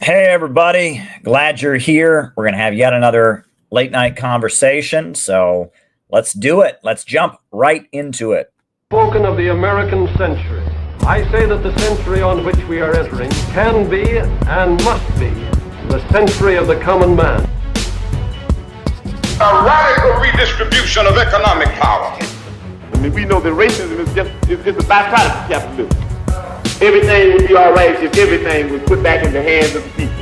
Hey, everybody. Glad you're here. We're going to have yet another late night conversation. So let's do it. Let's jump right into it. Spoken of the American century. I say that the century on which we are entering can be and must be the century of the common man. A radical redistribution of economic power. I mean, we know that racism is just a byproduct of capitalism. Everything would be all right if everything was put back in the hands of the people.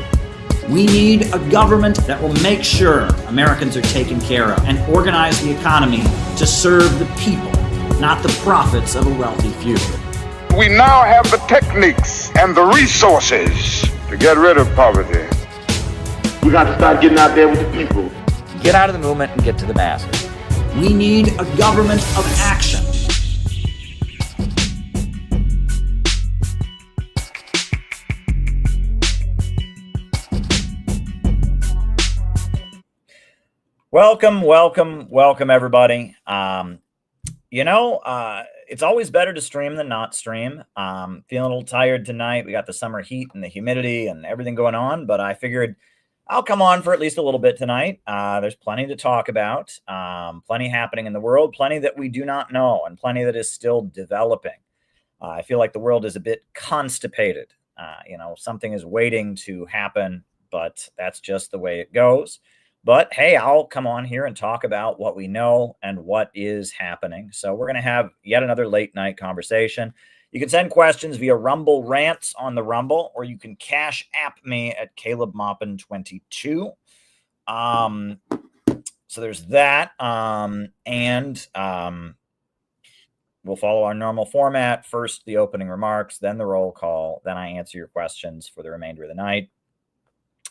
We need a government that will make sure Americans are taken care of and organize the economy to serve the people, not the profits of a wealthy few. We now have the techniques and the resources to get rid of poverty. We got to start getting out there with the people. Get out of the movement and get to the masses. We need a government of action. Welcome, everybody. It's always better to stream than not stream. Feeling a little tired tonight. We got the summer heat and the humidity and everything going on, but I figured I'll come on for at least a little bit tonight. There's plenty to talk about, plenty happening in the world, plenty that we do not know, and plenty that is still developing. I feel like the world is a bit constipated. Something is waiting to happen, but that's just the way it goes. But hey, I'll come on here and talk about what we know and what is happening. So we're going to have yet another late night conversation. You can send questions via Rumble Rants on the Rumble, or you can cash app me at Caleb Maupin 22. So there's that. We'll follow our normal format. First, the opening remarks, then the roll call, then I answer your questions for the remainder of the night.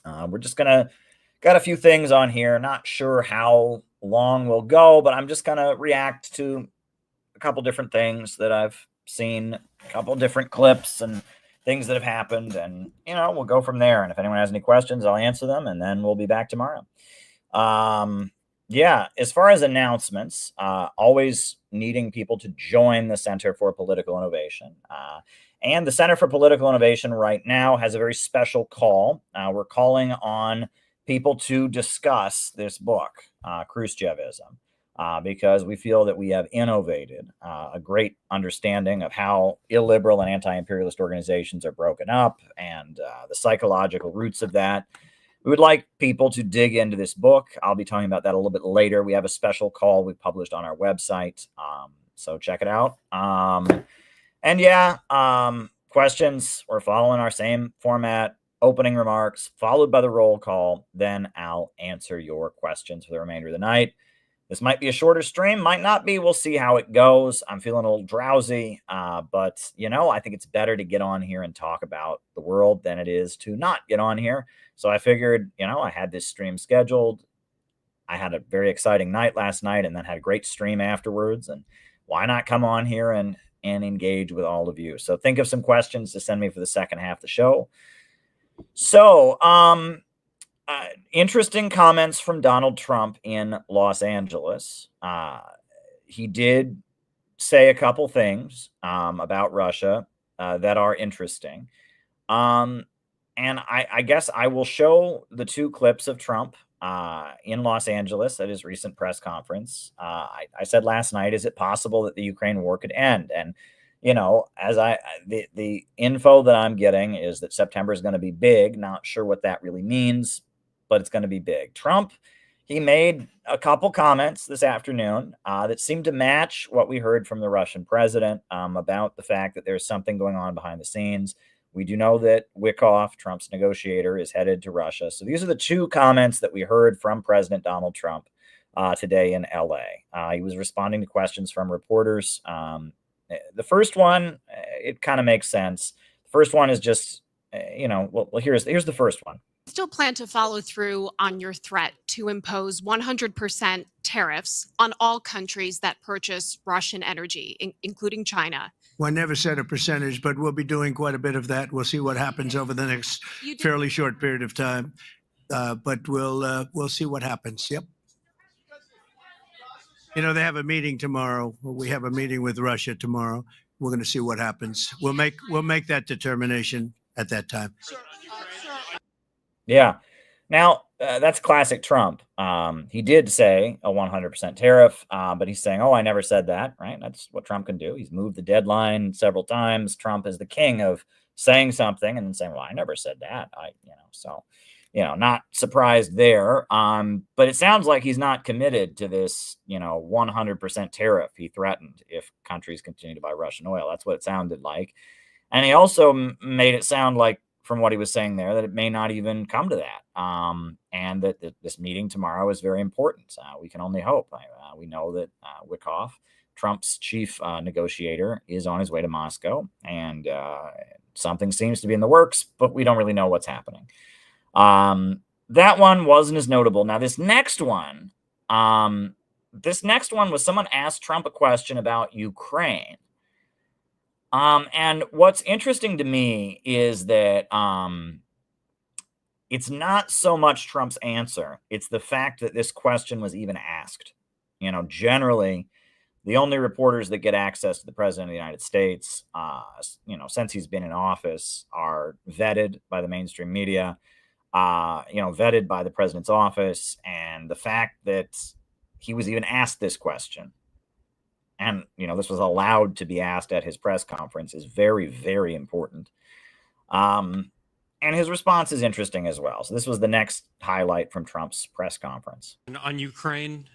We're just going to got a few things on here. Not sure how long we'll go, but I'm just going to react to a couple different things that I've seen, a couple different clips and things that have happened. And, we'll go from there. And if anyone has any questions, I'll answer them. And then we'll be back tomorrow. As far as announcements, always needing people to join the Center for Political Innovation. And the Center for Political Innovation right now has a very special call. We're calling on people to discuss this book, Khrushchevism, because we feel that we have innovated a great understanding of how illiberal and anti-imperialist organizations are broken up and the psychological roots of that. We would like people to dig into this book. I'll be talking about that a little bit later. We have a special call we published on our website, so check it out. Questions, we're following our same format. Opening remarks, followed by the roll call. Then I'll answer your questions for the remainder of the night. This might be a shorter stream, might not be. We'll see how it goes. I'm feeling a little drowsy, but I think it's better to get on here and talk about the world than it is to not get on here. So I figured, I had this stream scheduled. I had a very exciting night last night and then had a great stream afterwards. And why not come on here and engage with all of you? So think of some questions to send me for the second half of the show. So, interesting comments from Donald Trump in Los Angeles. He did say a couple things about Russia that are interesting. And I guess I will show the two clips of Trump in Los Angeles at his recent press conference. I said last night, is it possible that the Ukraine war could end? And as the info that I'm getting is that September is going to be big. Not sure what that really means, but it's going to be big. Trump, he made a couple comments this afternoon that seemed to match what we heard from the Russian president about the fact that there's something going on behind the scenes. We do know that Wickoff, Trump's negotiator, is headed to Russia. So these are the two comments that we heard from President Donald Trump today in LA. He was responding to questions from reporters. The first one, it kind of makes sense. The first one is just, here's the first one. Still plan to follow through on your threat to impose 100% tariffs on all countries that purchase Russian energy, including China. Well, I never said a percentage, but we'll be doing quite a bit of that. We'll see what happens over the next fairly short period of time. But we'll see what happens. Yep. They have a meeting tomorrow. We have a meeting with Russia tomorrow. We're going to see what happens. We'll make that determination at that time. Yeah. Now, that's classic Trump. He did say a 100% tariff, but he's saying, oh, I never said that, right? That's what Trump can do. He's moved the deadline several times. Trump is the king of saying something and then saying, well, I never said that. So, not surprised there. But it sounds like he's not committed to this, 100% tariff he threatened if countries continue to buy Russian oil. That's what it sounded like. And he also made it sound like, from what he was saying there, that it may not even come to that, and that this meeting tomorrow is very important. We can only hope. We know that Wickoff, Trump's chief negotiator, is on his way to Moscow, and something seems to be in the works, but we don't really know what's happening. That one wasn't as notable. Now, this next one was someone asked Trump a question about Ukraine. And what's interesting to me is that it's not so much Trump's answer. It's the fact that this question was even asked. Generally, the only reporters that get access to the president of the United States, since he's been in office, are vetted by the mainstream media, vetted by the president's office. And the fact that he was even asked this question, and, this was allowed to be asked at his press conference, is very, very important. And his response is interesting as well. So this was the next highlight from Trump's press conference. On Ukraine,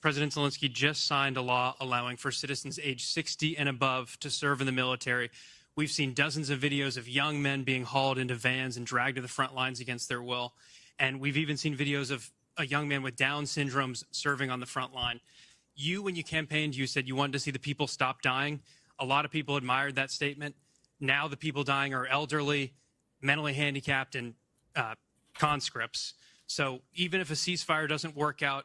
President Zelensky just signed a law allowing for citizens age 60 and above to serve in the military. We've seen dozens of videos of young men being hauled into vans and dragged to the front lines against their will. And we've even seen videos of a young man with Down syndrome serving on the front line. When you campaigned, you said you wanted to see the people stop dying. A lot of people admired that statement. Now the people dying are elderly, mentally handicapped, and conscripts. So even if a ceasefire doesn't work out,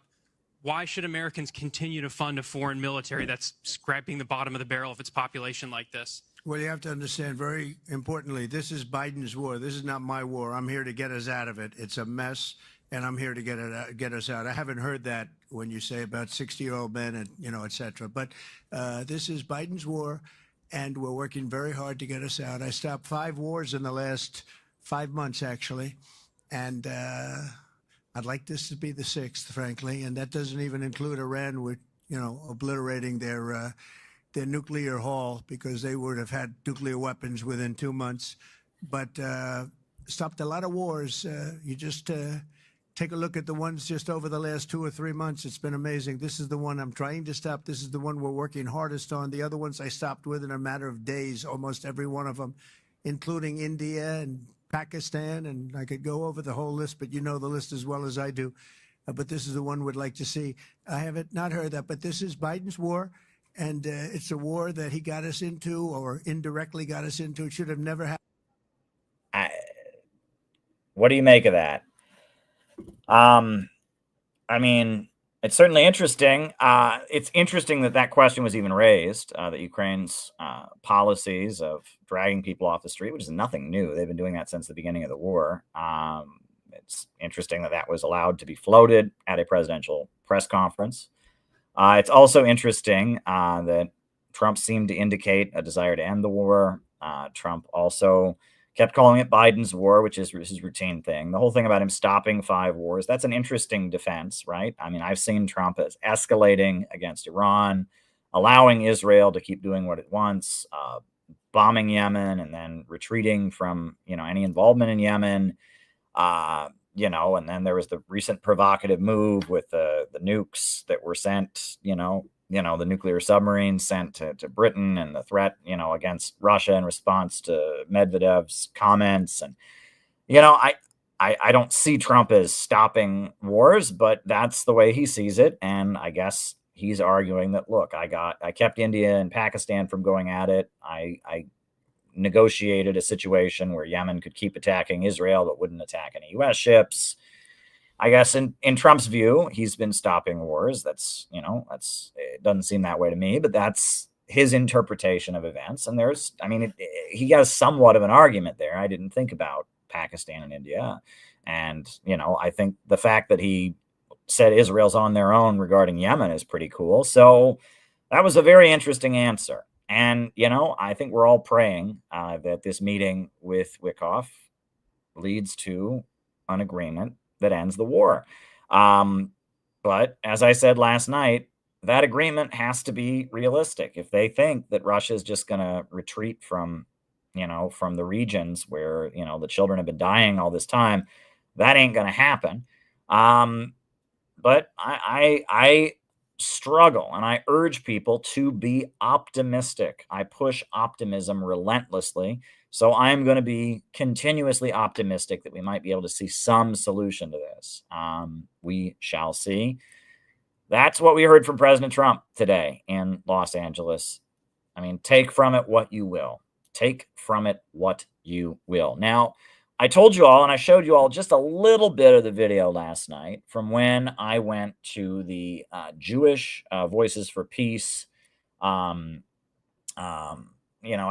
why should Americans continue to fund a foreign military that's scraping the bottom of the barrel of its population like this? Well, you have to understand, very importantly, this is Biden's war. This is not my war. I'm here to get us out of it. It's a mess, and I'm here to get us out. I haven't heard that when you say about 60-year-old men and, et cetera. But this is Biden's war, and we're working very hard to get us out. I stopped 5 wars in the last 5 months, actually, and I'd like this to be the 6th, frankly, and that doesn't even include Iran, with, obliterating their nuclear haul, because they would have had nuclear weapons within 2 months. But stopped a lot of wars. You just take a look at the ones just over the last 2 or 3 months. It's been amazing. This is the one I'm trying to stop. This is the one we're working hardest on. The other ones I stopped within a matter of days, almost every one of them, including India and Pakistan. And I could go over the whole list, but you know the list as well as I do. But this is the one we'd like to see. I haven't not heard that, but this is Biden's war. And it's a war that he got us into, or indirectly got us into. It should have never happened. What do you make of that? I mean, it's certainly interesting. It's interesting that question was even raised, that Ukraine's policies of dragging people off the street, which is nothing new. They've been doing that since the beginning of the war. It's interesting that was allowed to be floated at a presidential press conference. It's also interesting that Trump seemed to indicate a desire to end the war. Trump also kept calling it Biden's war, which is his routine thing. The whole thing about him stopping 5 wars, that's an interesting defense, right? I mean, I've seen Trump as escalating against Iran, allowing Israel to keep doing what it wants, bombing Yemen, and then retreating from, any involvement in Yemen. And then there was the recent provocative move with the nukes that were sent, the nuclear submarines sent to Britain, and the threat, against Russia in response to Medvedev's comments. And, I don't see Trump as stopping wars, but that's the way he sees it. And I guess he's arguing that, look, I kept India and Pakistan from going at it. I negotiated a situation where Yemen could keep attacking Israel but wouldn't attack any U.S. ships. I guess in Trump's view, he's been stopping wars. It doesn't seem that way to me, but that's his interpretation of events. And he has somewhat of an argument there. I didn't think about Pakistan and India. And, I think the fact that he said Israel's on their own regarding Yemen is pretty cool. So that was a very interesting answer. And, I think we're all praying that this meeting with Wickoff leads to an agreement that ends the war. But as I said last night, that agreement has to be realistic. If they think that Russia is just going to retreat from, from the regions where, the children have been dying all this time, that ain't going to happen. But I struggle, and I urge people to be optimistic. I push optimism relentlessly. So I'm going to be continuously optimistic that we might be able to see some solution to this. We shall see. That's what we heard from President Trump today in Los Angeles. I mean, take from it what you will. Take from it what you will. Now, I told you all, and I showed you all just a little bit of the video last night from when I went to the Jewish Voices for Peace. I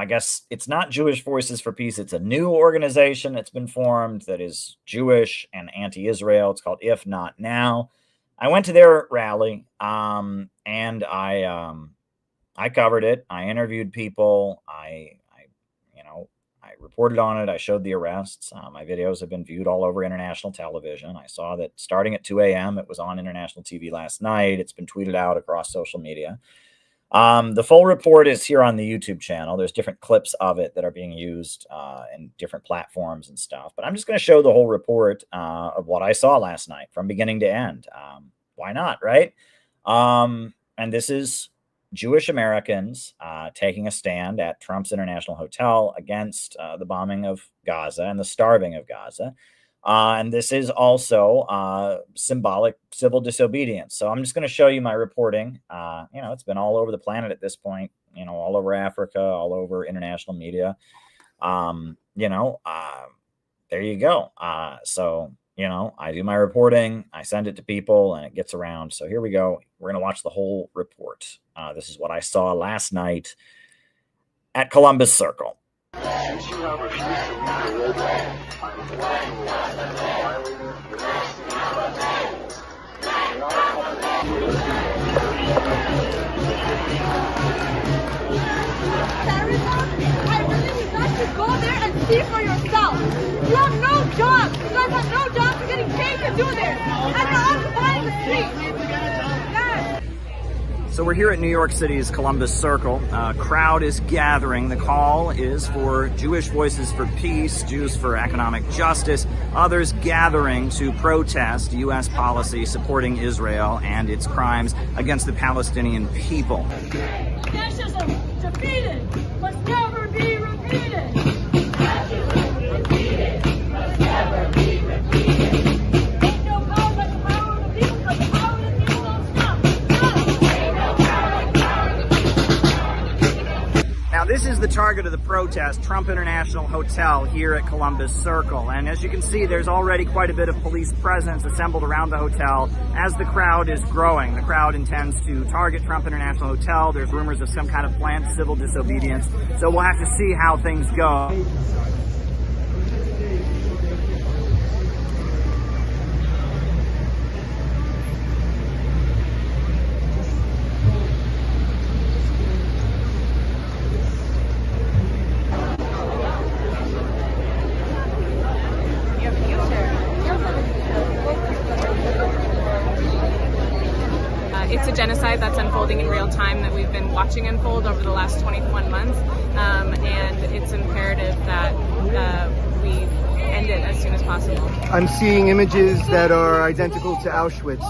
guess it's not Jewish Voices for Peace. It's a new organization that's been formed that is Jewish and anti-Israel. It's called If Not Now. I went to their rally, and I covered it. I interviewed people. I reported on it. I showed the arrests. My videos have been viewed all over international television. I saw that starting at 2 a.m., it was on international TV last night. It's been tweeted out across social media. The full report is here on the YouTube channel. There's different clips of it that are being used in different platforms and stuff. But I'm just going to show the whole report of what I saw last night from beginning to end. Why not, right? And this is Jewish Americans taking a stand at Trump's International Hotel against the bombing of Gaza and the starving of Gaza. And this is also symbolic civil disobedience. So I'm just going to show you my reporting. It's been all over the planet at this point, all over Africa, all over international media. There you go. So, I do my reporting, I send it to people, and it gets around. So here we go. We're going to watch the whole report. This is what I saw last night at Columbus Circle. Since you have refused to leave your robot, I'm flagging you as violating your I really need not to go there and see for yourself. You have no job. You guys have no jobs. You're getting paid to do this. And you're occupying the streets. Yes. So we're here at New York City's Columbus Circle. A crowd is gathering. The call is for Jewish Voices for Peace, Jews for Economic Justice, others gathering to protest U.S. policy supporting Israel and its crimes against the Palestinian people. Fascism defeated must never be repeated. Now, this is the target of the protest, Trump International Hotel here at Columbus Circle. And as you can see, there's already quite a bit of police presence assembled around the hotel as the crowd is growing. The crowd intends to target Trump International Hotel. There's rumors of some kind of planned civil disobedience. So we'll have to see how things go. It's a genocide that's unfolding in real time that we've been watching unfold over the last 21 months, and it's imperative that we end it as soon as possible. I'm seeing images that are identical to Auschwitz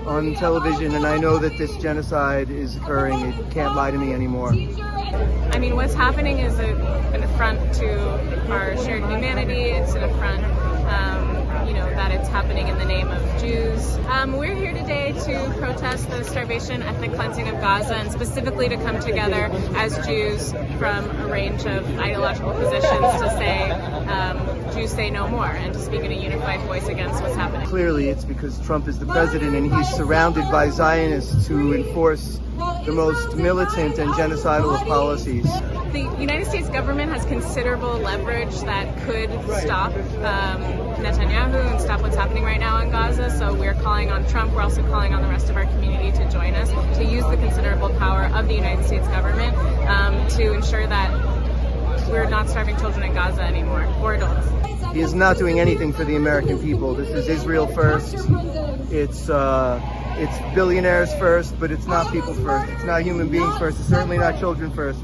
on television, and I know that this genocide is occurring. It can't lie to me anymore. I mean, what's happening is an affront to our shared humanity. It's an affront, that it's happening in the name of Jews. We're here today to protest the starvation, ethnic cleansing of Gaza, and specifically to come together as Jews from a range of ideological positions to say, Jews say no more, and to speak in a unified voice against what's happening. Clearly, it's because Trump is the president and he's surrounded by Zionists who enforce the most militant and genocidal of policies. The United States government has considerable leverage that could stop Netanyahu and stop what's happening right now in Gaza. So we're calling on Trump. We're also calling on the rest of our community to join us, to use the considerable power of the United States government to ensure that we're not starving children in Gaza anymore, or adults. He is not doing anything for the American people. This is Israel first. It's billionaires first, but it's not people first. It's not human beings first. It's certainly not children first.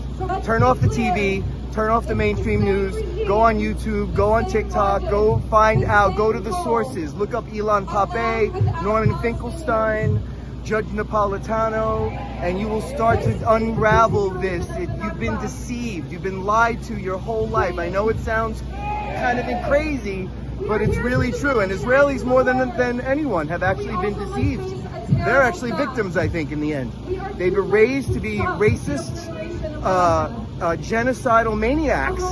Turn off the TV, turn off the mainstream news, go on YouTube, go on TikTok, go find out, go to the sources, look up Ilan Pappé, Norman Finkelstein, Judge Napolitano, and you will start to unravel this. You've been deceived, you've been lied to your whole life. I know it sounds kind of crazy, but it's really true. And Israelis, more than anyone, have actually been deceived. They're actually victims, I think, in the end. They've been raised to be racist, genocidal maniacs,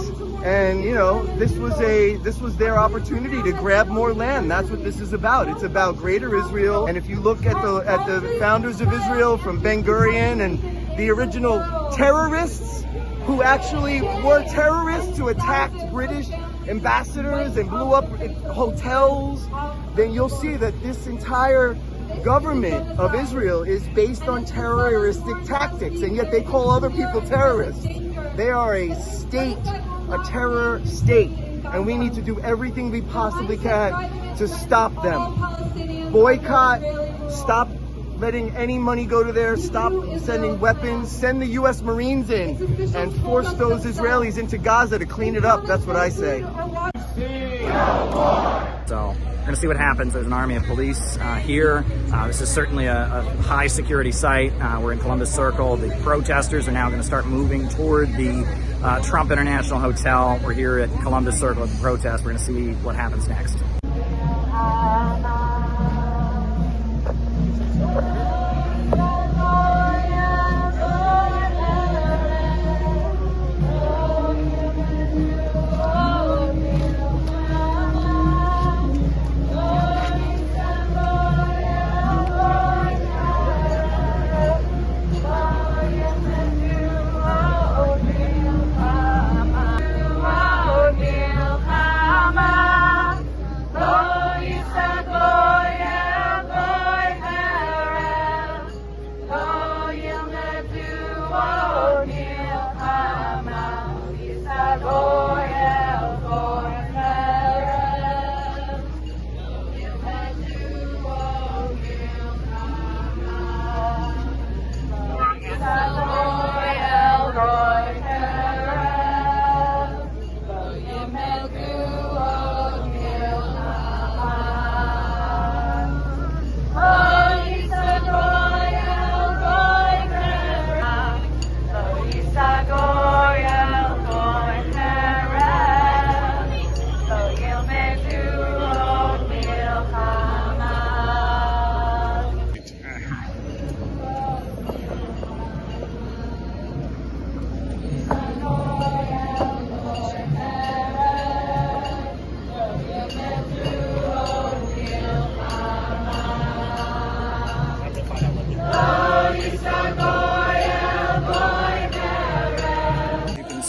and you know, this was their opportunity to grab more land. That's what this is about. It's about greater Israel. And if you look at the founders of Israel, from Ben Gurion and the original terrorists who actually were terrorists who attacked British ambassadors and blew up hotels, then you'll see that this entire government of Israel is based on terroristic tactics, and yet they call other people terrorists. They are a state, a terror state, and we need to do everything we possibly can to stop them. Boycott, stop letting any money go to there, stop sending weapons, send the US Marines in and force those Israelis into Gaza to clean it up. That's what I say. So we're going to see what happens. There's an army of police here. This is certainly a high security site. We're in Columbus Circle. The protesters are now going to start moving toward the Trump International Hotel. We're here at Columbus Circle at the protest. We're going to see what happens next.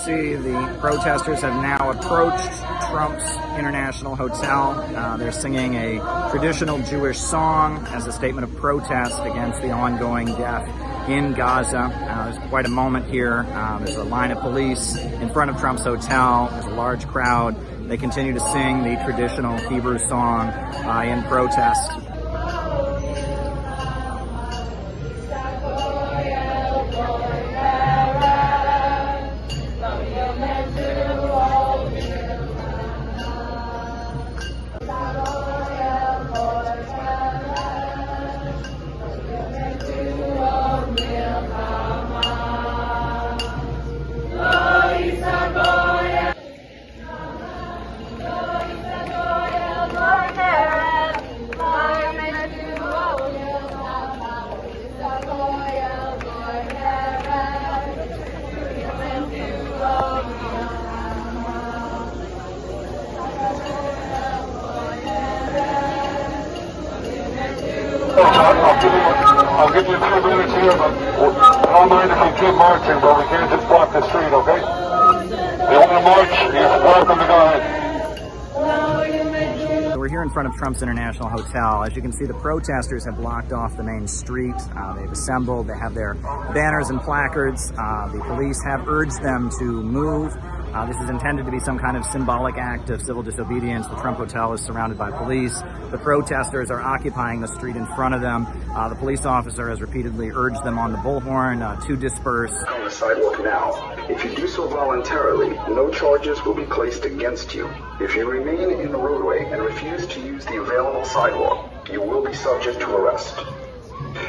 See, the protesters have now approached Trump's International Hotel. They're singing a traditional Jewish song as a statement of protest against the ongoing death in Gaza. There's quite a moment here. There's a line of police in front of Trump's hotel. There's a large crowd. They continue to sing the traditional Hebrew song in protest. I'll give you 2 minutes here, but I don't mind if you keep marching, but we can't just block the street, okay? If you want to march, you're welcome to go ahead. So we're here in front of Trump's International Hotel. As you can see, the protesters have blocked off the main street. They've assembled. They have their banners and placards. The police have urged them to move. This is intended to be some kind of symbolic act of civil disobedience. The Trump Hotel is surrounded by police. The protesters are occupying the street in front of them. The police officer has repeatedly urged them on the bullhorn to disperse. On the sidewalk now. If you do so voluntarily, no charges will be placed against you. If you remain in the roadway and refuse to use the available sidewalk, you will be subject to arrest.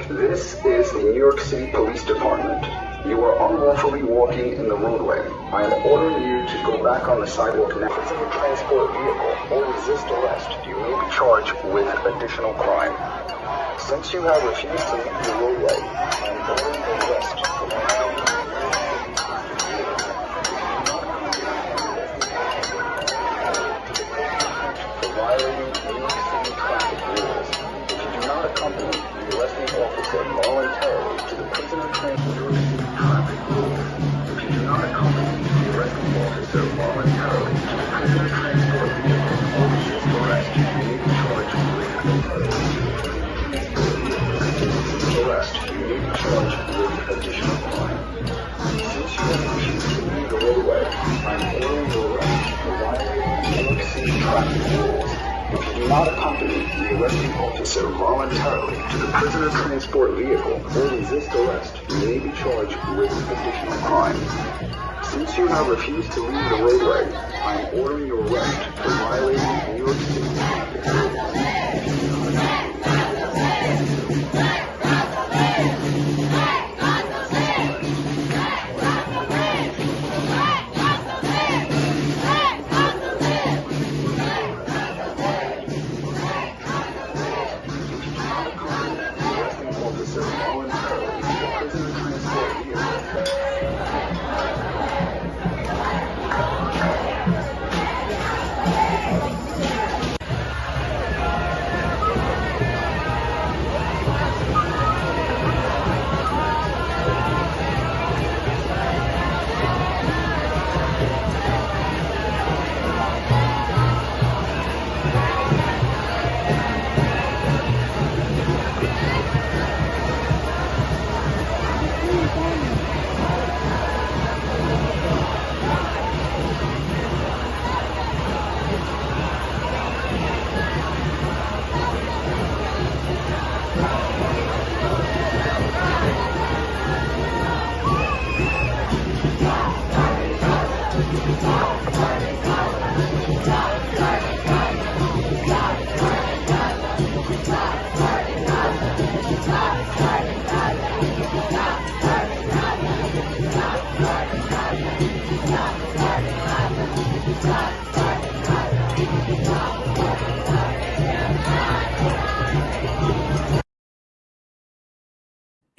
This is the New York City Police Department. You are unlawfully walking in the roadway. I am ordering you to go back on the sidewalk now. If you transport vehicle or resist arrest, you may be charged with additional crime. Since you have refused to leave the roadway, I am ordering your arrest for violating New York City traffic rules. If you do not accompany the arresting officer voluntarily to the prisoner transport traffic rules. If you do not accompany the arresting officer voluntarily to the prisoner transport vehicle or resist arrest, you may be charged with additional crime. Since you have refused to leave the roadway, I am ordering your arrest for violating New York City traffic rules. If you do not accompany the arresting officer voluntarily to the prisoner transport vehicle or resist arrest, you may be charged with additional crime. Since you have refused to leave the roadway, I am ordering your arrest for violating New York City traffic rules.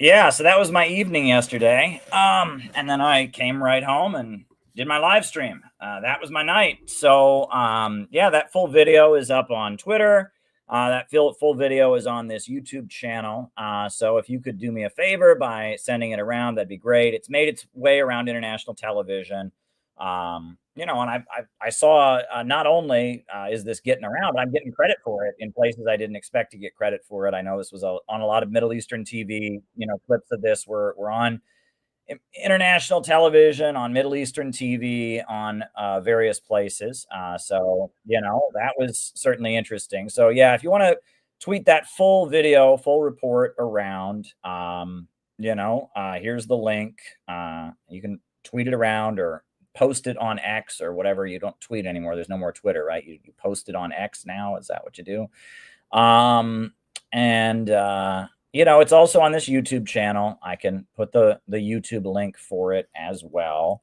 Yeah, so that was my evening yesterday. And then I came right home and did my live stream. That was my night. So, yeah, that full video is up on Twitter. That full video is on this YouTube channel. So if you could do me a favor by sending it around, that'd be great. It's made its way around international television. You know, and I saw not only is this getting around, but I'm getting credit for it in places I didn't expect to get credit for it. I know this was on a lot of Middle Eastern TV. You know, clips of this were on international television, on Middle Eastern TV, on various places. So, you know, that was certainly interesting. So, yeah, if you want to tweet that full video, full report around, you know, here's the link. You can tweet it around or post it on X or whatever. You don't tweet anymore. There's no more Twitter, right? You post it on X now. Is that what you do? You know, it's also on this YouTube channel. I can put the YouTube link for it as well.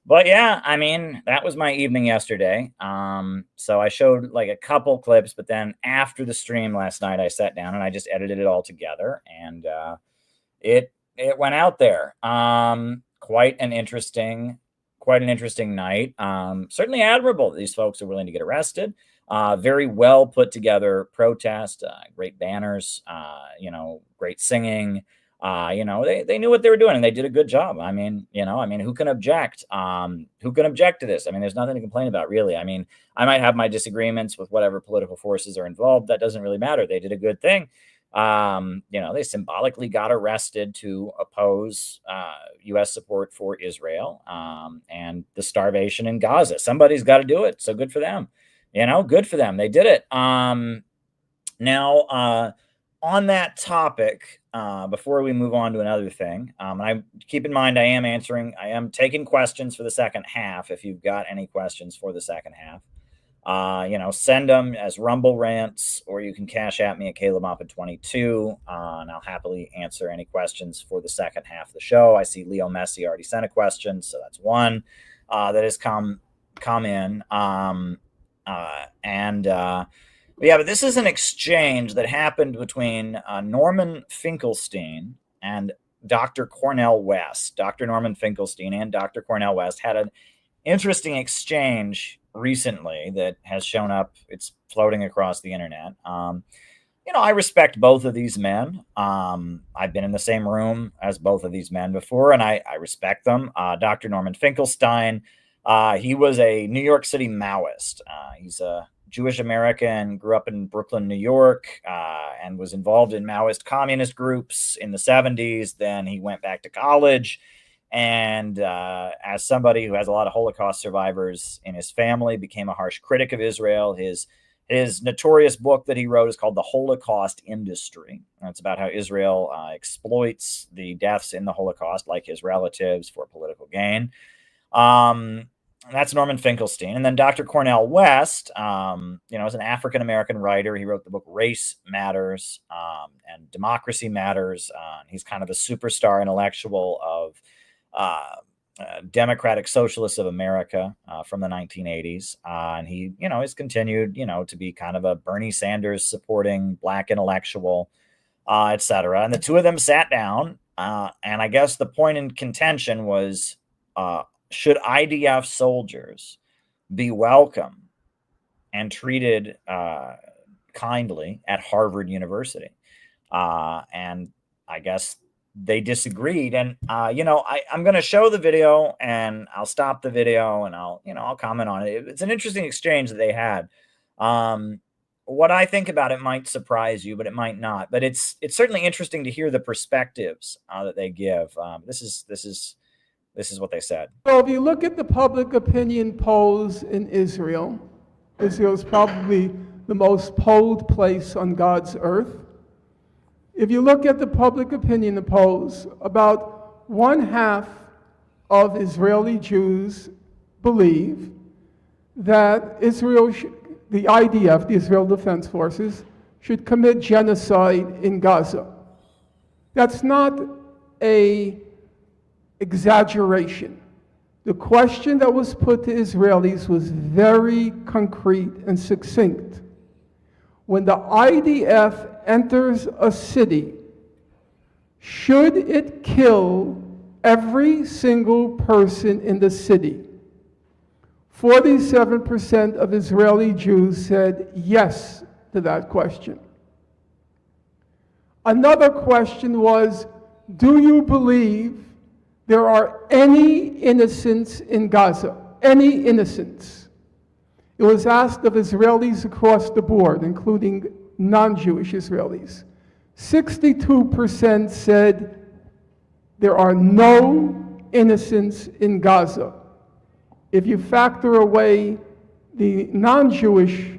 But yeah, I mean, that was my evening yesterday. So I showed like a couple clips, but then after the stream last night, I sat down and I just edited it all together, and it went out there. Quite an interesting night. Certainly admirable that these folks are willing to get arrested. Very well put together protest, great banners, you know, great singing. You know, they knew what they were doing and they did a good job. I mean, you know, who can object? Who can object to this? I mean, there's nothing to complain about, really. I mean, I might have my disagreements with whatever political forces are involved. That doesn't really matter. They did a good thing. They symbolically got arrested to oppose U.S. support for Israel and the starvation in Gaza. Somebody's got to do it. So good for them. Good for them. They did it. Now, on that topic, before we move on to another thing, and I keep in mind I am taking questions for the second half. If you've got any questions for the second half, send them as Rumble rants, or you can cash at me at CalebMoffat22, and I'll happily answer any questions for the second half of the show. I see Leo Messi already sent a question, so that's one that has come in. But this is an exchange that happened between Norman Finkelstein and Dr. Cornel West. Dr. Norman Finkelstein and Dr. Cornel West had an interesting exchange recently that has shown up. It's floating across the internet. I respect both of these men. I've been in the same room as both of these men before, and I respect them. Dr. Norman Finkelstein, he was a New York City Maoist. He's a Jewish American, grew up in Brooklyn, New York, and was involved in Maoist communist groups in the 70s. Then he went back to college. And as somebody who has a lot of Holocaust survivors in his family, became a harsh critic of Israel. His notorious book that he wrote is called The Holocaust Industry. And it's about how Israel exploits the deaths in the Holocaust, like his relatives, for political gain. That's Norman Finkelstein. And then Dr. Cornel West, is an African-American writer. He wrote the book Race Matters and Democracy Matters. He's kind of a superstar intellectual of Democratic Socialists of America from the 1980s. And he, has continued, to be kind of a Bernie Sanders supporting Black intellectual, et cetera. And the two of them sat down. And I guess the point in contention was, should IDF soldiers be welcome and treated kindly at Harvard University? And I guess they disagreed. And, I'm going to show the video and I'll stop the video and I'll comment on it. It's an interesting exchange that they had. What I think about it might surprise you, but it might not. But it's certainly interesting to hear the perspectives that they give. This is what they said. So if you look at the public opinion polls in Israel, Israel is probably the most polled place on God's earth. If you look at the public opinion polls, about 1/2 of Israeli Jews believe that the IDF, the Israel Defense Forces, should commit genocide in Gaza. That's not an exaggeration. The question that was put to Israelis was very concrete and succinct. When the IDF enters a city, should it kill every single person in the city? 47% of Israeli Jews said yes to that question. Another question was, do you believe there are any innocents in Gaza? Any innocents? It was asked of Israelis across the board, including non-Jewish Israelis. 62% said there are no innocents in Gaza. If you factor away the non-Jewish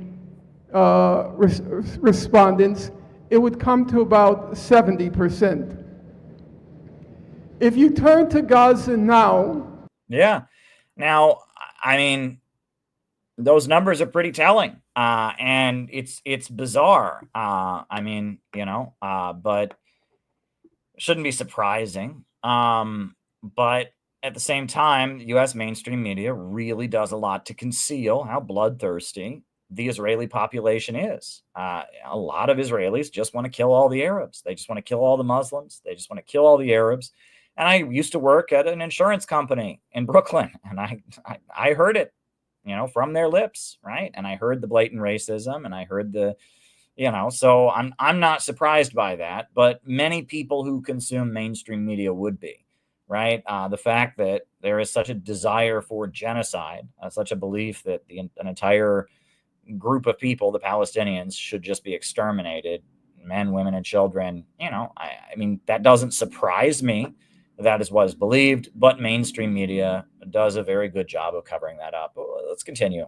respondents, it would come to about 70%. If you turn to Gaza now... Yeah. Now, I mean, those numbers are pretty telling. And it's bizarre. But shouldn't be surprising. But at the same time, U.S. mainstream media really does a lot to conceal how bloodthirsty the Israeli population is. A lot of Israelis just want to kill all the Arabs. They just want to kill all the Muslims. They just want to kill all the Arabs. And I used to work at an insurance company in Brooklyn, and I heard it, from their lips, right? And I heard the blatant racism, and I heard so I'm not surprised by that, but many people who consume mainstream media would be, right? The fact that there is such a desire for genocide, such a belief that an entire group of people, the Palestinians, should just be exterminated, men, women, and children. I mean, that doesn't surprise me. That is what is believed, but mainstream media does a very good job of covering that up. Let's continue.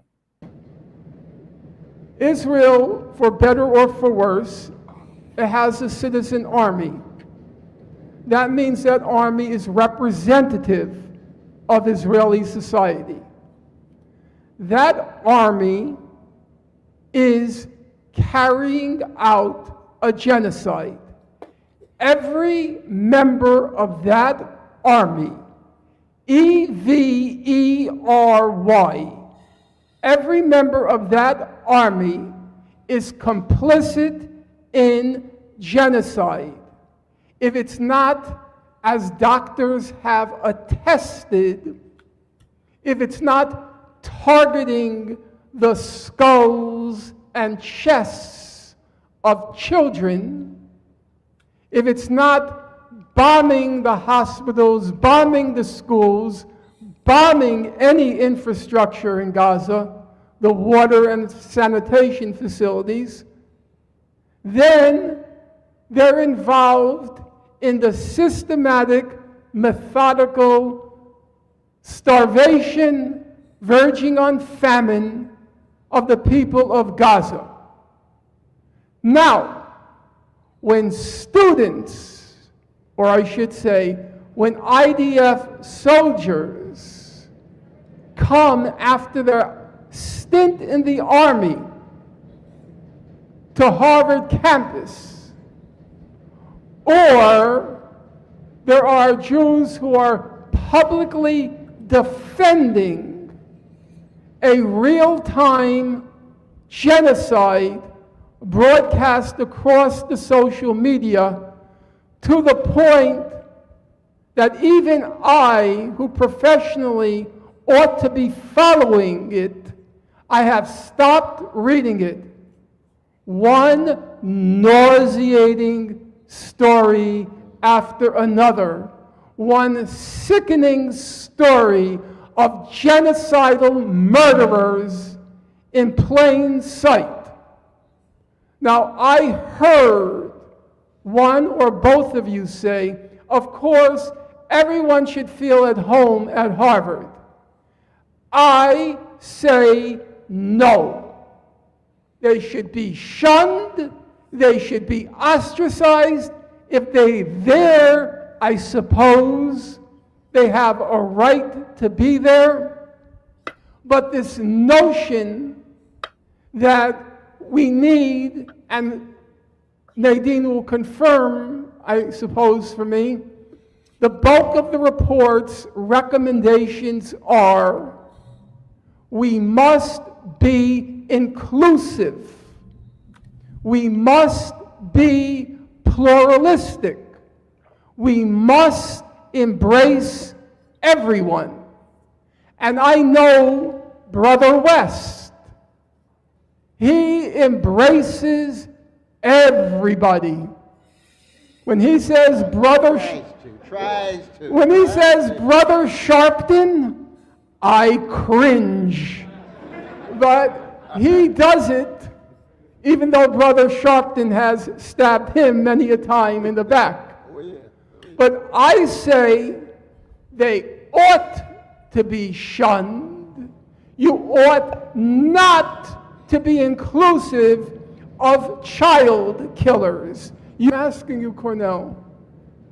Israel, for better or for worse, it has a citizen army. That means that army is representative of Israeli society. That army is carrying out a genocide. Every member of that army, EVERY, every member of that army is complicit in genocide. If it's not, as doctors have attested, if it's not targeting the skulls and chests of children, if it's not bombing the hospitals, bombing the schools, bombing any infrastructure in Gaza, the water and sanitation facilities, then they're involved in the systematic, methodical starvation, verging on famine of the people of Gaza. Now, when students, or I should say, when IDF soldiers come after their stint in the army to Harvard campus, or there are Jews who are publicly defending a real-time genocide broadcast across the social media to the point that even I, who professionally ought to be following it, I have stopped reading it. One nauseating story after another, one sickening story of genocidal murderers in plain sight. Now, I heard one or both of you say, of course, everyone should feel at home at Harvard. I say no. They should be shunned. They should be ostracized. If they're there, I suppose they have a right to be there. But this notion that we need, and Nadine will confirm, I suppose for me, the bulk of the report's recommendations are we must be inclusive. We must be pluralistic. We must embrace everyone. And I know Brother West. He embraces everybody. When he says Brother Sharpton, I cringe. But he does it, even though Brother Sharpton has stabbed him many a time in the back. But I say they ought to be shunned. You ought not to be inclusive of child killers. I'm asking you, Cornell,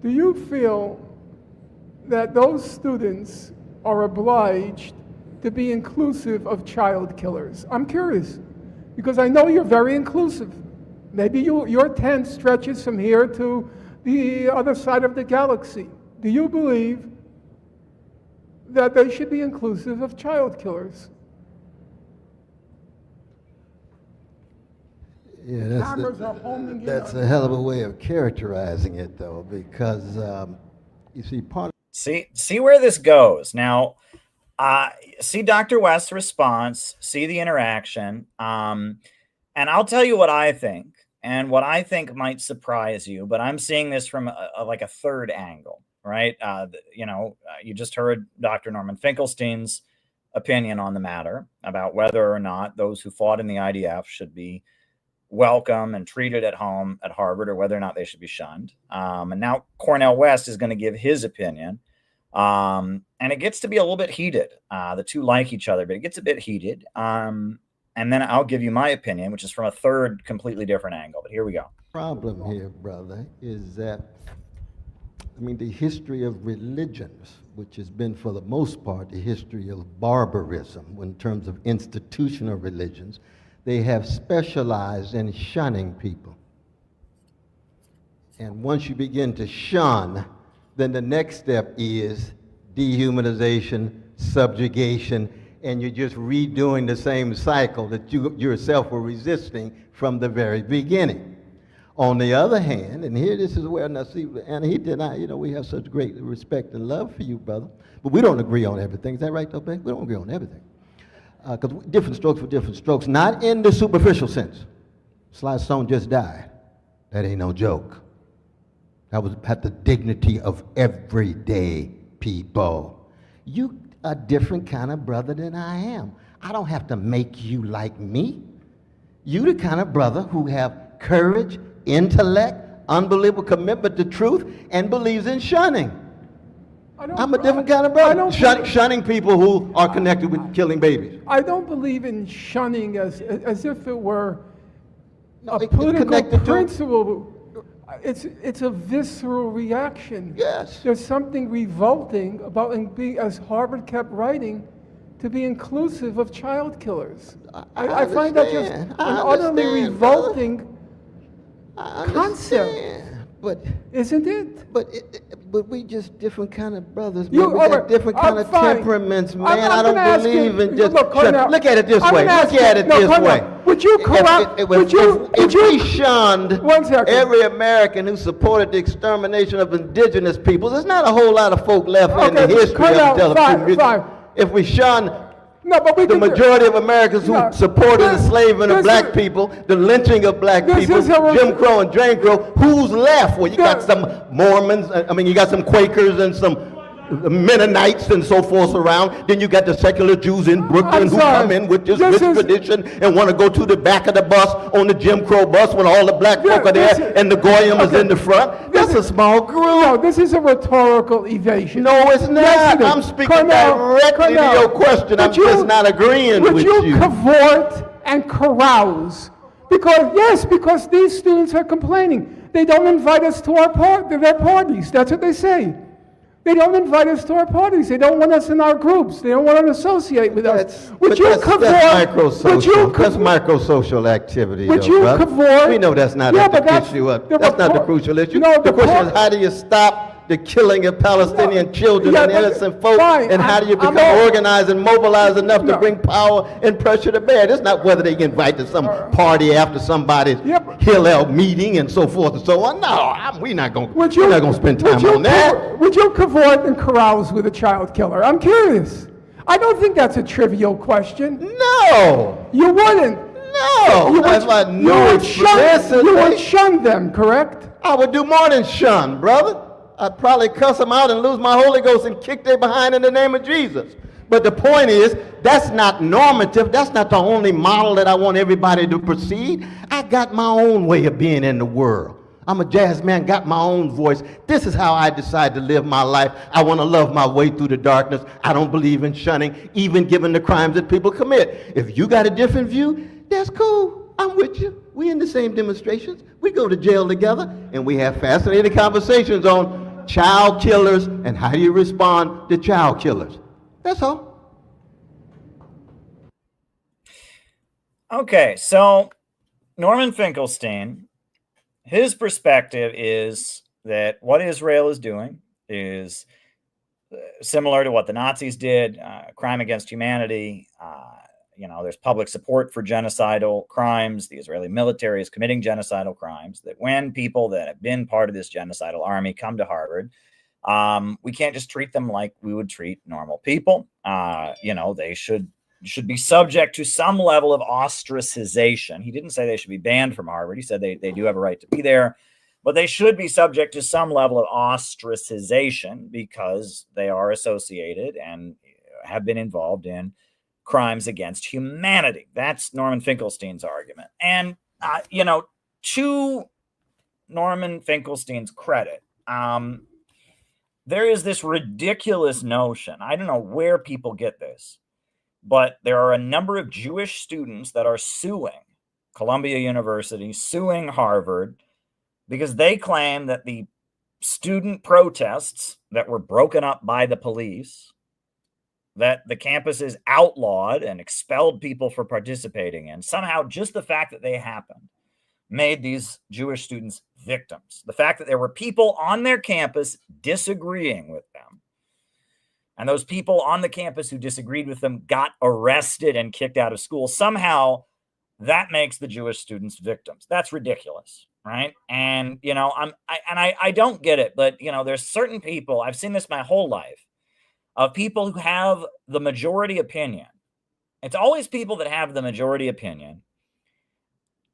do you feel that those students are obliged to be inclusive of child killers? I'm curious, because I know you're very inclusive. Maybe your tent stretches from here to the other side of the galaxy. Do you believe that they should be inclusive of child killers? Yeah, that's a hell of a way of characterizing it, though, because you see part. See where this goes now. See Dr. West's response. See the interaction. And I'll tell you what I think, and what I think might surprise you. But I'm seeing this from like a third angle, right? You just heard Dr. Norman Finkelstein's opinion on the matter about whether or not those who fought in the IDF should be welcome and treated at home at Harvard, or whether or not they should be shunned. And now Cornel West is going to give his opinion. And it gets to be a little bit heated. The two like each other, but it gets a bit heated. And then I'll give you my opinion, which is from a third completely different angle. But here we go. Problem here, brother, is that, I mean, the history of religions, which has been for the most part the history of barbarism in terms of institutional religions, they have specialized in shunning people. And once you begin to shun, then the next step is dehumanization, subjugation, and you're just redoing the same cycle that you yourself were resisting from the very beginning. On the other hand, and here this is where, now see, and he and I, you know, we have such great respect and love for you, brother, but we don't agree on everything. Is that right, though, Ben? We don't agree on everything. Because different strokes for different strokes, not in the superficial sense. Sly Stone just died. That ain't no joke. That was at the dignity of everyday people. You a different kind of brother than I am. I don't have to make you like me. You the kind of brother who have courage, intellect, unbelievable commitment to truth, and believes in shunning. I'm a different kind of brother. Shunning people who are connected with killing babies. I don't believe in shunning as if it were a political principle. It's a visceral reaction. Yes. There's something revolting about being, as Harvard kept writing, to be inclusive of child killers. I find that just an utterly revolting concept. But isn't it? But we just different kind of brothers. Man. We got different kind of temperaments, man. I don't believe in just. Look at it this way. Look at it this way. Would you corrupt? If we shunned every American who supported the extermination of indigenous peoples, there's not a whole lot of folk left in the history of television. If we shunned the majority of Americans who supported the enslavement of black people, the lynching of black people, Jim Crow and Jane Crow, who's left? Well, you got some Mormons, I mean, you got some Quakers and some Mennonites and so forth around. Then you got the secular Jews in Brooklyn who come in with this rich tradition and want to go to the back of the bus on the Jim Crow bus when all the black folk are there and the Goyim is in the front. That's a small group. No, this is a rhetorical evasion. No, it's not. Yes, I'm speaking directly to your question. I'm just not agreeing with you. Would you cavort and carouse? Because these students are complaining. They don't invite us to their parties. That's what they say. They don't invite us to our parties. They don't want us in our groups. They don't want to associate with us. That's microsocial activity. Would you cavort? We know that's not the issue. That's not the crucial issue. The question is, how do you stop the killing of Palestinian children and innocent folks? And how do you become organized and mobilized enough to bring power and pressure to bear? It's not whether they get invited to some party after somebody's Hillel meeting and so forth and so on. No, we're not going to spend time on that. Would you cavort and carouse with a child killer? I'm curious. I don't think that's a trivial question. No. You wouldn't. No. You would shun them, correct? I would do more than shun, brother. I'd probably cuss them out and lose my Holy Ghost and kick their behind in the name of Jesus. But the point is, that's not normative. That's not the only model that I want everybody to proceed. I got my own way of being in the world. I'm a jazz man, got my own voice. This is how I decide to live my life. I want to love my way through the darkness. I don't believe in shunning, even given the crimes that people commit. If you got a different view, that's cool. I'm with you. We in the same demonstrations. We go to jail together, and we have fascinating conversations on child killers and how do you respond to child killers. That's all. Okay, so Norman Finkelstein, his perspective is that what Israel is doing is similar to what the Nazis did, crime against humanity. There's public support for genocidal crimes. The Israeli military is committing genocidal crimes. That when people that have been part of this genocidal army come to Harvard, we can't just treat them like we would treat normal people. They should be subject to some level of ostracization. He didn't say they should be banned from Harvard. He said they do have a right to be there, but they should be subject to some level of ostracization because they are associated and have been involved in crimes against humanity. That's Norman Finkelstein's argument. And to Norman Finkelstein's credit, there is this ridiculous notion. I don't know where people get this, but there are a number of Jewish students that are suing Columbia University, suing Harvard, because they claim that the student protests that were broken up by the police, that the campuses outlawed and expelled people for participating in, somehow just the fact that they happened made these Jewish students victims. The fact that there were people on their campus disagreeing with them, and those people on the campus who disagreed with them got arrested and kicked out of school, somehow that makes the Jewish students victims. That's ridiculous, right? And, I don't get it, but, there's certain people, I've seen this my whole life, of people who have the majority opinion. It's always people that have the majority opinion,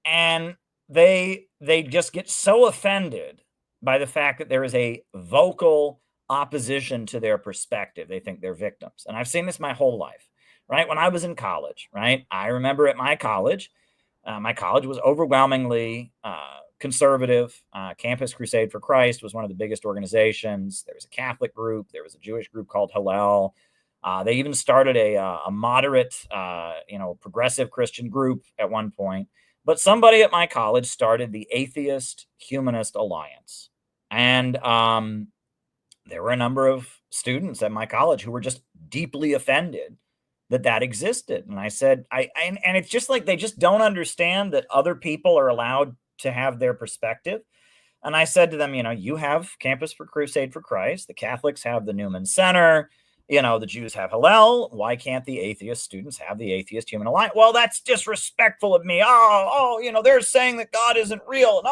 and they just get so offended by the fact that there is a vocal opposition to their perspective. They think they're victims. And I've seen this my whole life, right? When I was in college, right? I remember at my college was overwhelmingly conservative. Campus Crusade for Christ was one of the biggest organizations. There was a Catholic group. There was a Jewish group called Hillel. They even started a moderate, progressive Christian group at one point. But somebody at my college started the Atheist Humanist Alliance. And there were a number of students at my college who were just deeply offended that existed. And I said, and it's just like they just don't understand that other people are allowed to have their perspective. And I said to them, you have Campus for Crusade for Christ. The Catholics have the Newman Center. The Jews have Hillel. Why can't the atheist students have the Atheist Human Alliance? Well, that's disrespectful of me. They're saying that God isn't real.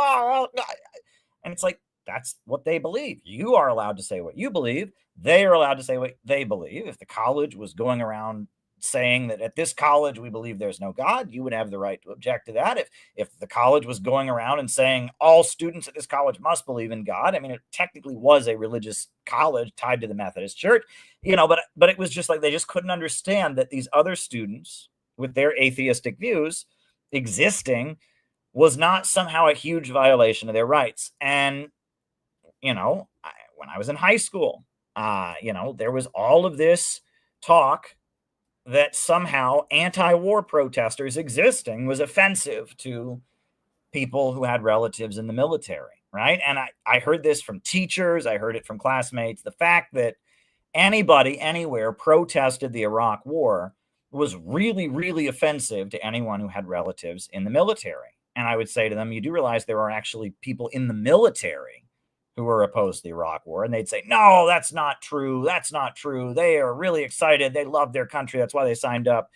And it's like, that's what they believe. You are allowed to say what you believe. They are allowed to say what they believe. If the college was going around saying that at this college we believe there's no God, you would have the right to object to that. If the college was going around and saying all students at this college must believe in God, I mean, it technically was a religious college tied to the Methodist Church, but it was just like they just couldn't understand that these other students with their atheistic views existing was not somehow a huge violation of their rights. And when I was in high school, there was all of this talk that somehow anti-war protesters existing was offensive to people who had relatives in the military, right? And I heard this from teachers. I heard it from classmates. The fact that anybody anywhere protested the Iraq War was really, really offensive to anyone who had relatives in the military. And I would say to them, you do realize there are actually people in the military who were opposed to the Iraq War. And they'd say, no, that's not true. That's not true. They are really excited. They love their country. That's why they signed up.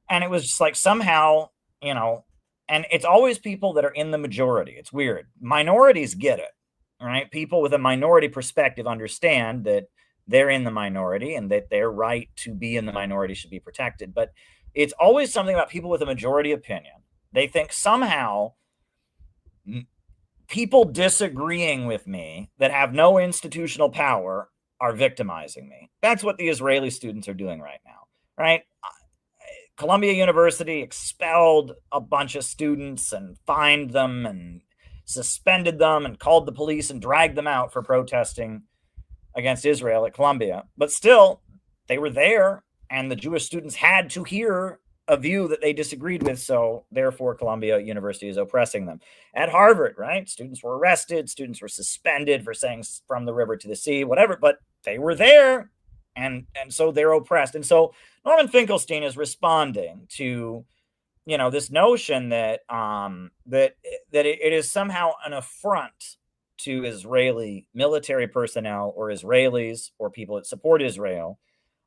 And it was just like somehow, and it's always people that are in the majority. It's weird. Minorities get it, right? People with a minority perspective understand that they're in the minority and that their right to be in the minority should be protected. But it's always something about people with a majority opinion. They think somehow people disagreeing with me that have no institutional power are victimizing me. That's what the Israeli students are doing right now, right? Columbia University expelled a bunch of students and fined them and suspended them and called the police and dragged them out for protesting against Israel at Columbia. But still, they were there, and the Jewish students had to hear a view that they disagreed with, so therefore Columbia University is oppressing them. At Harvard, right, students were arrested, students were suspended for saying from the river to the sea, whatever, but they were there, and so they're oppressed. And so Norman Finkelstein is responding to, this notion that that it is somehow an affront to Israeli military personnel or Israelis or people that support Israel.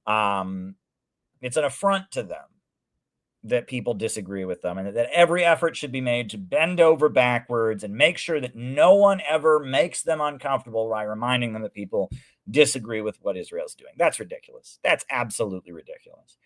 It's an affront to them that people disagree with them, and that every effort should be made to bend over backwards and make sure that no one ever makes them uncomfortable by reminding them that people disagree with what Israel's doing. That's ridiculous. That's absolutely ridiculous.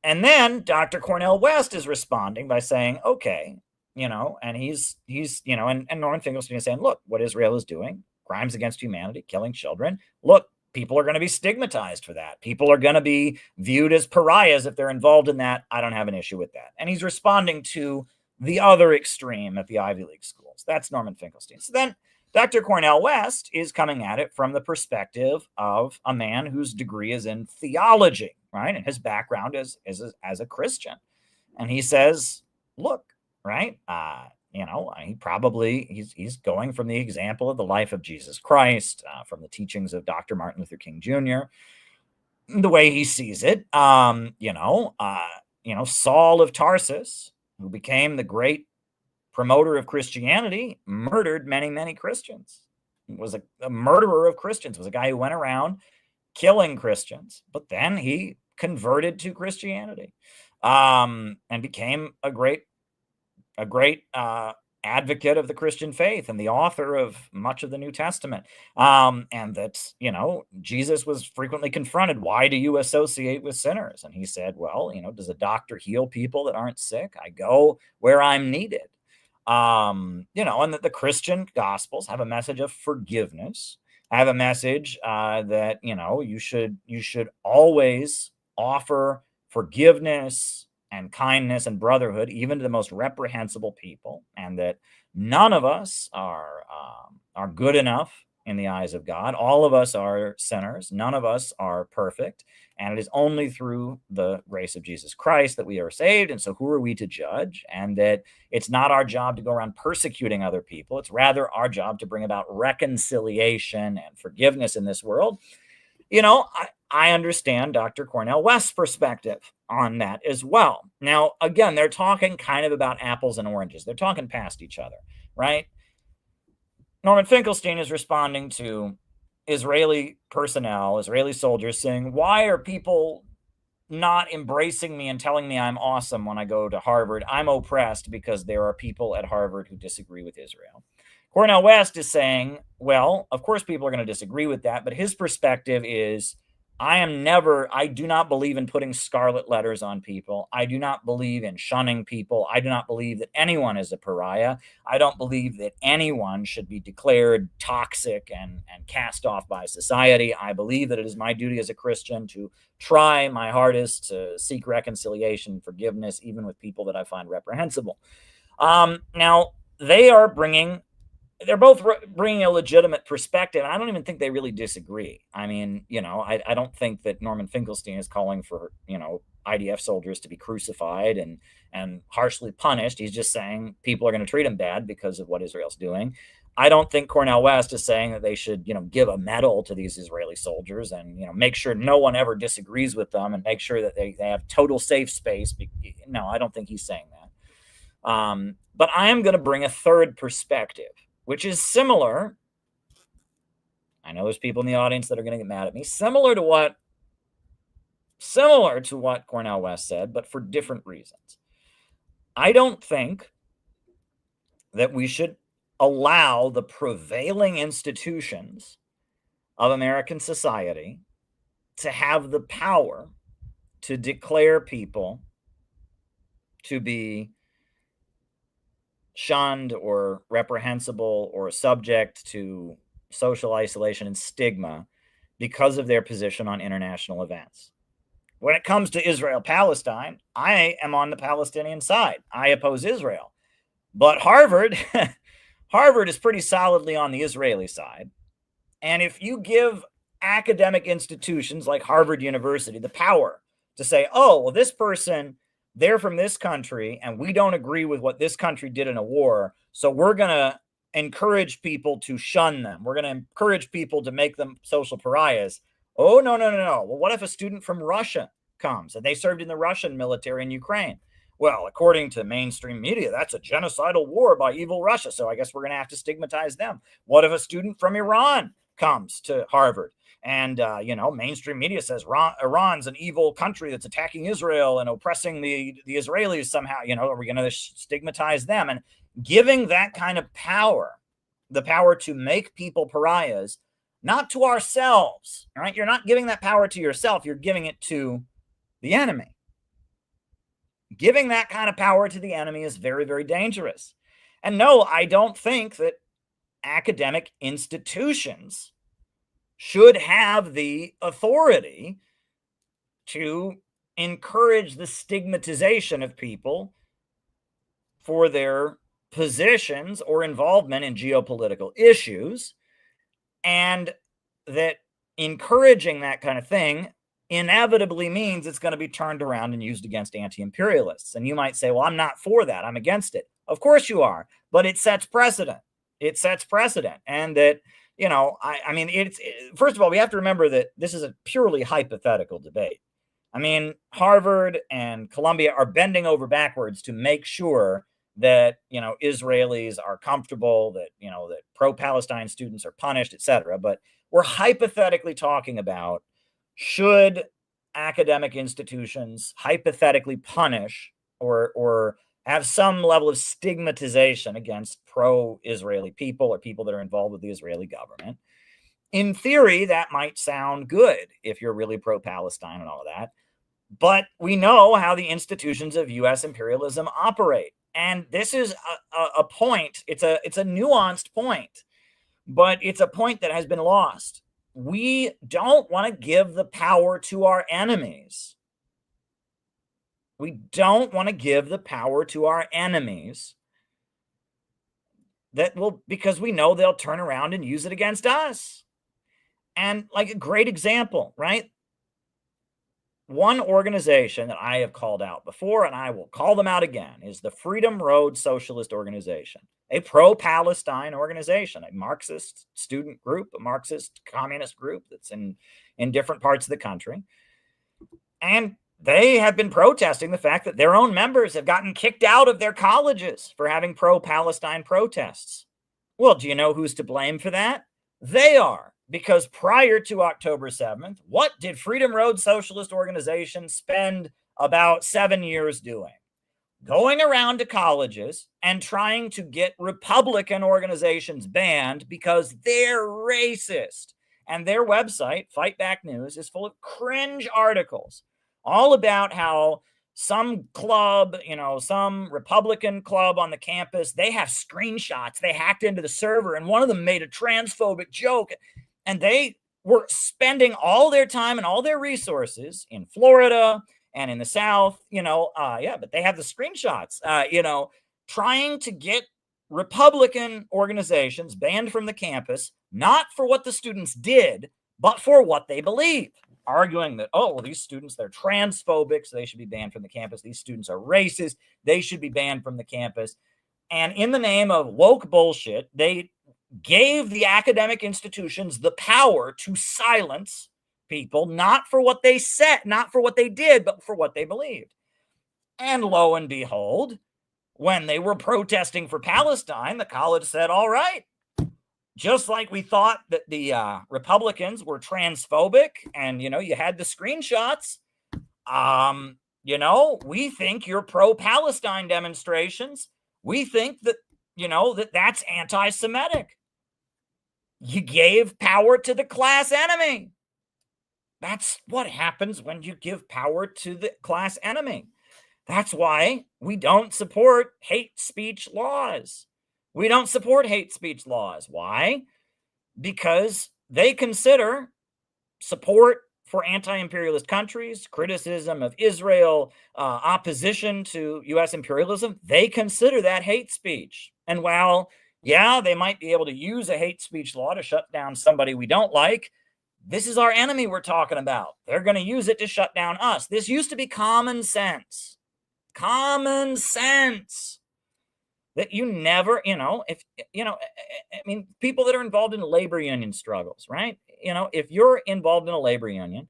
And then Dr. Cornel West is responding by saying, okay, and he's and Norman Finkelstein is saying, look, what Israel is doing, crimes against humanity, killing children. Look, people are going to be stigmatized for that. People are going to be viewed as pariahs if they're involved in that. I don't have an issue with that. And he's responding to the other extreme at the Ivy League schools. That's Norman Finkelstein. So then Dr. Cornel West is coming at it from the perspective of a man whose degree is in theology, right? And his background is as a Christian. And he says, look, right, he's going from the example of the life of Jesus Christ, from the teachings of Dr. Martin Luther King Jr., the way he sees it. Saul of Tarsus, who became the great promoter of Christianity, murdered many, many Christians. He was a murderer of Christians, was a guy who went around killing Christians, but then he converted to Christianity, and became a great advocate of the Christian faith and the author of much of the New Testament. And that, Jesus was frequently confronted. Why do you associate with sinners? And he said, well, does a doctor heal people that aren't sick? I go where I'm needed. And that the Christian gospels have a message of forgiveness, have a message that, you should always offer forgiveness and kindness and brotherhood, even to the most reprehensible people, and that none of us are good enough in the eyes of God. All of us are sinners. None of us are perfect. And it is only through the grace of Jesus Christ that we are saved. And so who are we to judge? And that it's not our job to go around persecuting other people. It's rather our job to bring about reconciliation and forgiveness in this world. I understand Dr. Cornel West's perspective on that as well. Now, again, they're talking kind of about apples and oranges. They're talking past each other, right? Norman Finkelstein is responding to Israeli personnel, Israeli soldiers, saying, why are people not embracing me and telling me I'm awesome when I go to Harvard? I'm oppressed because there are people at Harvard who disagree with Israel. Cornel West is saying, well, of course people are going to disagree with that, but his perspective is, I do not believe in putting scarlet letters on people. I do not believe in shunning people. I do not believe that anyone is a pariah. I don't believe that anyone should be declared toxic and cast off by society. I believe that it is my duty as a Christian to try my hardest to seek reconciliation and forgiveness, even with people that I find reprehensible. Now, they're both bringing a legitimate perspective. I don't even think they really disagree. I mean, I don't think that Norman Finkelstein is calling for, IDF soldiers to be crucified and harshly punished. He's just saying people are going to treat him bad because of what Israel's doing. I don't think Cornel West is saying that they should, give a medal to these Israeli soldiers and, make sure no one ever disagrees with them and make sure that they have total safe space. No, I don't think he's saying that. But I am going to bring a third perspective, which is similar. I know there's people in the audience that are going to get mad at me. Similar to what Cornel West said, but for different reasons. I don't think that we should allow the prevailing institutions of American society to have the power to declare people to be shunned or reprehensible or subject to social isolation and stigma because of their position on international events. When it comes to Israel-Palestine, I am on the Palestinian side. I oppose Israel. But Harvard is pretty solidly on the Israeli side. And if you give academic institutions like Harvard University the power to say, oh, well, this person, they're from this country and we don't agree with what this country did in a war, so we're going to encourage people to shun them. We're going to encourage people to make them social pariahs. Oh, no. Well, what if a student from Russia comes and they served in the Russian military in Ukraine? Well, according to mainstream media, that's a genocidal war by evil Russia, so I guess we're going to have to stigmatize them. What if a student from Iran comes to Harvard? And, mainstream media says Iran's an evil country that's attacking Israel and oppressing the Israelis somehow. Are we going to stigmatize them? And giving that kind of power, the power to make people pariahs, not to ourselves, right? You're not giving that power to yourself. You're giving it to the enemy. Giving that kind of power to the enemy is very, very dangerous. And no, I don't think that academic institutions should have the authority to encourage the stigmatization of people for their positions or involvement in geopolitical issues, and that encouraging that kind of thing inevitably means it's going to be turned around and used against anti-imperialists. And you might say, well, I'm not for that. I'm against it. Of course you are, but it sets precedent. It sets precedent. And that, you know, I mean, first of all, we have to remember that this is a purely hypothetical debate. I mean, Harvard and Columbia are bending over backwards to make sure that, you know, Israelis are comfortable, that, you know, that pro-Palestine students are punished, etc. But we're hypothetically talking about, should academic institutions hypothetically punish or have some level of stigmatization against pro-Israeli people or people that are involved with the Israeli government? In theory, that might sound good if you're really pro-Palestine and all of that. But we know how the institutions of U.S. imperialism operate. And this is a point. It's a nuanced point, but it's a point that has been lost. We don't want to give the power to our enemies. We don't want to give the power to our enemies because we know they'll turn around and use it against us. And like a great example, right? One organization that I have called out before, and I will call them out again, is the Freedom Road Socialist Organization, a pro-Palestine organization, a Marxist student group, a Marxist communist group that's in different parts of the country. And they have been protesting the fact that their own members have gotten kicked out of their colleges for having pro-Palestine protests. Well, do you know who's to blame for that? They are. Because prior to October 7th, what did Freedom Road Socialist Organization spend about 7 years doing? Going around to colleges and trying to get Republican organizations banned because they're racist. And their website, Fight Back News, is full of cringe articles all about how some club, you know, some Republican club on the campus, they have screenshots. They hacked into the server, and one of them made a transphobic joke. And they were spending all their time and all their resources in Florida and in the South, you know, but they have the screenshots, you know, trying to get Republican organizations banned from the campus, not for what the students did, but for what they believe, arguing that, oh, well, these students, they're transphobic, so they should be banned from the campus. These students are racist. They should be banned from the campus. And in the name of woke bullshit, they gave the academic institutions the power to silence people, not for what they said, not for what they did, but for what they believed. And lo and behold, when they were protesting for Palestine, the college said, all right, just like we thought that the Republicans were transphobic and, you know, you had the screenshots, you know, we think your pro-Palestine demonstrations, we think that, you know, that's anti-Semitic. You gave power to the class enemy. That's what happens when you give power to the class enemy. That's why we don't support hate speech laws. We don't support hate speech laws. Why? Because they consider support for anti-imperialist countries, criticism of Israel, opposition to U.S. imperialism, they consider that hate speech. And while, yeah, they might be able to use a hate speech law to shut down somebody we don't like, this is our enemy we're talking about. They're going to use it to shut down us. This used to be common sense. Common sense. That you never, you know, if, you know, I mean, people that are involved in labor union struggles, right? You know, if you're involved in a labor union,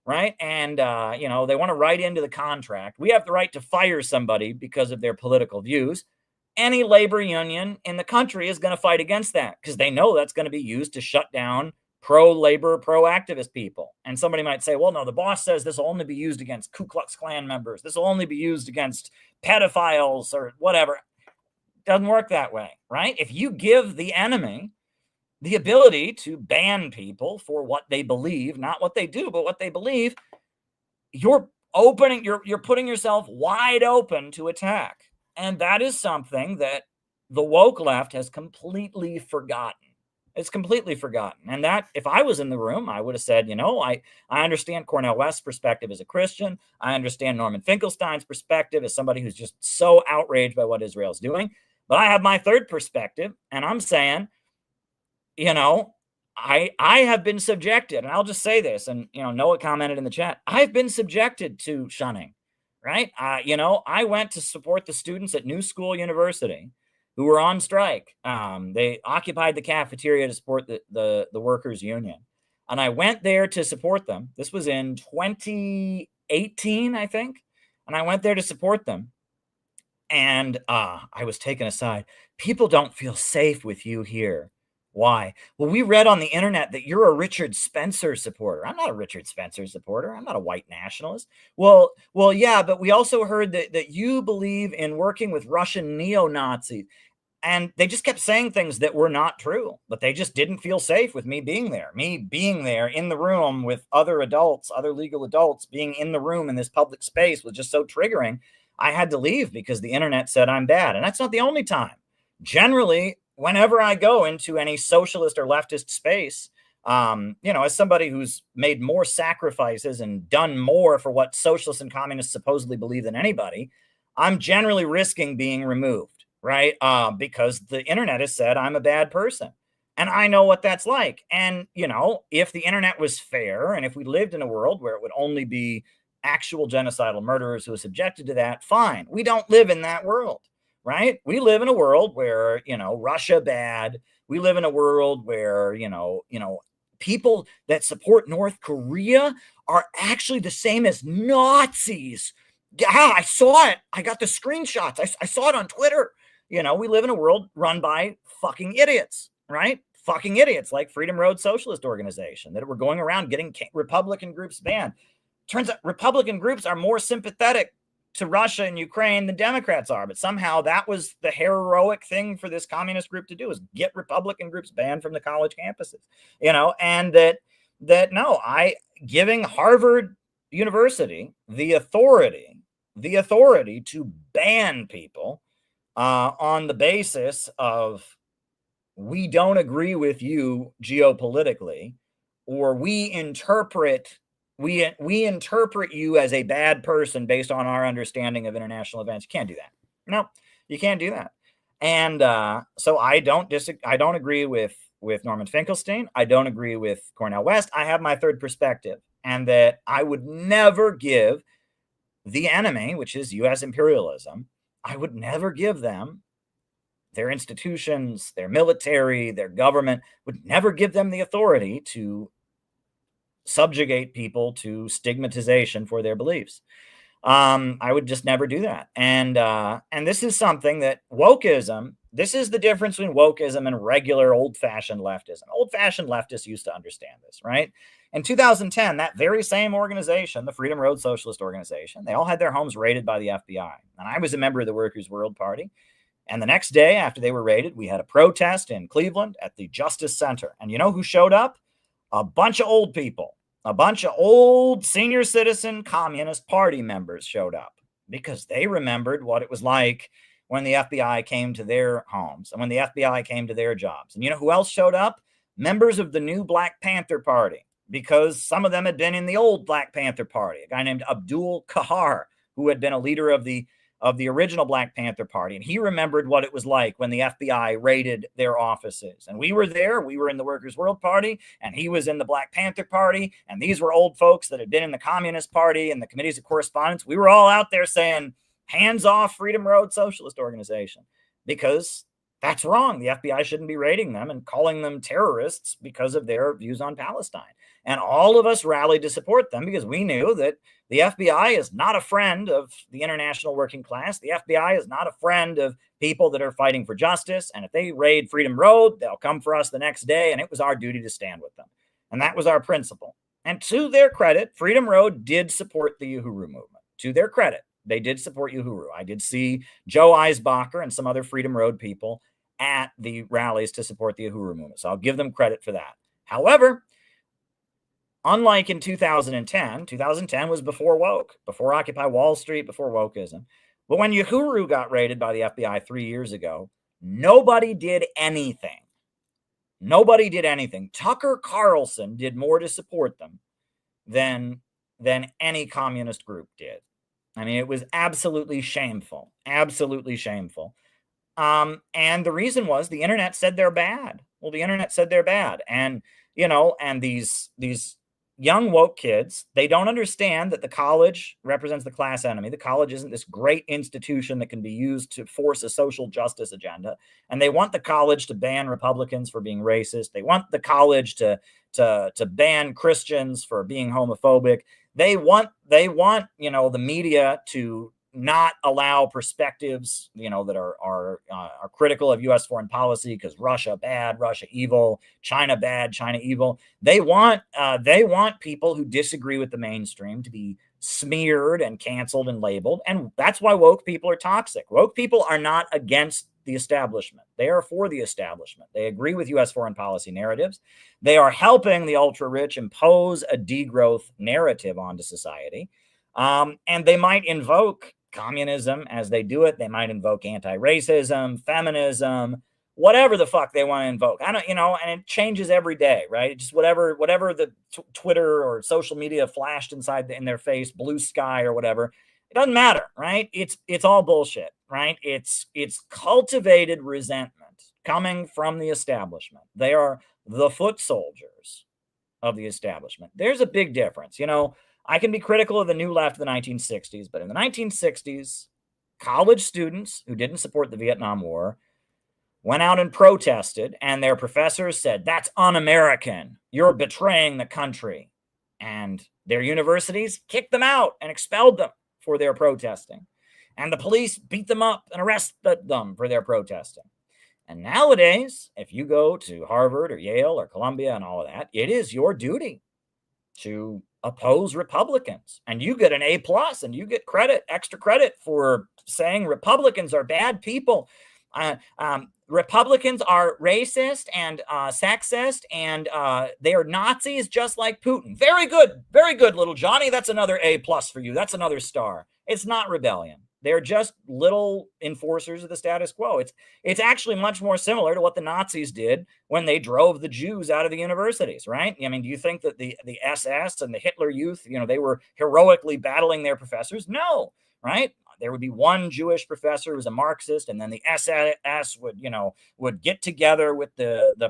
right, and, you know, they want to write into the contract, we have the right to fire somebody because of their political views. Any labor union in the country is going to fight against that because they know that's going to be used to shut down pro-labor, pro-activist people. And somebody might say, well, no, the boss says this will only be used against Ku Klux Klan members. This will only be used against pedophiles or whatever. Doesn't work that way, right? If you give the enemy the ability to ban people for what they believe, not what they do, but what they believe, you're putting yourself wide open to attack. And that is something that the woke left has completely forgotten. It's completely forgotten. And that, if I was in the room, I would have said, I understand Cornel West's perspective as a Christian. I understand Norman Finkelstein's perspective as somebody who's just so outraged by what Israel's doing. But I have my third perspective, and I'm saying, I have been subjected, and I'll just say this, and Noah commented in the chat, I've been subjected to shunning, right? I went to support the students at New School University who were on strike. They occupied the cafeteria to support the workers' union. And I went there to support them. This was in 2018, I think. And I went there to support them. And I was taken aside. People don't feel safe with you here. Why? Well, we read on the internet that you're a Richard Spencer supporter. I'm not a Richard Spencer supporter. I'm not a white nationalist. Well, yeah, but we also heard that you believe in working with Russian neo-Nazis. And they just kept saying things that were not true, but they just didn't feel safe with me being there. Me being there in the room with other adults, other legal adults, being in the room in this public space was just so triggering. I had to leave because the internet said I'm bad. And that's not the only time. Generally, whenever I go into any socialist or leftist space, as somebody who's made more sacrifices and done more for what socialists and communists supposedly believe than anybody, I'm generally risking being removed. Right? Because the internet has said I'm a bad person. And I know what that's like. And, if the internet was fair and if we lived in a world where it would only be actual genocidal murderers who are subjected to that, fine. We don't live in that world, right? We live in a world where, Russia bad. We live in a world where, people that support North Korea are actually the same as Nazis. Yeah, I saw it. I got the screenshots. I saw it on Twitter. We live in a world run by fucking idiots, right? Fucking idiots like Freedom Road Socialist Organization that were going around getting Republican groups banned. Turns out Republican groups are more sympathetic to Russia and Ukraine than Democrats are. But somehow that was the heroic thing for this communist group to do, is get Republican groups banned from the college campuses, and giving Harvard University the authority to ban people on the basis of we don't agree with you geopolitically, or we interpret you as a bad person based on our understanding of international events. You can't do that. No, you can't do that. And so I don't agree with Norman Finkelstein. I don't agree with Cornel West. I have my third perspective, and that I would never give the enemy, which is U.S. imperialism, I would never give them, their institutions, their military, their government, would never give them the authority to subjugate people to stigmatization for their beliefs. I would just never do that. And this is something that wokeism, this is the difference between wokeism and regular old-fashioned leftism. Old-fashioned leftists used to understand this, right? In 2010, that very same organization, the Freedom Road Socialist Organization, they all had their homes raided by the FBI. And I was a member of the Workers' World Party. And the next day after they were raided, we had a protest in Cleveland at the Justice Center. And you know who showed up? A bunch of old people. A bunch of old senior citizen Communist Party members showed up because they remembered what it was like when the FBI came to their homes and when the FBI came to their jobs. And you know who else showed up? Members of the new Black Panther Party, because some of them had been in the old Black Panther Party. A guy named Abdul Kahar, who had been a leader of the original Black Panther Party. And he remembered what it was like when the FBI raided their offices. And we were there. We were in the Workers' World Party, and he was in the Black Panther Party. And these were old folks that had been in the Communist Party and the committees of correspondence. We were all out there saying, hands off Freedom Road Socialist Organization, because that's wrong. The FBI shouldn't be raiding them and calling them terrorists because of their views on Palestine. And all of us rallied to support them because we knew that the FBI is not a friend of the international working class. The FBI is not a friend of people that are fighting for justice. And if they raid Freedom Road, they'll come for us the next day. And it was our duty to stand with them. And that was our principle. And to their credit, Freedom Road did support the Uhuru movement. To their credit, they did support Uhuru. I did see Joe Eisbacher and some other Freedom Road people at the rallies to support the Uhuru movement. So I'll give them credit for that. However, unlike in 2010 was before woke, before Occupy Wall Street, before wokeism. But when Uhuru got raided by the FBI 3 years ago, nobody did anything. Nobody did anything. Tucker Carlson did more to support them than any communist group did. I mean, it was absolutely shameful, absolutely shameful. And the reason was the internet said they're bad. Well, the internet said they're bad. And, you know, and these young woke kids, they don't understand that the college represents the class enemy. The college isn't this great institution that can be used to force a social justice agenda. And they want the college to ban Republicans for being racist. They want the college to ban Christians for being homophobic. They want, you know, the media to not allow perspectives, you know, that are critical of U.S. foreign policy, because Russia bad, Russia evil, China bad, China evil. They want people who disagree with the mainstream to be smeared and canceled and labeled, and that's why woke people are toxic. Woke people are not against the establishment; they are for the establishment. They agree with U.S. foreign policy narratives. They are helping the ultra rich impose a degrowth narrative onto society, and they might invoke communism as they do it. They might invoke anti-racism, feminism, whatever the fuck they want to invoke. I don't, you know, and it changes every day, right? It just whatever the Twitter or social media flashed in their face, blue sky or whatever. It doesn't matter, right? It's all bullshit, right? It's cultivated resentment coming from the establishment. They are the foot soldiers of the establishment. There's a big difference, you know. I can be critical of the new left of the 1960s, but in the 1960s, college students who didn't support the Vietnam War went out and protested, and their professors said, "That's un-American. You're betraying the country." And their universities kicked them out and expelled them for their protesting. And the police beat them up and arrested them for their protesting. And nowadays, if you go to Harvard or Yale or Columbia and all of that, it is your duty to oppose Republicans, and you get an A+, and you get extra credit for saying Republicans are bad people. Republicans are racist and sexist, and they are Nazis just like Putin. Very good, little Johnny. That's another A+ for you. That's another star. It's not rebellion. They're just little enforcers of the status quo. It's actually much more similar to what the Nazis did when they drove the Jews out of the universities, right? I mean, do you think that the SS and the Hitler Youth, you know, they were heroically battling their professors? No, right? There would be one Jewish professor who was a Marxist, and then the SS would get together with the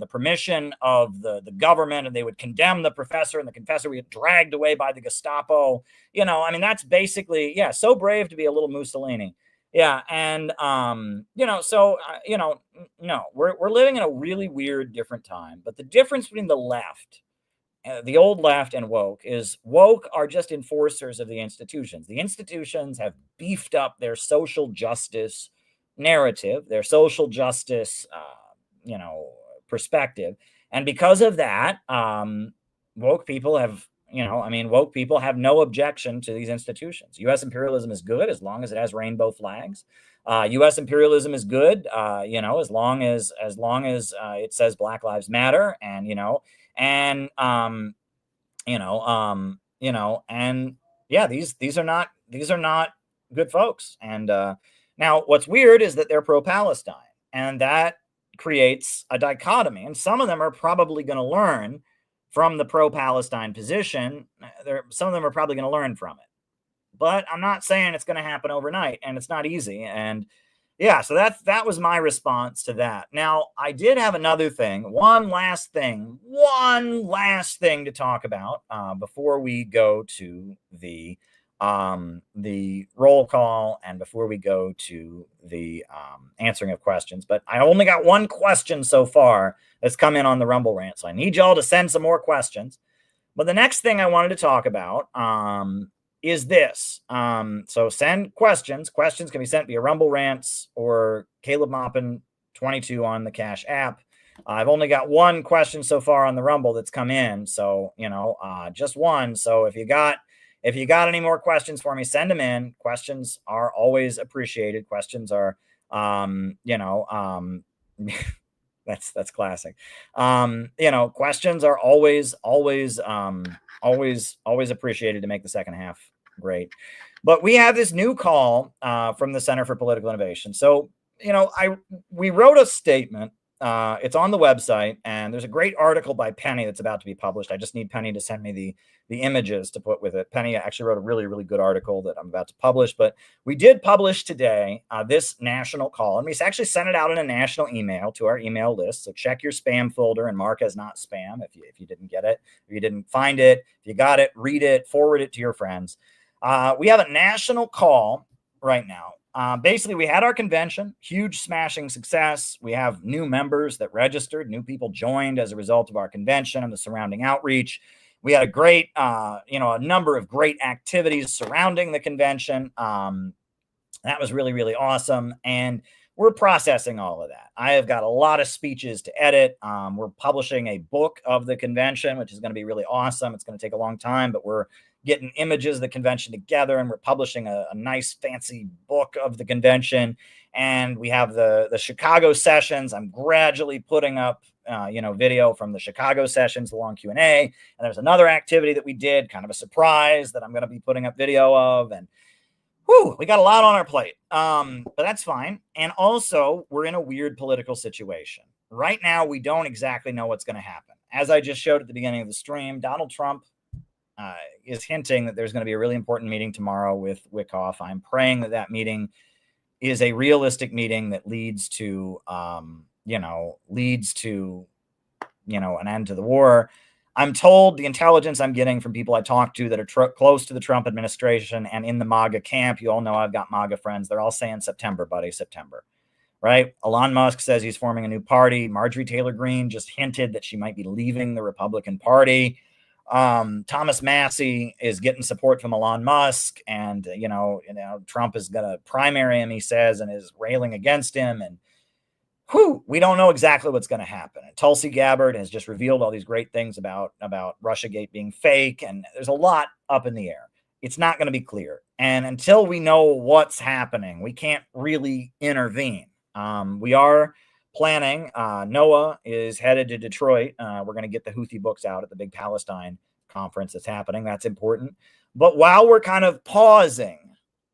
permission of the government, and they would condemn the professor, and the professor would get dragged away by the Gestapo. You know, I mean, that's basically, yeah, so brave to be a little Mussolini. Yeah, and no, we're living in a really weird, different time. But the difference between the left, the old left, and woke is woke are just enforcers of the institutions. The institutions have beefed up their social justice narrative, their social justice, perspective. And because of that, woke people have, woke people have no objection to these institutions. U.S. imperialism is good as long as it has rainbow flags. U.S. imperialism is good, as long as it says Black Lives Matter, and these are not good folks. And now what's weird is that they're pro-Palestine, and that creates a dichotomy. And some of them are probably going to learn from the pro-Palestine position. Some of them are probably going to learn from it, but I'm not saying it's going to happen overnight, and it's not easy. And yeah, so that was my response to that. Now, I did have another thing, one last thing to talk about before we go to the roll call and before we go to the answering of questions. But I only got one question so far that's come in on the Rumble Rant, so I need y'all to send some more questions. But the next thing I wanted to talk about is this. So send questions. Questions can be sent via Rumble Rants or Caleb Maupin 22 on the Cash app. I've only got one question so far on the Rumble that's come in, so just one. So if you got any more questions for me, send them in. Questions are always appreciated. Questions are that's classic. Questions are always appreciated to make the second half great. But we have this new call from the Center for Political Innovation. So, we wrote a statement It's on the website, and there's a great article by Penny that's about to be published. I just need Penny to send me the images to put with it. Penny actually wrote a really, really good article that I'm about to publish, but we did publish today this national call, and we actually sent it out in a national email to our email list. So check your spam folder and mark as not spam if you didn't get it, if you didn't find it. If you got it, read it, forward it to your friends. We have a national call right now. Basically, we had our convention, huge smashing success. We have new members that registered, new people joined as a result of our convention and the surrounding outreach. We had a great, a number of great activities surrounding the convention. That was really, really awesome. And we're processing all of that. I have got a lot of speeches to edit. We're publishing a book of the convention, which is going to be really awesome. It's going to take a long time, but we're getting images of the convention together, and we're publishing a nice fancy book of the convention. And we have the Chicago sessions. I'm gradually putting up video from the Chicago sessions, the long Q&A. And there's another activity that we did, kind of a surprise, that I'm going to be putting up video of. And we got a lot on our plate, but that's fine. And also, we're in a weird political situation. Right now, we don't exactly know what's going to happen. As I just showed at the beginning of the stream, Donald Trump is hinting that there's going to be a really important meeting tomorrow with Wickoff. I'm praying that meeting is a realistic meeting that leads to, an end to the war. I'm told, the intelligence I'm getting from people I talk to that are close to the Trump administration and in the MAGA camp, you all know I've got MAGA friends. They're all saying September, buddy, September, right? Elon Musk says he's forming a new party. Marjorie Taylor Greene just hinted that she might be leaving the Republican Party. Thomas Massey is getting support from Elon Musk, and Trump is going to primary him, he says, and is railing against him. And we don't know exactly what's going to happen. And Tulsi Gabbard has just revealed all these great things about Russiagate being fake, and there's a lot up in the air. It's not going to be clear, and until we know what's happening, we can't really intervene. We are planning. Noah is headed to Detroit. We're going to get the Houthi books out at the big Palestine conference that's happening. That's important. But while we're kind of pausing,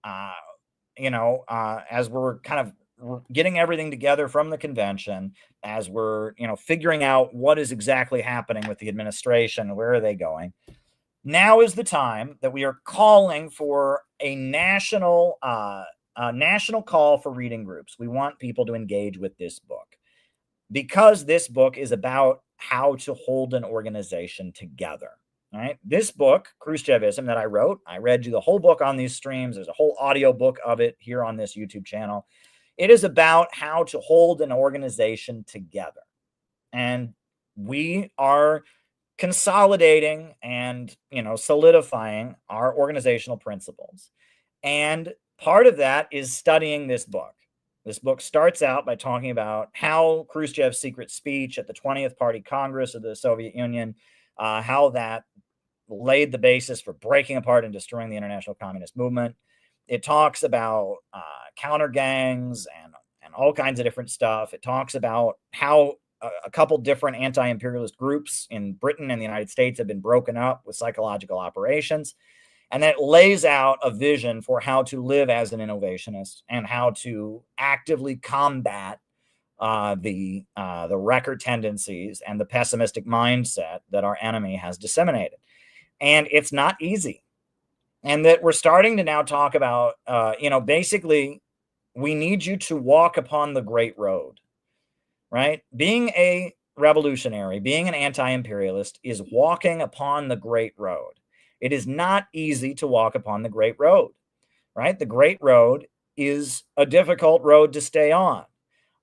as we're kind of getting everything together from the convention, as we're, figuring out what is exactly happening with the administration, where are they going, now is the time that we are calling for a national call for reading groups. We want people to engage with this book, because this book is about how to hold an organization together. All right. This book, Khrushchevism, that I wrote, I read you the whole book on these streams. There's a whole audio book of it here on this YouTube channel. It is about how to hold an organization together. And we are consolidating and, solidifying our organizational principles. And part of that is studying this book. This book starts out by talking about how Khrushchev's secret speech at the 20th Party Congress of the Soviet Union, how that laid the basis for breaking apart and destroying the international communist movement. It talks about counter gangs and all kinds of different stuff. It talks about how a couple different anti-imperialist groups in Britain and the United States have been broken up with psychological operations. And then it lays out a vision for how to live as an innovationist and how to actively combat the wrecker tendencies and the pessimistic mindset that our enemy has disseminated. And it's not easy. And that we're starting to now talk about, basically, we need you to walk upon the great road, right? Being a revolutionary, being an anti-imperialist is walking upon the great road. It is not easy to walk upon the great road, right? The great road is a difficult road to stay on.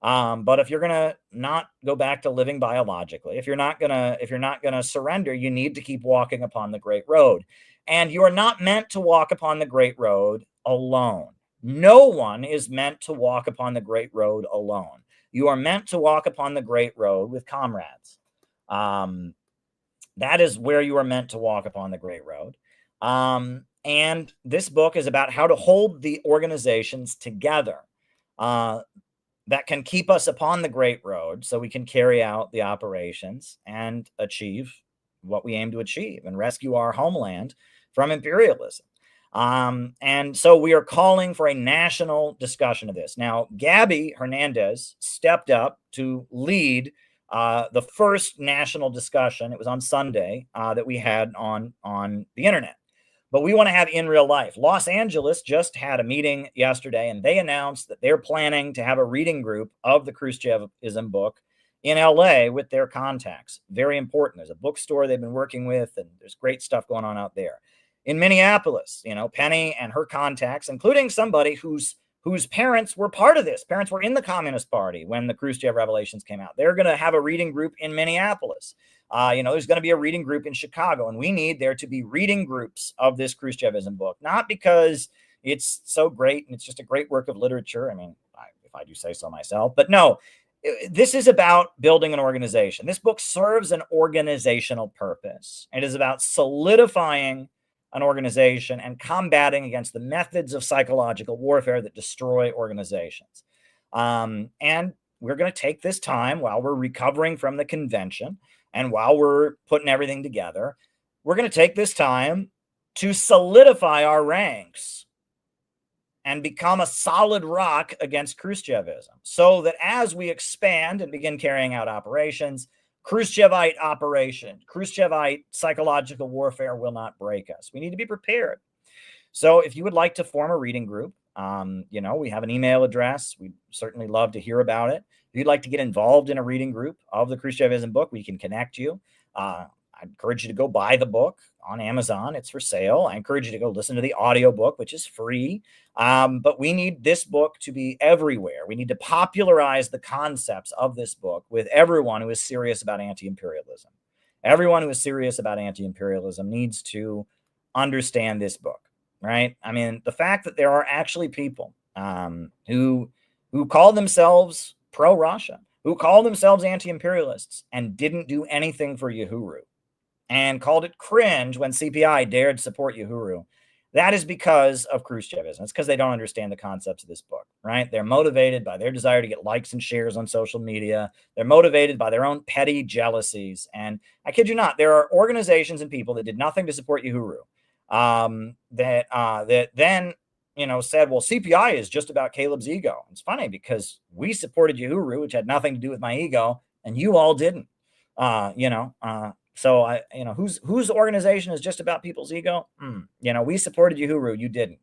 But if you're going to not go back to living biologically, if you're not going to surrender, you need to keep walking upon the great road. And you are not meant to walk upon the great road alone. No one is meant to walk upon the great road alone. You are meant to walk upon the great road with comrades. That is where you are meant to walk upon the great road. And this book is about how to hold the organizations together that can keep us upon the great road so we can carry out the operations and achieve what we aim to achieve and rescue our homeland from imperialism. And so we are calling for a national discussion of this. Now, Gabby Hernandez stepped up to lead the first national discussion. It was on Sunday that we had on the internet. But we want to have in real life. Los Angeles just had a meeting yesterday, and they announced that they're planning to have a reading group of the Khrushchevism book in LA with their contacts. Very important. There's a bookstore they've been working with, and there's great stuff going on out there. In Minneapolis, Penny and her contacts, including somebody whose parents were part of this. Parents were in the Communist Party when the Khrushchev revelations came out. They're going to have a reading group in Minneapolis. There's going to be a reading group in Chicago, and we need there to be reading groups of this Khrushchevism book, not because it's so great and it's just a great work of literature. I mean, if I do say so myself, but no, this is about building an organization. This book serves an organizational purpose. It is about solidifying an organization and combating against the methods of psychological warfare that destroy organizations. And we're going to take this time while we're recovering from the convention and while we're putting everything together, we're going to take this time to solidify our ranks and become a solid rock against Khrushchevism, so that as we expand and begin carrying out operations, Khrushchevite psychological warfare will not break us. We need to be prepared. So if you would like to form a reading group, we have an email address. We'd certainly love to hear about it. If you'd like to get involved in a reading group of the Khrushchevism book, we can connect you. I encourage you to go buy the book on Amazon. It's for sale. I encourage you to go listen to the audiobook, which is free. But we need this book to be everywhere. We need to popularize the concepts of this book with everyone who is serious about anti-imperialism. Everyone who is serious about anti-imperialism needs to understand this book, right? I mean, the fact that there are actually people who call themselves pro-Russia, who call themselves anti-imperialists and didn't do anything for Uhuru, and called it cringe when CPI dared support Uhuru. That is because of Khrushchevism. It's because they don't understand the concepts of this book, right? They're motivated by their desire to get likes and shares on social media. They're motivated by their own petty jealousies. And I kid you not, there are organizations and people that did nothing to support Uhuru that then, said, well, CPI is just about Caleb's ego. It's funny because we supported Uhuru, which had nothing to do with my ego, and you all didn't, So whose organization is just about people's ego? We supported Uhuru, you didn't.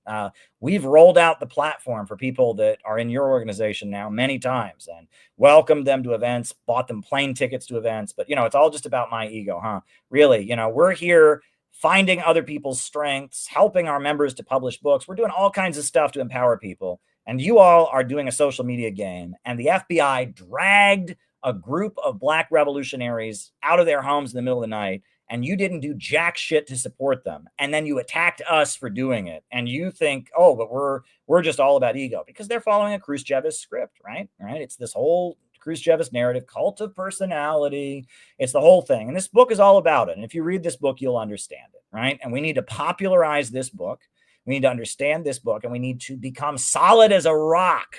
We've rolled out the platform for people that are in your organization now many times and welcomed them to events, bought them plane tickets to events. But it's all just about my ego, huh? Really, we're here finding other people's strengths, helping our members to publish books. We're doing all kinds of stuff to empower people. And you all are doing a social media game. And the FBI dragged a group of Black revolutionaries out of their homes in the middle of the night, and you didn't do jack shit to support them. And then you attacked us for doing it. And you think, oh, but we're just all about ego, because they're following a Khrushchevist script, right? It's this whole Khrushchevist narrative, cult of personality. It's the whole thing. And this book is all about it. And if you read this book, you'll understand it, right? And we need to popularize this book. We need to understand this book, and we need to become solid as a rock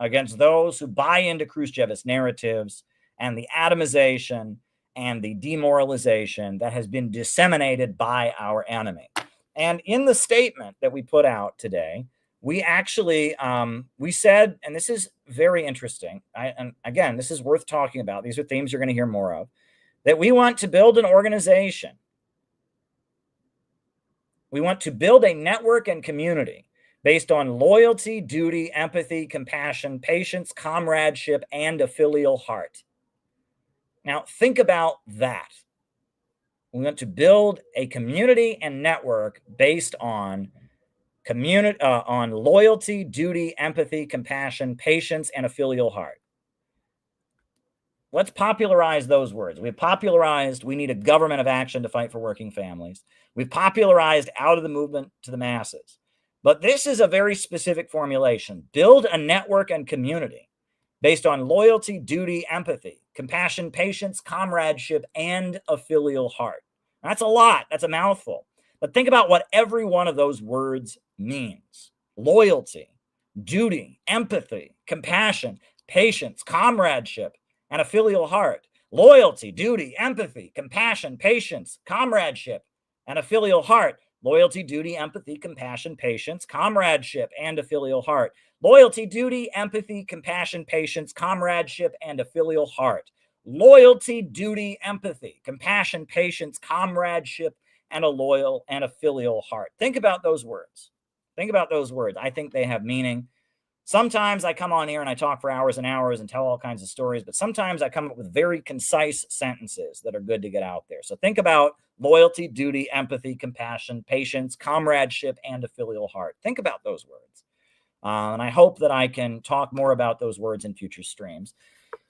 against those who buy into Khrushchevist narratives and the atomization and the demoralization that has been disseminated by our enemy. And in the statement that we put out today, we actually, we said, and this is very interesting, and again, this is worth talking about. These are themes you're going to hear more of, that we want to build an organization. We want to build a network and community based on loyalty, duty, empathy, compassion, patience, comradeship, and a filial heart. Now, think about that. We want to build a community and network based on on loyalty, duty, empathy, compassion, patience, and a filial heart. Let's popularize those words. We've popularized, we need a government of action to fight for working families. We've popularized out of the movement to the masses. But this is a very specific formulation. Build a network and community based on loyalty, duty, empathy, compassion, patience, comradeship, and a filial heart. That's a lot. That's a mouthful. But think about what every one of those words means. Loyalty, duty, empathy, compassion, patience, comradeship, and a filial heart. Loyalty, duty, empathy, compassion, patience, comradeship, and a filial heart. Loyalty, duty, empathy, compassion, patience, comradeship, and a filial heart. Loyalty, duty, empathy, compassion, patience, comradeship, and a filial heart. Loyalty, duty, empathy, compassion, patience, comradeship, and a filial heart. Think about those words. Think about those words. I think they have meaning. Sometimes I come on here and I talk for hours and hours and tell all kinds of stories, but sometimes I come up with very concise sentences that are good to get out there. So think about loyalty, duty, empathy, compassion, patience, comradeship, and a filial heart. Think about those words. And I hope that I can talk more about those words in future streams.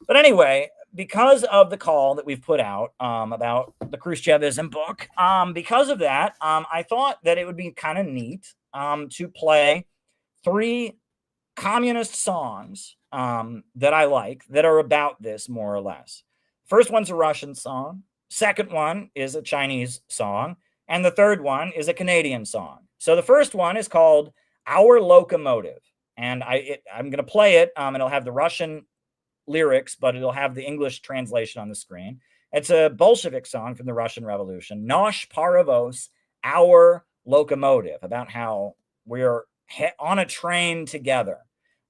But anyway, because of the call that we've put out about the Khrushchevism book, because of that, I thought that it would be kind of neat to play 3 communist songs that I like that are about this, more or less. First one's a Russian song. Second one is a Chinese song. And the third one is a Canadian song. So the first one is called Our Locomotive. And I'm going to play it. And it'll have the Russian lyrics, but it'll have the English translation on the screen. It's a Bolshevik song from the Russian Revolution. Nosh Paravos, Our Locomotive, about how we're on a train together.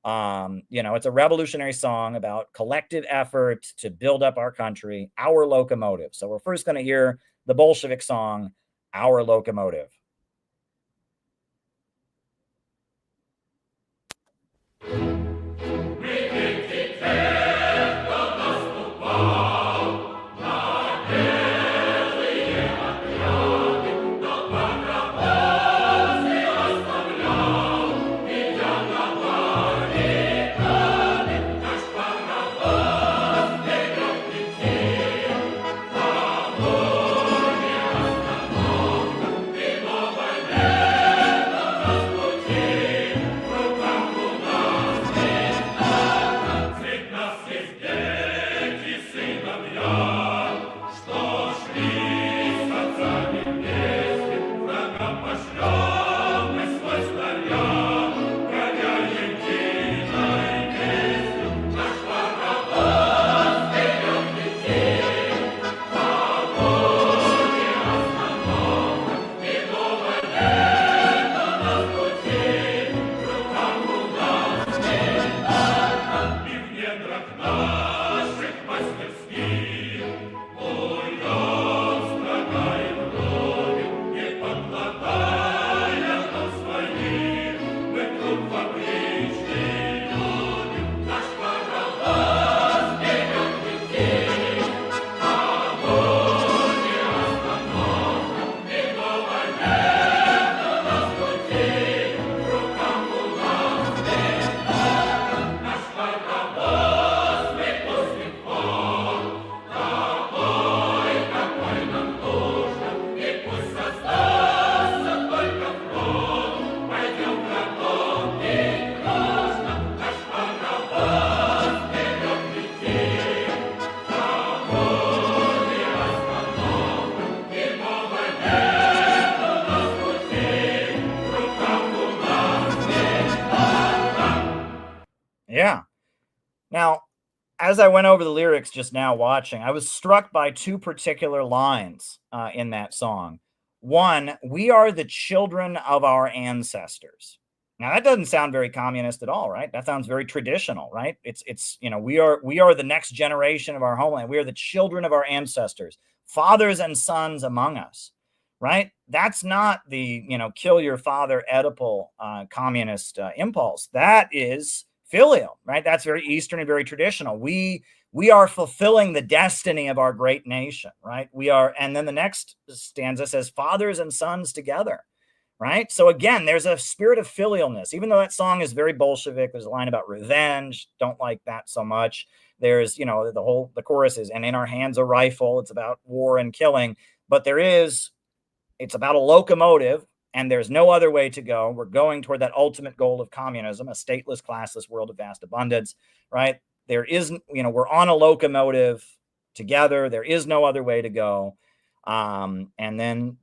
It's a revolutionary song about collective effort to build up our country, Our Locomotive. So we're first going to hear the Bolshevik song, Our Locomotive. Yeah. Now, as I went over the lyrics just now watching, I was struck by 2 particular lines in that song. One, we are the children of our ancestors. Now, that doesn't sound very communist at all, right? That sounds very traditional, right? It's we are the next generation of our homeland. We are the children of our ancestors, fathers and sons among us, right? That's not the, kill your father Oedipal communist impulse. That is filial, right? That's very Eastern and very traditional. We are fulfilling the destiny of our great nation, right? We are, and then the next stanza says, fathers and sons together, right? So again, there's a spirit of filialness, even though that song is very Bolshevik. There's a line about revenge. Don't like that so much. There's, the chorus is, and in our hands a rifle. It's about war and killing, but it's about a locomotive. And there's no other way to go. We're going toward that ultimate goal of communism, a stateless, classless world of vast abundance, right? There isn't, we're on a locomotive together. There is no other way to go. And then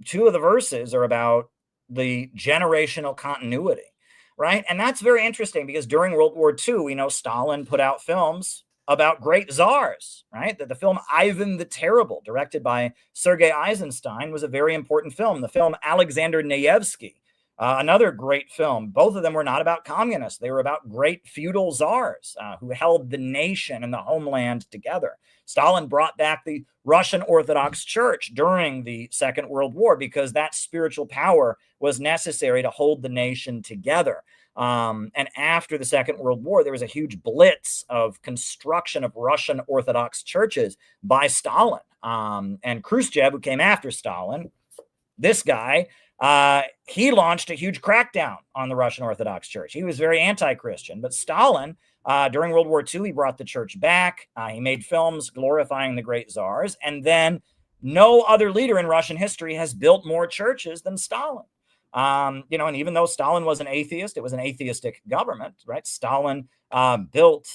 2 of the verses are about the generational continuity, right? And that's very interesting because during World War II, we know Stalin put out films about great czars, right? That the film Ivan the Terrible, directed by Sergei Eisenstein, was a very important film. The film Alexander Nevsky, another great film. Both of them were not about communists. They were about great feudal czars who held the nation and the homeland together. Stalin brought back the Russian Orthodox Church during the Second World War because that spiritual power was necessary to hold the nation together. And after the Second World War, there was a huge blitz of construction of Russian Orthodox churches by Stalin. And Khrushchev, who came after Stalin, this guy, he launched a huge crackdown on the Russian Orthodox Church. He was very anti-Christian, but Stalin, during World War II, he brought the church back. He made films glorifying the great czars. And then no other leader in Russian history has built more churches than Stalin. And even though Stalin was an atheist, it was an atheistic government, right? Stalin built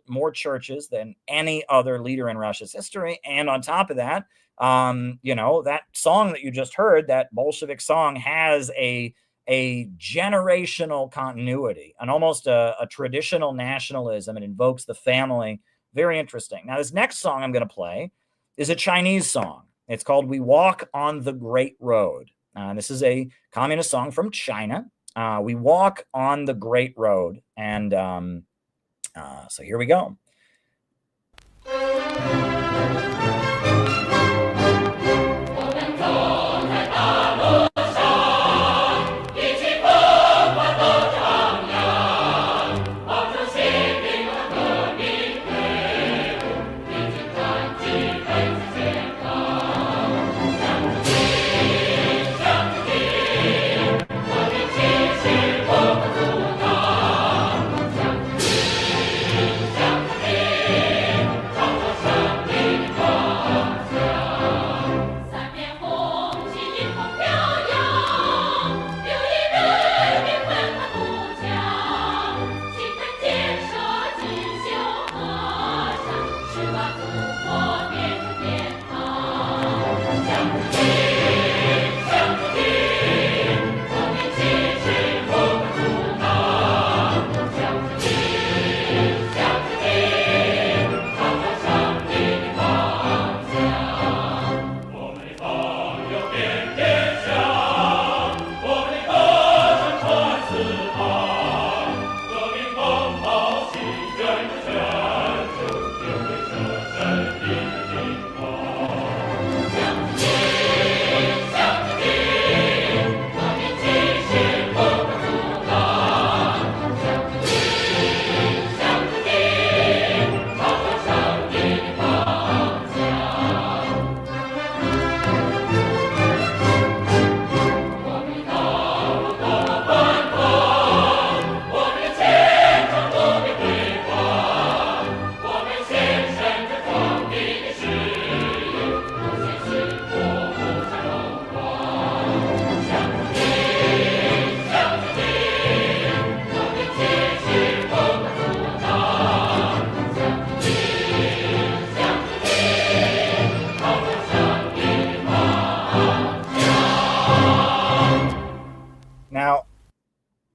more churches than any other leader in Russia's history. And on top of that, that song that you just heard, that Bolshevik song, has a generational continuity and almost a traditional nationalism. It invokes the family. Very interesting. Now, this next song I'm going to play is a Chinese song. It's called We Walk on the Great Road. This is a communist song from China. We walk on the Great Road. And so here we go.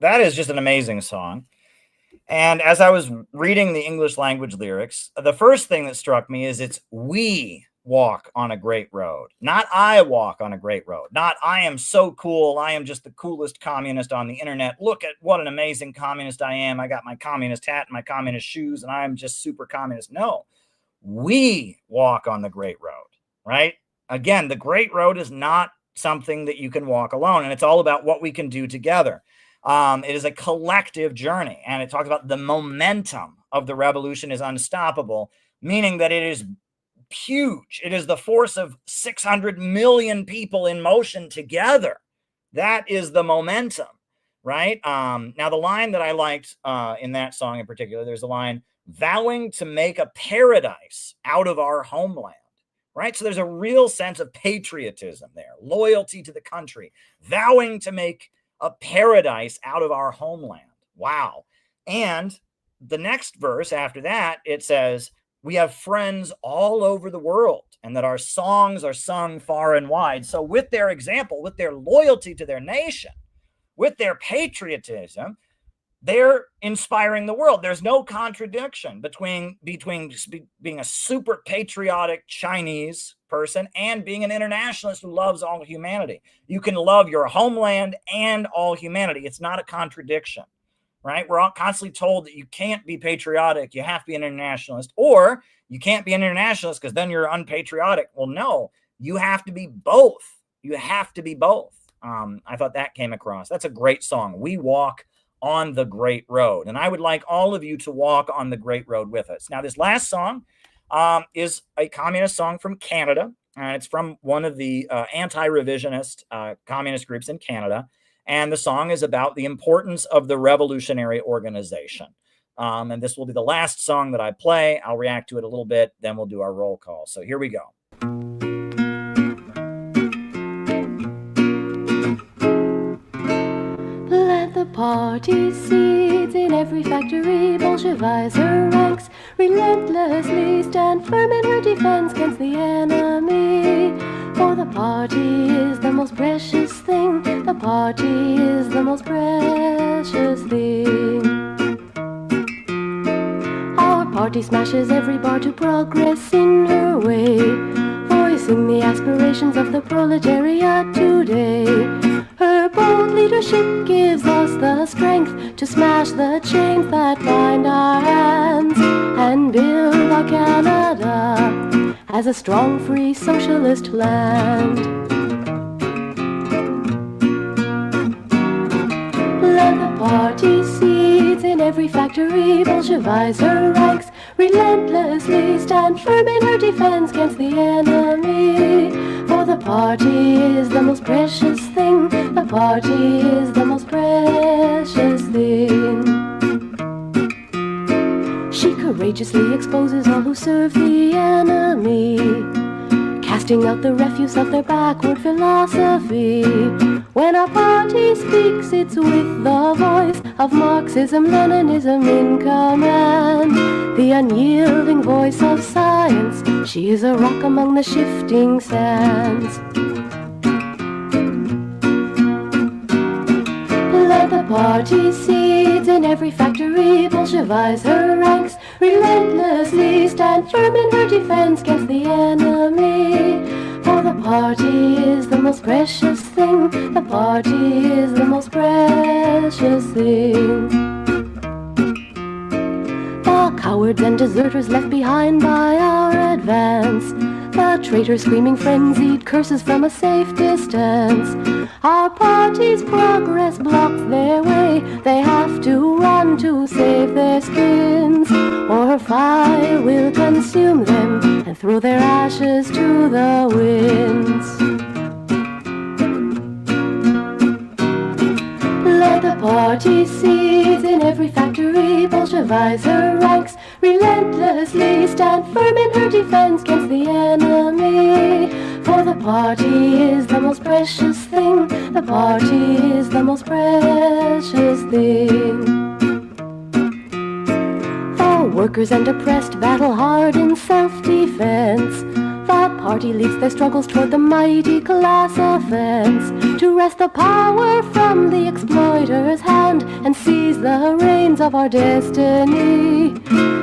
That is just an amazing song. And as I was reading the English language lyrics, the first thing that struck me is it's we walk on a great road, not I walk on a great road, not I am so cool, I am just the coolest communist on the internet. Look at what an amazing communist I am. I got my communist hat and my communist shoes and I'm just super communist. No, we walk on the great road, right? Again, the great road is not something that you can walk alone, and it's all about what we can do together. It is a collective journey, and it talks about the momentum of the revolution is unstoppable, meaning that it is huge. It is the force of 600 million people in motion together. That is the momentum, right? Now, the line that I liked in that song in particular, there's a line, vowing to make a paradise out of our homeland, right? So there's a real sense of patriotism there, loyalty to the country, vowing to make a paradise out of our homeland. Wow. And the next verse after that, it says, we have friends all over the world and that our songs are sung far and wide. So with their example, with their loyalty to their nation, with their patriotism, they're inspiring the world. There's no contradiction between being a super patriotic Chinese person and being an internationalist who loves all humanity. You can love your homeland and all humanity. It's not a contradiction, right? We're all constantly told that you can't be patriotic, you have to be an internationalist, or you can't be an internationalist because then you're unpatriotic. Well, no, you have to be both. You have to be both. I thought that came across. That's a great song. We Walk on the Great Road. And I would like all of you to walk on the Great Road with us. Now, this last song is a communist song from Canada. It's from one of the anti-revisionist communist groups in Canada. And the song is about the importance of the revolutionary organization. And this will be the last song that I play. I'll react to it a little bit, then we'll do our roll call. So here we go. Plant the party seeds in every factory, Bolshevize her ranks, relentlessly stand firm in her defense against the enemy. For the party is the most precious thing, the party is the most precious thing. Our party smashes every bar to progress in her way, voicing the aspirations of the proletariat today. Her bold leadership gives us the strength to smash the chains that bind our hands and build our Canada as a strong, free, socialist land. Plant the party seeds in every factory, Bolshevize her ranks, relentlessly stand firm in her defense against the enemy. For the party is the most precious thing, the party is the most precious thing. She courageously exposes all who serve the enemy, casting out the refuse of their backward philosophy. When our party speaks, it's with the voice of Marxism, Leninism in command, the unyielding voice of science. She is a rock among the shifting sands. Plant the party seeds in every factory, Bolshevize her ranks, relentlessly stand firm in her defense against the enemy. For the party is the most precious thing, the party is the most precious thing. The cowards and deserters left behind by our advance, the traitors screaming frenzied curses from a safe distance. Our party's progress blocks their way, they have to run to save their skins, or fire will consume them and throw their ashes to the winds. Plant the party seeds in every factory, Bolshevize her ranks, relentlessly stand firm in her defense against the enemy. For the party is the most precious thing, the party is the most precious thing. The workers and oppressed battle hard in self-defense. The party leads their struggles toward the mighty class offense, to wrest the power from the exploiter's hand and seize the reins of our destiny.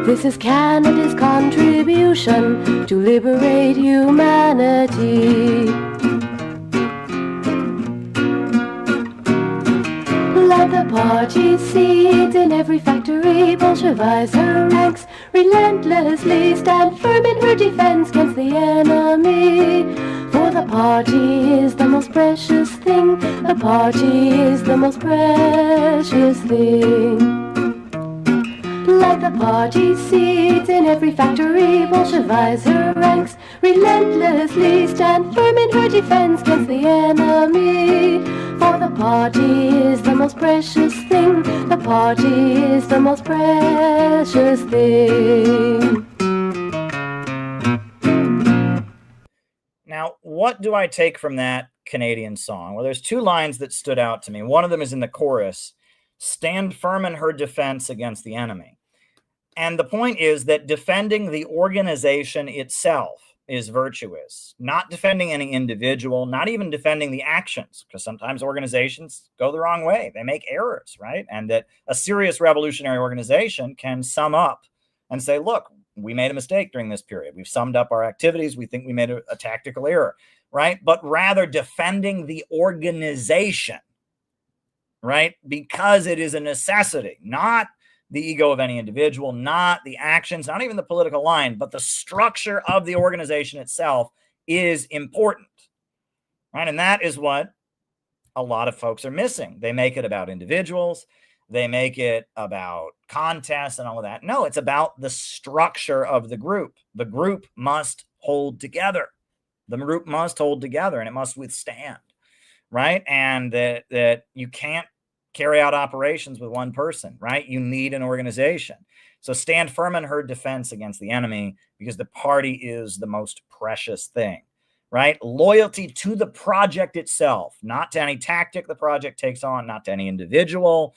This is Canada's contribution to liberate humanity. Plant the party seeds in every factory, Bolshevize her ranks, relentlessly stand firm in her defense against the enemy. For the party is the most precious thing, the party is the most precious thing. Plant the party seeds in every factory, Bolshevize her ranks, relentlessly stand firm in her defense against the enemy. For the party is the most precious thing, the party is the most precious thing. Now, what do I take from that Canadian song? Well, there's two lines that stood out to me. One of them is in the chorus, stand firm in her defense against the enemy. And the point is that defending the organization itself is virtuous, not defending any individual, not even defending the actions, because sometimes organizations go the wrong way. They make errors, right? And that a serious revolutionary organization can sum up and say, look, we made a mistake during this period. We've summed up our activities. We think we made a tactical error, right? But rather defending the organization, right? Because it is a necessity, not the ego of any individual, not the actions, not even the political line, but the structure of the organization itself is important, right? And that is what a lot of folks are missing. They make it about individuals. They make it about contests and all of that. No, it's about the structure of the group. The group must hold together. The group must hold together, and it must withstand, right? And that you can't carry out operations with one person, right? You need an organization. So stand firm in her defense against the enemy, because the party is the most precious thing, right? Loyalty to the project itself, not to any tactic the project takes on, not to any individual,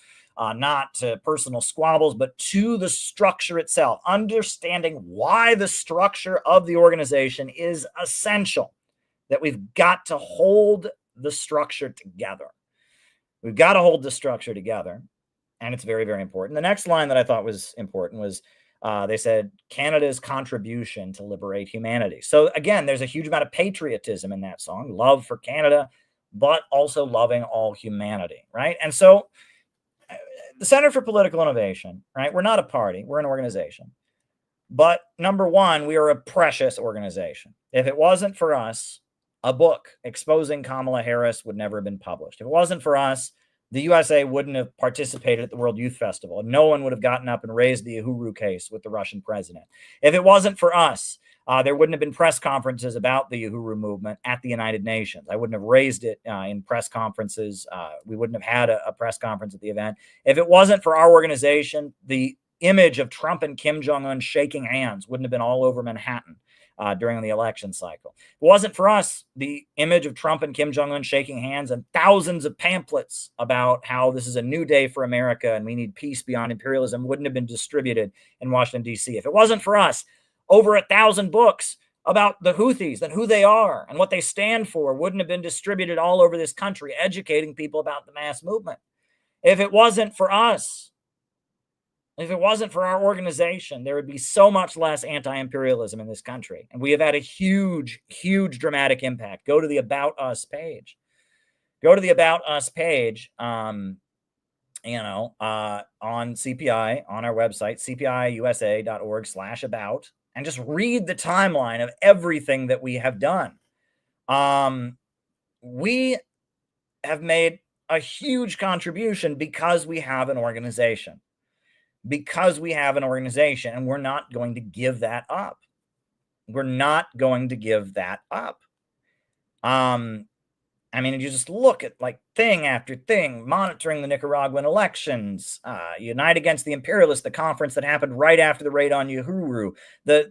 not to personal squabbles, but to the structure itself. Understanding why the structure of the organization is essential, that we've got to hold the structure together. We've got to hold the structure together, and it's very, very important. The next line that I thought was important was they said, Canada's contribution to liberate humanity. So again, there's a huge amount of patriotism in that song, love for Canada, but also loving all humanity, right? And so the Center for Political Innovation, right? We're not a party, we're an organization. But number one, we are a precious organization. If it wasn't for us, a book exposing Kamala Harris would never have been published. If it wasn't for us, the USA wouldn't have participated at the World Youth Festival. No one would have gotten up and raised the Uhuru case with the Russian president. If it wasn't for us, there wouldn't have been press conferences about the Uhuru movement at the United Nations. I wouldn't have raised it in press conferences. We wouldn't have had a press conference at the event. If it wasn't for our organization, the image of Trump and Kim Jong-un shaking hands wouldn't have been all over Manhattan during the election cycle. If it wasn't for us, the image of Trump and Kim Jong-un shaking hands and thousands of pamphlets about how this is a new day for America and we need peace beyond imperialism wouldn't have been distributed in Washington, D.C. If it wasn't for us, over 1,000 books about the Houthis and who they are and what they stand for wouldn't have been distributed all over this country, educating people about the mass movement. If it wasn't for us, if it wasn't for our organization, there would be so much less anti-imperialism in this country. And we have had a huge, huge dramatic impact. Go to the About Us page. Go to the About Us page, on CPI, on our website, cpiusa.org/about, and just read the timeline of everything that we have done. We have made a huge contribution because we have an organization. Because we have an organization, and we're not going to give that up. We're not going to give that up. I mean, you just look at like thing after thing, monitoring the Nicaraguan elections, Unite Against the Imperialists, the conference that happened right after the raid on Uhuru.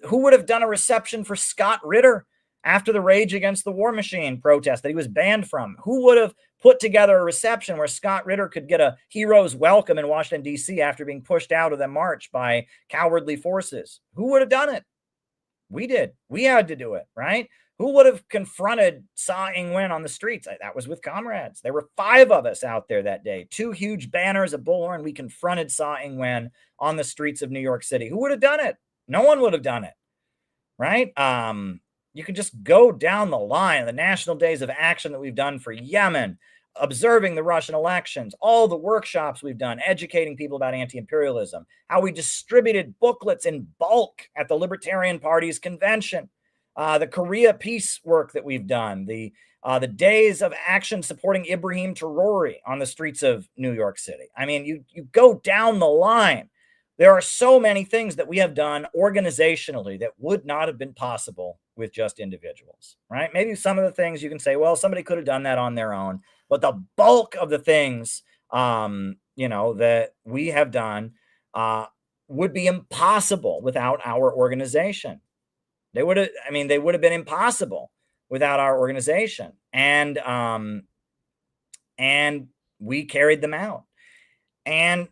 Who would have done a reception for Scott Ritter after the Rage Against the War Machine protest that he was banned from? Who would have put together a reception where Scott Ritter could get a hero's welcome in Washington, D.C. after being pushed out of the march by cowardly forces? Who would have done it? We did. We had to do it, right? Who would have confronted Tsai Ing-wen on the streets? That was with comrades. There were 5 of us out there that day. 2 huge banners, a bullhorn. We confronted Tsai Ing-wen on the streets of New York City. Who would have done it? No one would have done it, right? You can just go down the line, the national days of action that we've done for Yemen, observing the Russian elections, all the workshops we've done, educating people about anti-imperialism, how we distributed booklets in bulk at the Libertarian Party's convention, the Korea peace work that we've done, the days of action supporting Ibrahim Traore on the streets of New York City. I mean, you go down the line. There are so many things that we have done organizationally that would not have been possible with just individuals, right? Maybe some of the things you can say, well, somebody could have done that on their own, but the bulk of the things, that we have done would be impossible without our organization. They would have been impossible without our organization. And we carried them out. And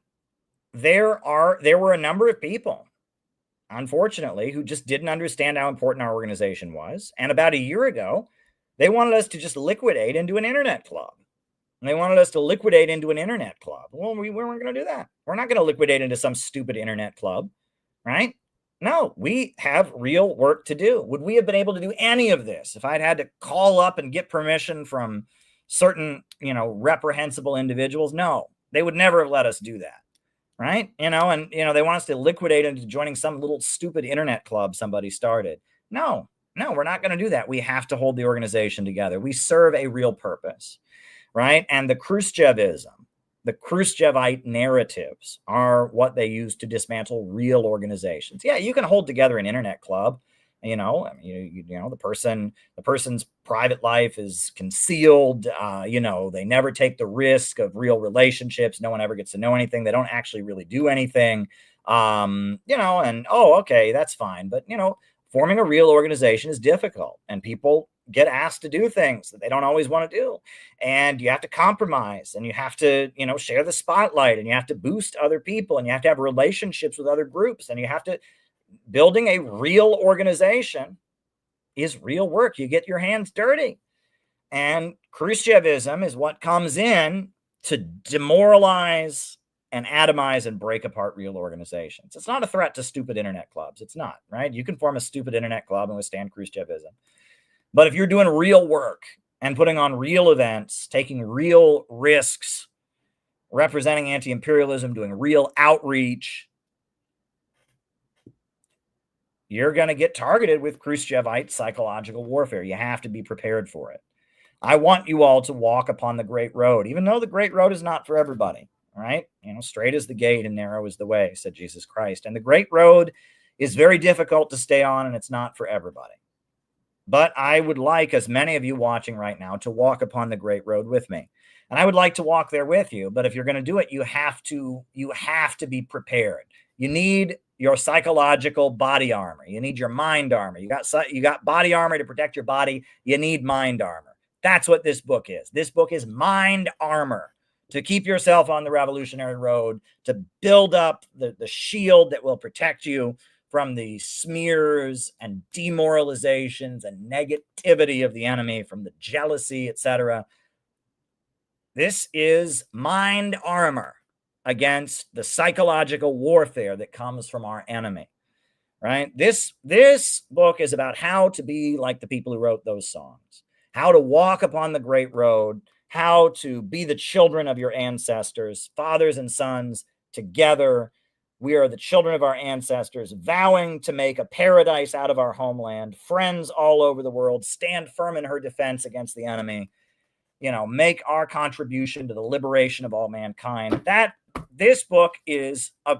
there were a number of people unfortunately, who just didn't understand how important our organization was. And about a year ago, they wanted us to just liquidate into an internet club. And they wanted us to liquidate into an internet club. Well, we weren't going to do that. We're not going to liquidate into some stupid internet club, right? No, we have real work to do. Would we have been able to do any of this if I'd had to call up and get permission from certain, reprehensible individuals? No, they would never have let us do that, right? They want us to liquidate into joining some little stupid internet club somebody started. No, we're not going to do that. We have to hold the organization together. We serve a real purpose, right? And the Khrushchevism, the Khrushchevite narratives are what they use to dismantle real organizations. Yeah, you can hold together an internet club. The person's private life is concealed. They never take the risk of real relationships. No one ever gets to know anything. They don't actually really do anything. Okay, that's fine. But, forming a real organization is difficult, and people get asked to do things that they don't always want to do. And you have to compromise, and you have to, share the spotlight, and you have to boost other people, and you have to have relationships with other groups, and you have to, building a real organization is real work. You get your hands dirty. And Khrushchevism is what comes in to demoralize and atomize and break apart real organizations. It's not a threat to stupid internet clubs. It's not, right? You can form a stupid internet club and withstand Khrushchevism. But if you're doing real work and putting on real events, taking real risks, representing anti-imperialism, doing real outreach, you're going to get targeted with Khrushchevite psychological warfare. You have to be prepared for it. I want you all to walk upon the great road, even though the great road is not for everybody, right? Straight is the gate and narrow is the way, said Jesus Christ. And the great road is very difficult to stay on, and it's not for everybody. But I would like, as many of you watching right now, to walk upon the great road with me. And I would like to walk there with you. But if you're going to do it, you have to be prepared. You need your psychological body armor. You need your mind armor. You got body armor to protect your body. You need mind armor. That's what this book is. This book is mind armor to keep yourself on the revolutionary road, to build up the shield that will protect you from the smears and demoralizations and negativity of the enemy, from the jealousy, etc. This is mind armor against the psychological warfare that comes from our enemy, right? This book is about how to be like the people who wrote those songs, how to walk upon the great road, how to be the children of your ancestors, fathers and sons together. We are the children of our ancestors, vowing to make a paradise out of our homeland, friends all over the world, stand firm in her defense against the enemy, make our contribution to the liberation of all mankind. This book is a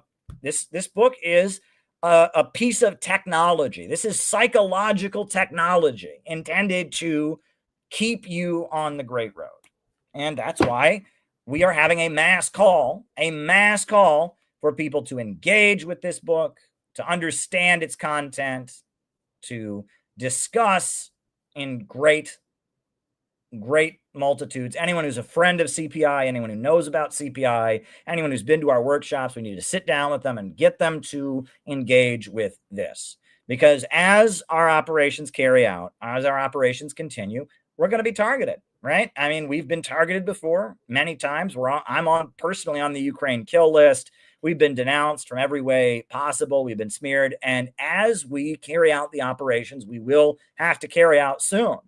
piece of technology. This is psychological technology intended to keep you on the great road. And that's why we are having a mass call for people to engage with this book, to understand its content, to discuss in great multitudes. Anyone who's a friend of CPI, anyone who knows about CPI, anyone who's been to our workshops, we need to sit down with them and get them to engage with this. Because as our operations carry out, as our operations continue, we're going to be targeted, right? I mean, we've been targeted before many times. I'm personally on the Ukraine kill list. We've been denounced from every way possible. We've been smeared. And as we carry out the operations, we will have to carry out soon.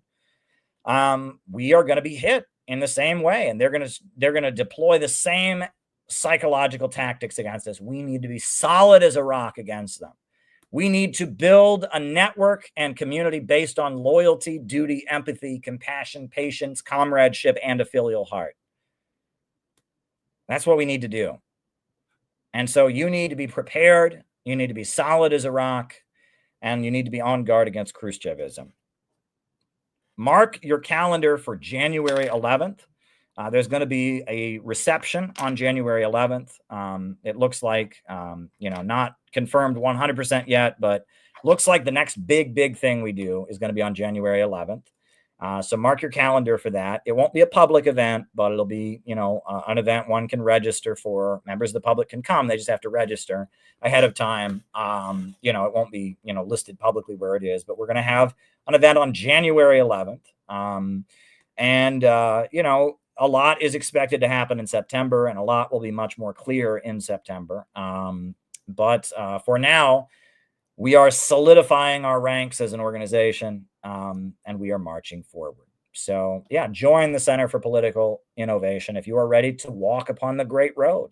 We are going to be hit in the same way, and they're going to deploy the same psychological tactics against us. We need to be solid as a rock against them. We need to build a network and community based on loyalty, duty, empathy, compassion, patience, comradeship, and a filial heart. That's what we need to do. And so you need to be prepared. You need to be solid as a rock, and you need to be on guard against Khrushchevism. Mark your calendar for January 11th. There's going to be a reception on January 11th. It looks like, not confirmed 100% yet, but looks like the next big thing we do is going to be on January 11th. So mark your calendar for that. It won't be a public event, but it'll be, an event one can register for. Members of the public can come. They just have to register ahead of time. It won't be, listed publicly where it is, but we're going to have an event on January 11th. A lot is expected to happen in September, and a lot will be much more clear in September. But for now, we are solidifying our ranks as an organization, and we are marching forward. So, join the Center for Political Innovation if you are ready to walk upon the great road.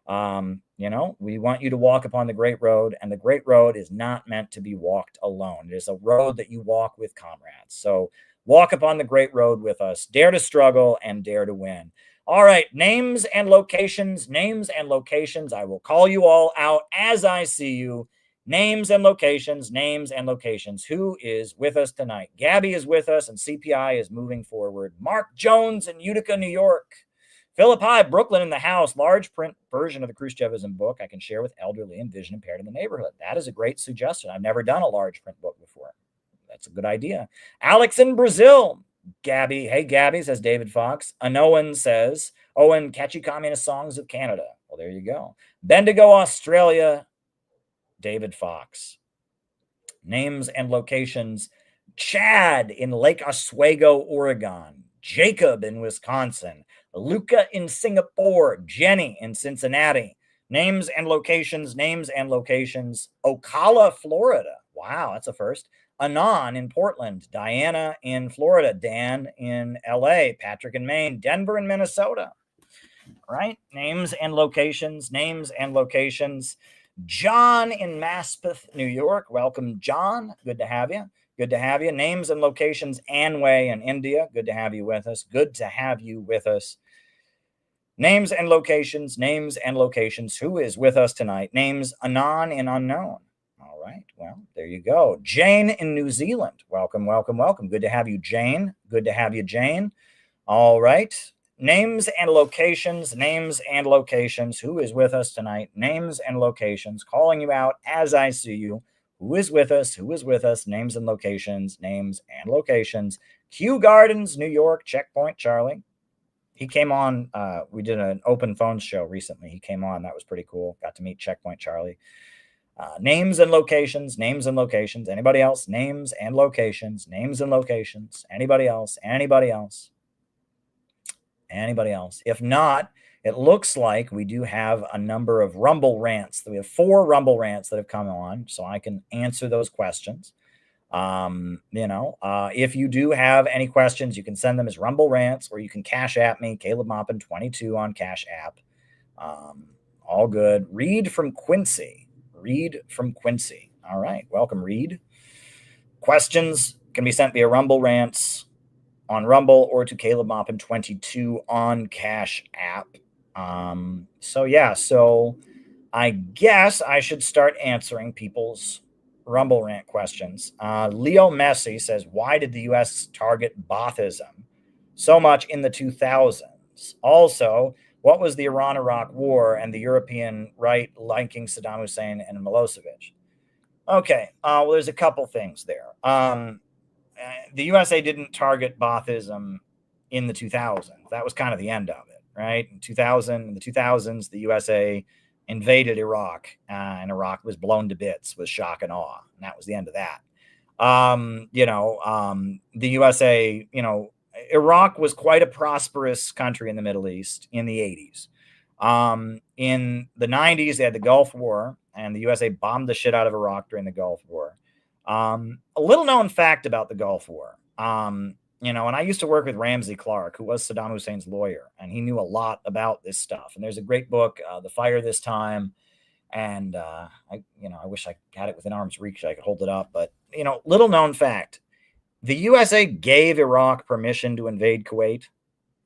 We want you to walk upon the great road, and the great road is not meant to be walked alone. It is a road that you walk with comrades. So walk upon the great road with us. Dare to struggle and dare to win. All right, names and locations. I will call you all out as I see you. Names and locations. Who is with us tonight? Gabby is with us, and CPI is moving forward. Mark Jones in Utica, New York. Philippi, Brooklyn in the house. Large print version of the Khrushchevism book I can share with elderly and vision impaired in the neighborhood. That is a great suggestion. I've never done a large print book before. That's a good idea. Alex in Brazil. Gabby. Hey, Gabby, says David Fox. Anoan says, Owen, catchy communist songs of Canada. Well, there you go. Bendigo, Australia. David Fox. Names and locations. Chad in Lake Oswego, Oregon. Jacob in Wisconsin. Luca in Singapore. Jenny in Cincinnati. Names and locations. Ocala, Florida. Wow, that's a first. Anon in Portland. Diana in Florida. Dan in LA. Patrick in Maine. Denver in Minnesota. Right? Names and locations. John in Maspeth, New York. Welcome, John. Good to have you. Names and locations. Anway in India. Good to have you with us. Names and locations. Who is with us tonight? Names Anon in unknown. All right. Well, there you go. Jane in New Zealand. Welcome. Good to have you, Jane. All right. Names and locations. Who is with us tonight? Names and locations. Calling you out as I see you. Who is with us? Names and locations. Kew Gardens, New York. Checkpoint Charlie. He came on. We did an open phone show recently. He came on. That was pretty cool. Got to meet Checkpoint Charlie. Names and locations. Anybody else? Names and locations. Anybody else? If not, it looks like we do have a number of Rumble rants. We have 4 Rumble rants that have come on, so I can answer those questions. If you do have any questions, you can send them as Rumble rants, or you can Cash App me, Caleb Maupin 22 on Cash App. All good. Reed from Quincy. All right. Welcome, Reed. Questions can be sent via Rumble rants on Rumble or to Caleb Maupin 22 on Cash App. So I guess I should start answering people's Rumble rant questions. Leo Messi says, why did the U.S. target Baathism so much in the 2000s? Also, what was the Iran-Iraq war and the European right liking Saddam Hussein and Milosevic? Okay, well, there's a couple things there. The USA didn't target Baathism in the 2000s. That was kind of the end of it, right? In the 2000s, the USA invaded Iraq, and Iraq was blown to bits with shock and awe, and that was the end of that. The USA, Iraq was quite a prosperous country in the Middle East in the 80s. In the 90s, they had the Gulf War, and the USA bombed the shit out of Iraq during the Gulf War. A little known fact about the Gulf War, and I used to work with Ramsey Clark, who was Saddam Hussein's lawyer, and he knew a lot about this stuff. And there's a great book, The Fire This Time, and I wish I had it within arm's reach. I could hold it up, but little known fact: the USA gave Iraq permission to invade Kuwait.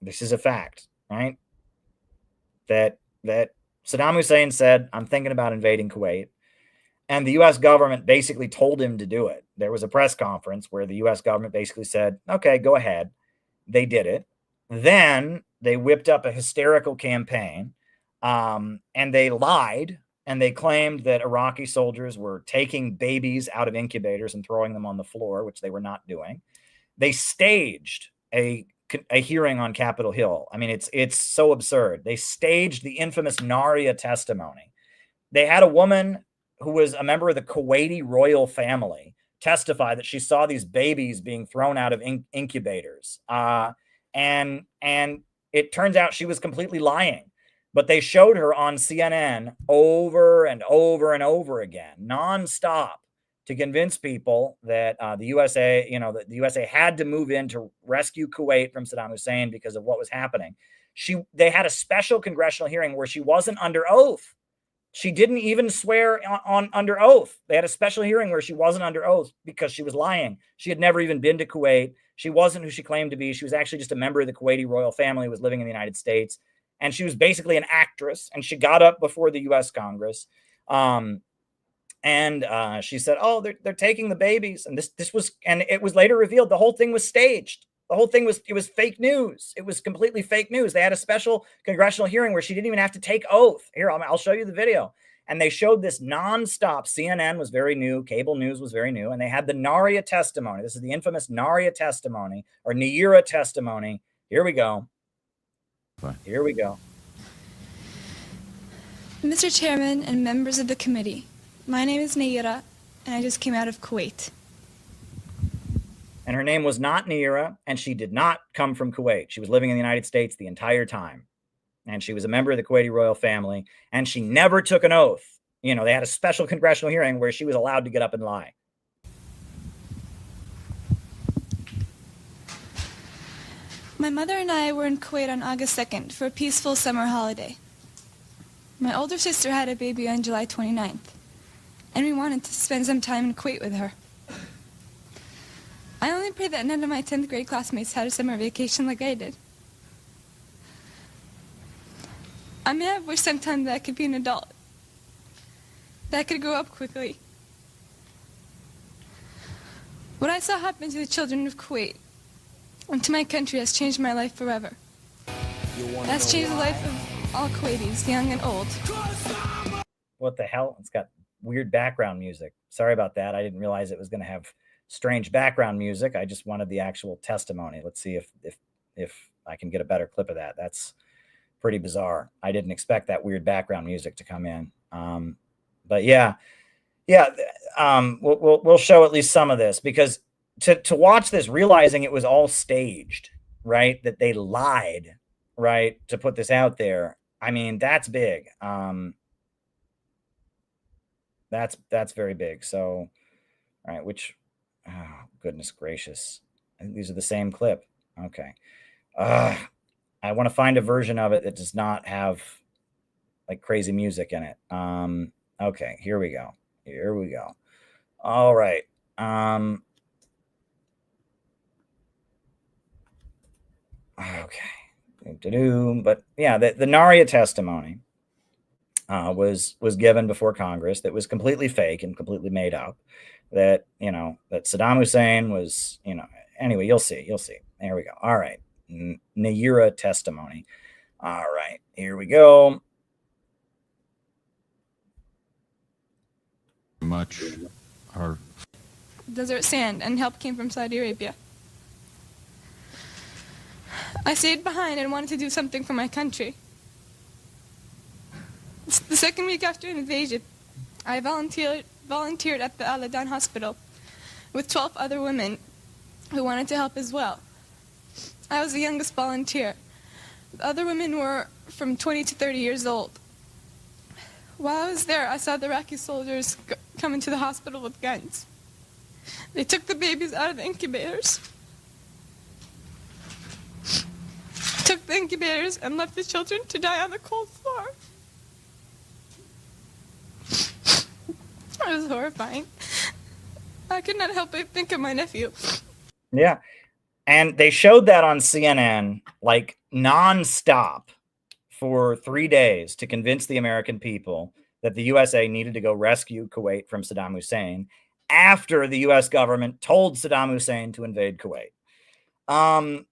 This is a fact, right? That Saddam Hussein said, "I'm thinking about invading Kuwait." And the U.S. government basically told him to do it. There was a press conference where the U.S. government basically said, okay, go ahead. They did it. Then they whipped up a hysterical campaign, and they lied, and they claimed that Iraqi soldiers were taking babies out of incubators and throwing them on the floor, which they were not doing. They staged a hearing on Capitol Hill. I mean, it's so absurd. They staged the infamous Naria testimony. They had a woman who was a member of the Kuwaiti royal family testify that she saw these babies being thrown out of incubators. And it turns out she was completely lying. But they showed her on CNN over and over and over again, nonstop, to convince people that the USA, that the USA had to move in to rescue Kuwait from Saddam Hussein because of what was happening. They had a special congressional hearing where she wasn't under oath. She didn't even swear on under oath. They had a special hearing where she wasn't under oath because she was lying. She had never even been to Kuwait. She wasn't who she claimed to be. She was actually just a member of the Kuwaiti royal family who was living in the United States. And she was basically an actress. And she got up before the U.S. Congress. And she said, "Oh, they're taking the babies." And this was, and it was later revealed the whole thing was staged. The whole thing was fake news. It was completely fake news. They had a special congressional hearing where she didn't even have to take oath. Here, I'll show you the video. And they showed this nonstop. CNN was very new. Cable news was very new. And they had the Naria testimony. This is the infamous Naria testimony or Neira testimony. Here we go. Here we go. Mr. Chairman and members of the committee, my name is Neira, and I just came out of Kuwait. And her name was not Neira, and she did not come from Kuwait. She was living in the United States the entire time. And she was a member of the Kuwaiti royal family, and she never took an oath. They had a special congressional hearing where she was allowed to get up and lie. My mother and I were in Kuwait on August 2nd for a peaceful summer holiday. My older sister had a baby on July 29th, and we wanted to spend some time in Kuwait with her. I only pray that none of my 10th grade classmates had a summer vacation like I did. I may have wished sometime that I could be an adult, that I could grow up quickly. What I saw happen to the children of Kuwait and to my country has changed my life forever. It has changed the life of all Kuwaitis, young and old. What the hell? It's got weird background music. Sorry about that. I didn't realize it was going to have strange background music. I just wanted the actual testimony. Let's see if I can get a better clip of that. That's pretty bizarre. I didn't expect that weird background music to come in. But yeah. We'll show at least some of this, because to watch this, realizing it was all staged, right? That they lied, right, to put this out there. I mean, that's big. That's very big. So, all right, oh, goodness gracious. I think these are the same clip. Okay. I want to find a version of it that does not have like crazy music in it. Okay, here we go. Here we go. All right. Okay. But yeah, the Naria testimony was given before Congress that was completely fake and completely made up. That Saddam Hussein was, anyway, you'll see. There we go. All right. Neira testimony. All right, here we go. Our desert sand and help came from Saudi Arabia. I stayed behind and wanted to do something for my country. It's the second week after an invasion, I volunteered at the Al-Adan hospital with 12 other women who wanted to help as well. I was the youngest volunteer. The other women were from 20 to 30 years old. While I was there, I saw the Iraqi soldiers come into the hospital with guns. They took the babies out of the incubators, took the incubators, and left the children to die on the cold floor. It was horrifying. I could not help but think of my nephew. Yeah. And they showed that on CNN like nonstop for 3 days to convince the American people that the USA needed to go rescue Kuwait from Saddam Hussein after the US government told Saddam Hussein to invade Kuwait. And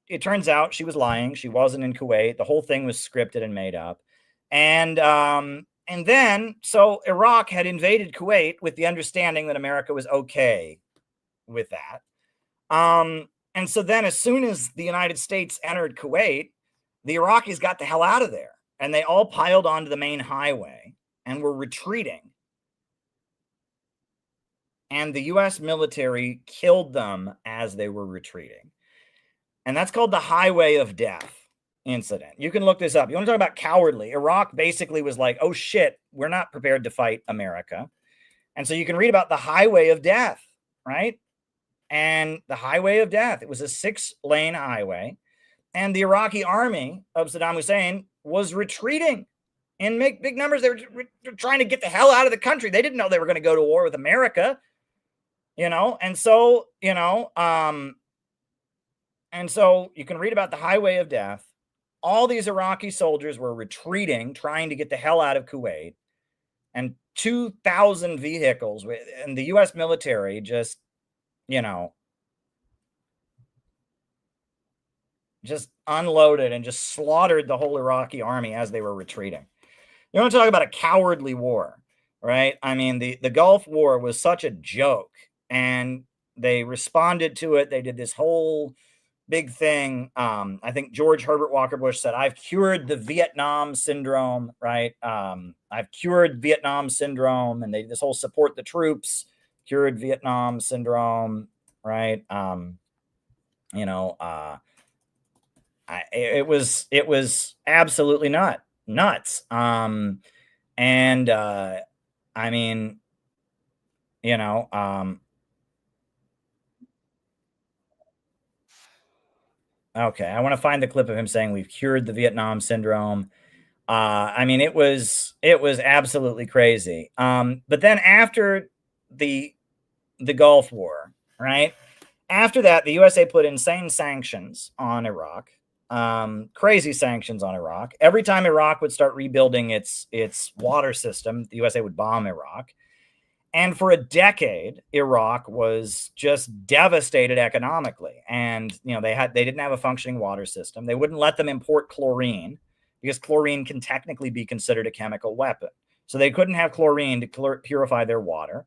it turns out she was lying. She wasn't in Kuwait. The whole thing was scripted and made up. And And then, so Iraq had invaded Kuwait with the understanding that America was okay with that. And so then as soon as the United States entered Kuwait, the Iraqis got the hell out of there. And they all piled onto the main highway and were retreating. And the U.S. military killed them as they were retreating. And that's called the Highway of Death incident. You can look this up. You want to talk about cowardly? Iraq basically was like, oh shit, we're not prepared to fight America. And so you can read about the Highway of Death, right? And the Highway of Death, it was a 6-lane highway. And the Iraqi army of Saddam Hussein was retreating in big numbers. They were trying to get the hell out of the country. They didn't know they were going to go to war with America, and so, and so you can read about the Highway of Death. All these Iraqi soldiers were retreating, trying to get the hell out of Kuwait, and 2,000 vehicles and the U.S. military just, just unloaded and just slaughtered the whole Iraqi army as they were retreating. You want to talk about a cowardly war, right? I mean, the Gulf War was such a joke, and they responded to it. They did this whole big thing. I think George Herbert Walker Bush said, I've cured the Vietnam syndrome, right? I've cured Vietnam syndrome. And this whole support the troops, cured Vietnam syndrome, right? It was absolutely nuts. Okay, I want to find the clip of him saying we've cured the Vietnam syndrome. It was absolutely crazy. But then after the Gulf War, right? After that, the USA put insane sanctions on Iraq, crazy sanctions on Iraq. Every time Iraq would start rebuilding its water system, the USA would bomb Iraq. And for a decade, Iraq was just devastated economically. And, they didn't have a functioning water system. They wouldn't let them import chlorine because chlorine can technically be considered a chemical weapon. So they couldn't have chlorine to purify their water.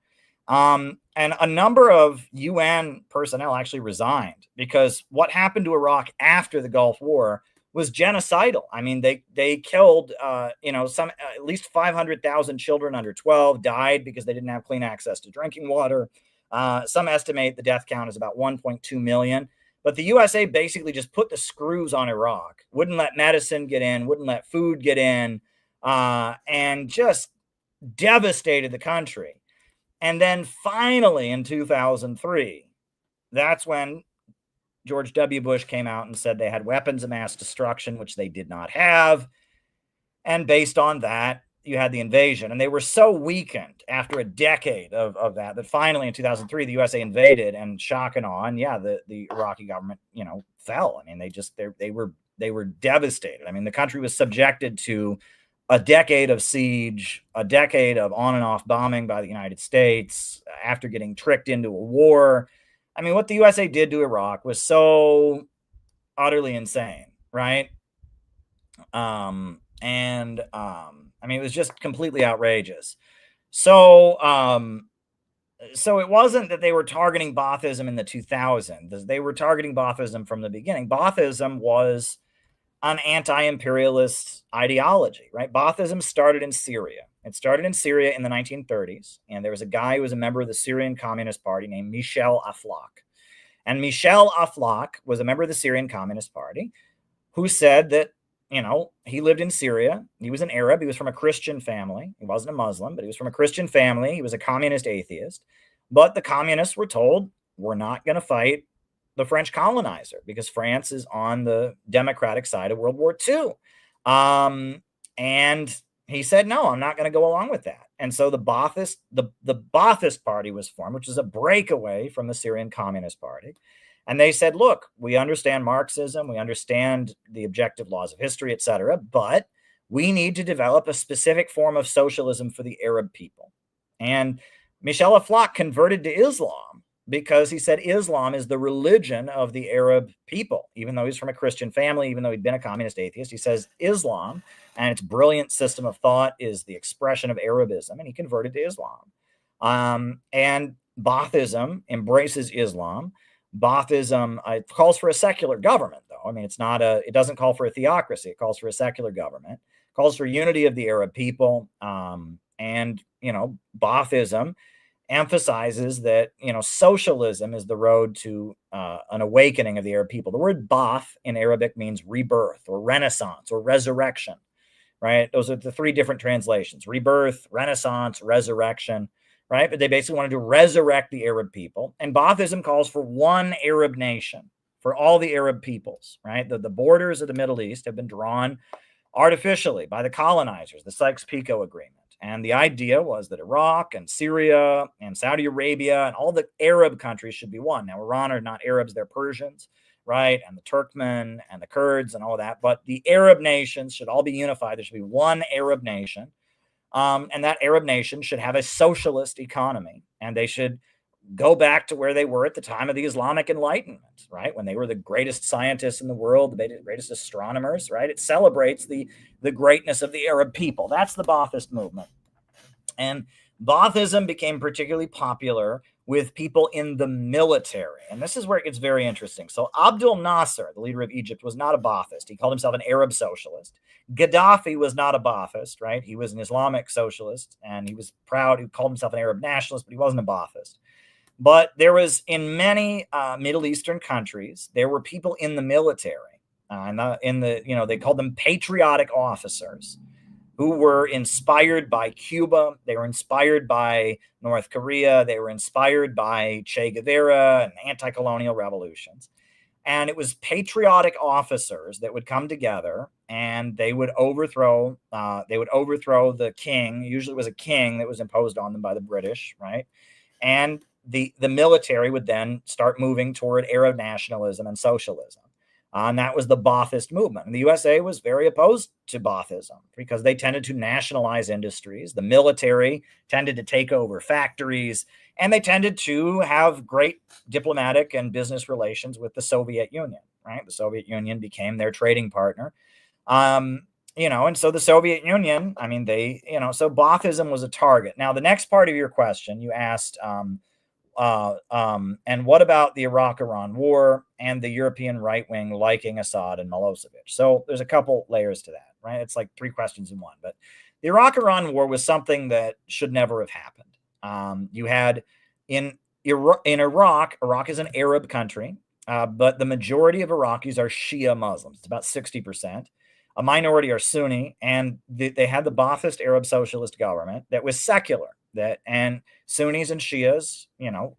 And a number of UN personnel actually resigned because what happened to Iraq after the Gulf War was genocidal. I mean, they killed, at least 500,000 children under 12 died because they didn't have clean access to drinking water. Some estimate the death count is about 1.2 million. But the USA basically just put the screws on Iraq, wouldn't let medicine get in, wouldn't let food get in, and just devastated the country. And then finally in 2003, that's when George W. Bush came out and said they had weapons of mass destruction, which they did not have. And based on that, you had the invasion. And they were so weakened after a decade of that finally in 2003, the USA invaded, and shock and awe. And yeah, the Iraqi government, fell. I mean, they were devastated. I mean, the country was subjected to a decade of siege, a decade of on and off bombing by the United States after getting tricked into a war. I mean, what the USA did to Iraq was so utterly insane, right? It was just completely outrageous. So it wasn't that they were targeting Baathism in the 2000s. They were targeting Baathism from the beginning. Baathism was an anti-imperialist ideology, right? Baathism started in Syria. It started in Syria in the 1930s, and there was a guy who was a member of the Syrian Communist Party named Michel Aflaq. And Michel Aflaq was a member of the Syrian Communist Party who said that, he lived in Syria. He was an Arab. He was from a Christian family. He wasn't a Muslim, but he was from a Christian family. He was a communist atheist. But the communists were told, we're not going to fight the French colonizer because France is on the democratic side of World War II. And he said, no, I'm not going to go along with that. And so the Ba'athist Party was formed, which is a breakaway from the Syrian Communist Party. And they said, look, we understand Marxism, we understand the objective laws of history, etc., but we need to develop a specific form of socialism for the Arab people. And Michel Aflaq converted to Islam because he said Islam is the religion of the Arab people. Even though he's from a Christian family, even though he'd been a communist atheist, he says Islam and its brilliant system of thought is the expression of Arabism, and he converted to Islam. And Baathism embraces Islam. Baathism calls for a secular government, though. I mean, it doesn't call for a theocracy. It calls for a secular government. It calls for unity of the Arab people. And Baathism emphasizes that, socialism is the road to an awakening of the Arab people. The word Baath in Arabic means rebirth or renaissance or resurrection, right? Those are the three different translations: rebirth, renaissance, resurrection. Right? But they basically wanted to resurrect the Arab people. And Baathism calls for one Arab nation for all the Arab peoples, right? The borders of the Middle East have been drawn artificially by the colonizers, the Sykes-Picot Agreement. And the idea was that Iraq and Syria and Saudi Arabia and all the Arab countries should be one. Now, Iran are not Arabs, they're Persians, right? And the Turkmen and the Kurds and all that. But the Arab nations should all be unified. There should be one Arab nation. And that Arab nation should have a socialist economy, and they should go back to where they were at the time of the Islamic Enlightenment, right? When they were the greatest scientists in the world, the greatest astronomers, right? It celebrates the greatness of the Arab people. That's the Baathist movement. And Baathism became particularly popular with people in the military. And this is where it gets very interesting. So Abdul Nasser, the leader of Egypt, was not a Baathist. He called himself an Arab socialist. Gaddafi was not a Baathist, right? He was an Islamic socialist, and he was proud. He called himself an Arab nationalist, but he wasn't a Baathist. But there was, in many Middle Eastern countries, there were people in the military, they called them patriotic officers, who were inspired by Cuba. They were inspired by North Korea. They were inspired by Che Guevara and anti-colonial revolutions. And it was patriotic officers that would come together, and they would overthrow the king. Usually it was a king that was imposed on them by the British, right? And the military would then start moving toward Arab nationalism and socialism. And that was the Baathist movement. And the USA was very opposed to Baathism because they tended to nationalize industries. The military tended to take over factories, and they tended to have great diplomatic and business relations with the Soviet Union, right? The Soviet Union became their trading partner. And so the Soviet Union, so Baathism was a target. Now, the next part of your question, you asked, and what about the Iraq-Iran war and the European right wing liking Assad and Milosevic? So there's a couple layers to that, right? It's like three questions in one. But the Iraq-Iran war was something that should never have happened. You had in Iraq is an Arab country, but the majority of Iraqis are Shia Muslims. It's about 60%. A minority are Sunni, and they had the Baathist Arab socialist government that was secular. And Sunnis and Shias,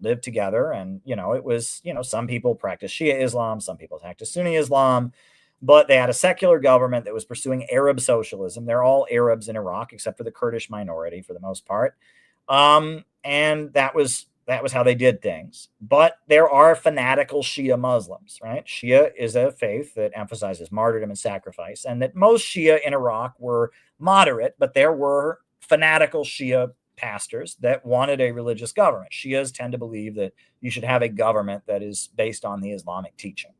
lived together, and it was, some people practice Shia Islam, some people practice Sunni Islam, but they had a secular government that was pursuing Arab socialism. They're all Arabs in Iraq, except for the Kurdish minority for the most part. And that was how they did things. But there are fanatical Shia Muslims, right? Shia is a faith that emphasizes martyrdom and sacrifice, and that most Shia in Iraq were moderate, but there were fanatical Shia pastors that wanted a religious government. Shias tend to believe that you should have a government that is based on the Islamic teaching.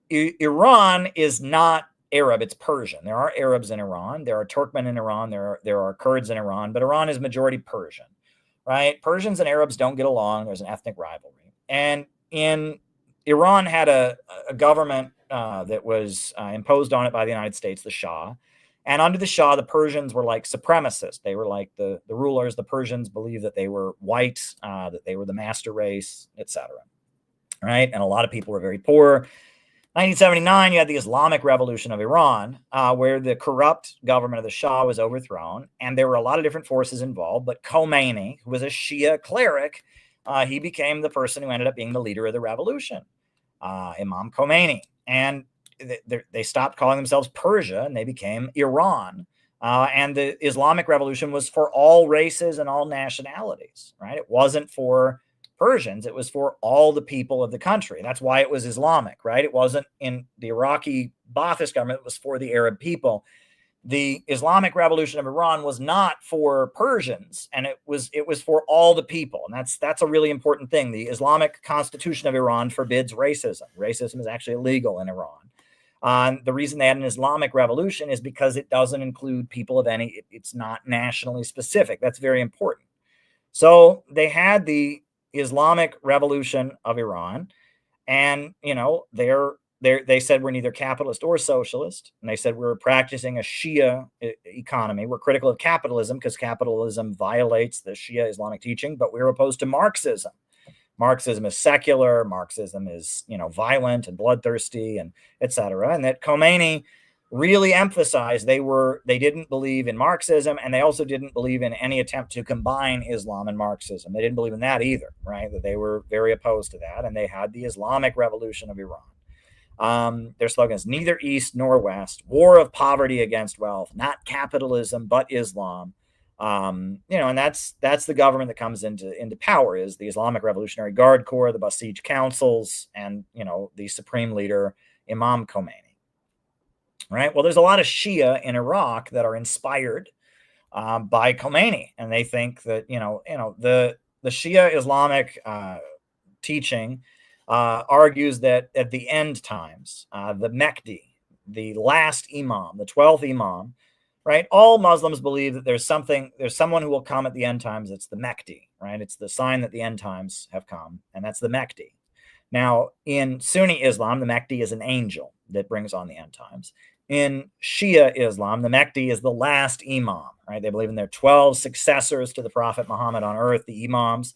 Iran is not Arab, it's Persian. There are Arabs in Iran. There are Turkmen in Iran. There are Kurds in Iran, but Iran is majority Persian, right? Persians and Arabs don't get along. There's an ethnic rivalry. And Iran had a government that was imposed on it by the United States, the Shah. And under the Shah, the Persians were like supremacists. They were like the rulers. The Persians believed that they were white, that they were the master race, etc. Right? And a lot of people were very poor. 1979, you had the Islamic Revolution of Iran, where the corrupt government of the Shah was overthrown. And there were a lot of different forces involved. But Khomeini, who was a Shia cleric, he became the person who ended up being the leader of the revolution, Imam Khomeini. And they stopped calling themselves Persia, and they became Iran. And the Islamic Revolution was for all races and all nationalities, right? It wasn't for Persians. It was for all the people of the country. That's why it was Islamic, right? It wasn't in the Iraqi Baathist government. It was for the Arab people. The Islamic Revolution of Iran was not for Persians, and it was for all the people. And that's a really important thing. The Islamic Constitution of Iran forbids racism. Racism is actually illegal in Iran. The reason they had an Islamic revolution is because it doesn't include people of any, it's not nationally specific. That's very important. So they had the Islamic Revolution of Iran, and, you know, they said we're neither capitalist or socialist, and they said we're practicing a Shia economy. We're critical of capitalism because capitalism violates the Shia Islamic teaching, but we're opposed to Marxism. Marxism is secular. Marxism is, you know, violent and bloodthirsty, and etc. And that Khomeini really emphasized they didn't believe in Marxism, and they also didn't believe in any attempt to combine Islam and Marxism. They didn't believe in that either, right? That they were very opposed to that, and they had the Islamic Revolution of Iran. Their slogan is neither East nor West, war of poverty against wealth, not capitalism, but Islam. You know, and that's the government that comes into power, is the Islamic Revolutionary Guard Corps, the Basij councils, and, you know, the supreme leader, Imam Khomeini. Right. Well, there's a lot of Shia in Iraq that are inspired by Khomeini, and they think that, you know, the Shia Islamic teaching argues that at the end times, the Mahdi, the last Imam, the 12th Imam, right? All Muslims believe that there's someone who will come at the end times. It's the Mahdi, right? It's the sign that the end times have come, and that's the Mahdi. Now, in Sunni Islam, the Mahdi is an angel that brings on the end times. In Shia Islam, the Mahdi is the last Imam, right? They believe in their 12 successors to the Prophet Muhammad on earth, the Imams,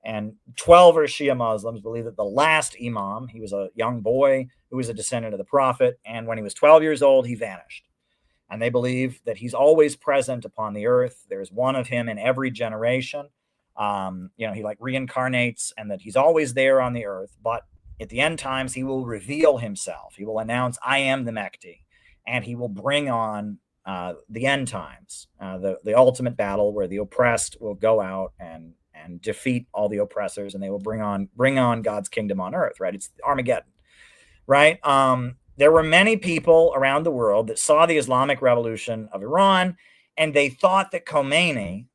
and 12 are Shia Muslims believe that the last Imam, he was a young boy who was a descendant of the Prophet, and when he was 12 years old, he vanished. And they believe that he's always present upon the earth. There's one of him in every generation. You know, he like reincarnates, and that he's always there on the earth. But at the end times, he will reveal himself. He will announce, I am the Mahdi. And he will bring on the end times, the ultimate battle where the oppressed will go out and defeat all the oppressors, and they will bring on God's kingdom on earth, right? It's Armageddon, right? There were many people around the world that saw the Islamic Revolution of Iran, and they thought that Khomeini,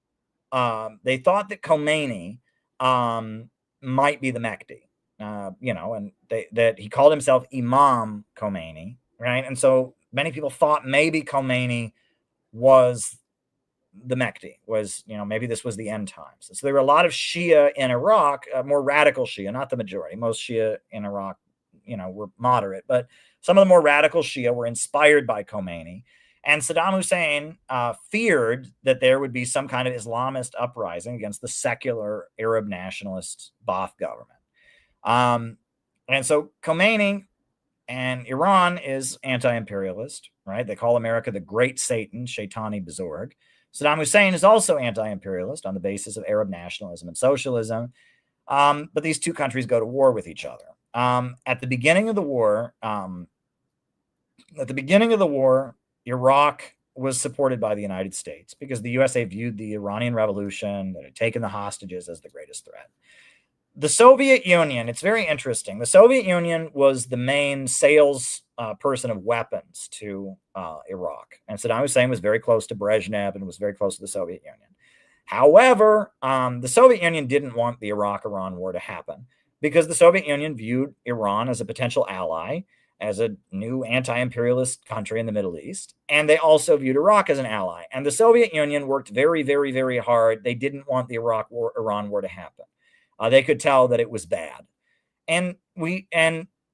might be the Mahdi, you know, and that he called himself Imam Khomeini, right? And so many people thought maybe Khomeini was the Mahdi, was, you know, maybe this was the end times. And so there were a lot of Shia in Iraq, more radical Shia, not the majority. Most Shia in Iraq, you know, were moderate, but some of the more radical Shia were inspired by Khomeini. And Saddam Hussein feared that there would be some kind of Islamist uprising against the secular Arab nationalist Ba'ath government. And so Khomeini and Iran is anti-imperialist, right? They call America the Great Satan, Shaitani Bezorg. Saddam Hussein is also anti-imperialist on the basis of Arab nationalism and socialism. But these two countries go to war with each other. At the beginning of the war, Iraq was supported by the United States because the USA viewed the Iranian Revolution that had taken the hostages as the greatest threat. The Soviet Union, it's very interesting. The Soviet Union was the main sales person of weapons to Iraq. And Saddam Hussein was very close to Brezhnev and was very close to the Soviet Union. However, the Soviet Union didn't want the Iraq-Iran war to happen because the Soviet Union viewed Iran as a potential ally, as a new anti-imperialist country in the Middle East. And they also viewed Iraq as an ally. And the Soviet Union worked very, very, very hard. They didn't want the Iran war to happen. They could tell that it was bad. And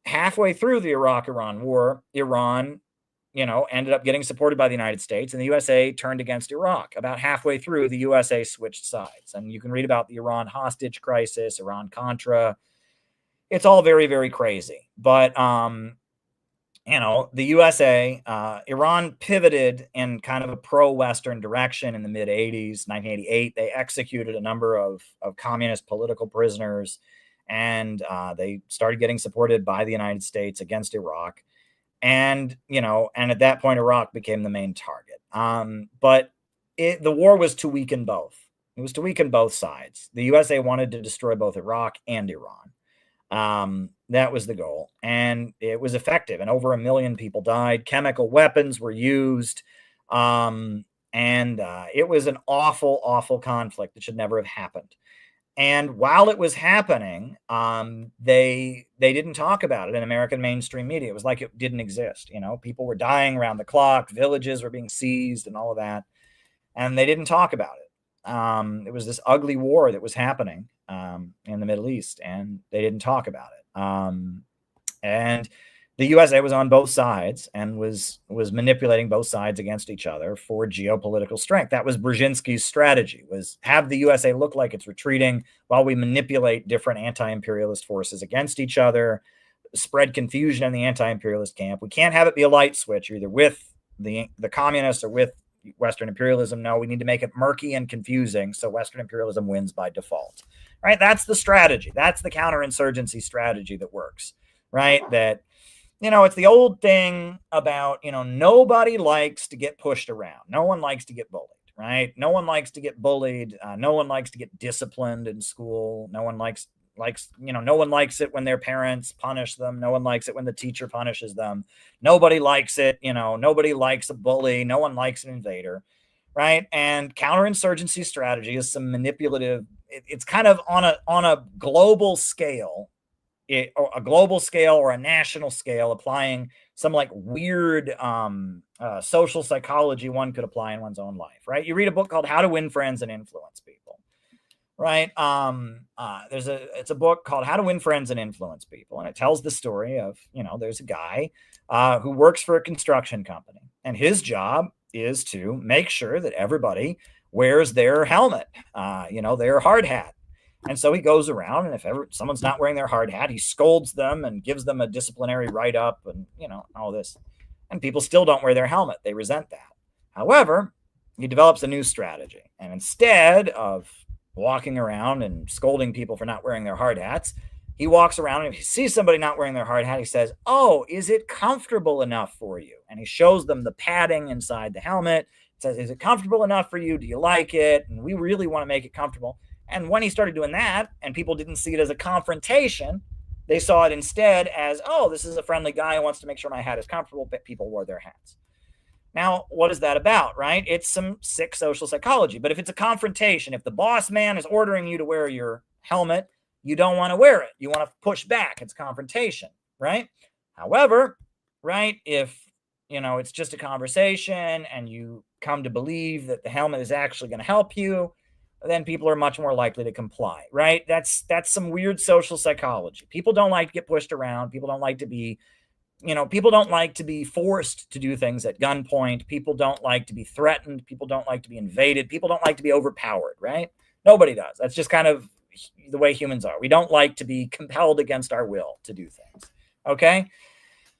halfway through the Iraq-Iran war, Iran, you know, ended up getting supported by the United States, and the USA turned against Iraq. About halfway through, the USA switched sides. And you can read about the Iran hostage crisis, Iran-Contra. It's all very, very crazy. But, you know, the USA, Iran pivoted in kind of a pro-Western direction in the mid-'80s, 1988. They executed a number of communist political prisoners, and they started getting supported by the United States against Iraq. And, you know, and at that point, Iraq became the main target. But the war was to weaken both. It was to weaken both sides. The USA wanted to destroy both Iraq and Iran. That was the goal, and it was effective, and over 1 million people died. Chemical weapons were used, and it was an awful, awful conflict that should never have happened. And while it was happening, they didn't talk about it in American mainstream media. It was like it didn't exist. You know, people were dying around the clock, villages were being seized, and all of that, and they didn't talk about it. It was this ugly war that was happening in the Middle East, and they didn't talk about it. And the USA was on both sides and was manipulating both sides against each other for geopolitical strength. That was Brzezinski's strategy, was have the USA look like it's retreating while we manipulate different anti-imperialist forces against each other, spread confusion in the anti-imperialist camp. We can't have it be a light switch. You're either with the communists or with Western imperialism. No, we need to make it murky and confusing so Western imperialism wins by default. Right? That's the strategy. That's the counterinsurgency strategy that works. Right? That, you know, it's the old thing about, you know, nobody likes to get pushed around. No one likes to get bullied, right? No one likes to get bullied. No one likes to get disciplined in school. No one likes, no one likes it when their parents punish them. No one likes it when the teacher punishes them. Nobody likes it. You know, nobody likes a bully. No one likes an invader, right? And counterinsurgency strategy is some manipulative. It's kind of on a global scale. A global scale or a national scale, applying some like weird social psychology one could apply in one's own life, right? You read a book called How to Win Friends and Influence People, right? It's a book called How to Win Friends and Influence People, and it tells the story of, you know, there's a guy who works for a construction company, and his job is to make sure that everybody wears their helmet, their hard hat. And so he goes around, and if ever someone's not wearing their hard hat, he scolds them and gives them a disciplinary write-up and, you know, all this. And people still don't wear their helmet. They resent that. However, he develops a new strategy. And instead of walking around and scolding people for not wearing their hard hats, he walks around, and if he sees somebody not wearing their hard hat, he says, "Oh, is it comfortable enough for you?" And he shows them the padding inside the helmet. He says, "Is it comfortable enough for you? Do you like it? And we really want to make it comfortable." And when he started doing that, and people didn't see it as a confrontation, they saw it instead as, oh, this is a friendly guy who wants to make sure my hat is comfortable, but people wore their hats. Now, what is that about, right? It's some sick social psychology. But if it's a confrontation, if the boss man is ordering you to wear your helmet, you don't want to wear it. You want to push back. It's confrontation, right? However, right, if, you know, it's just a conversation and you come to believe that the helmet is actually going to help you, then people are much more likely to comply, right? That's some weird social psychology. People don't like to get pushed around. People don't like to be, people don't like to be forced to do things at gunpoint. People don't like to be threatened. People don't like to be invaded. People don't like to be overpowered, right? Nobody does. That's just kind of the way humans are. We don't like to be compelled against our will to do things, okay?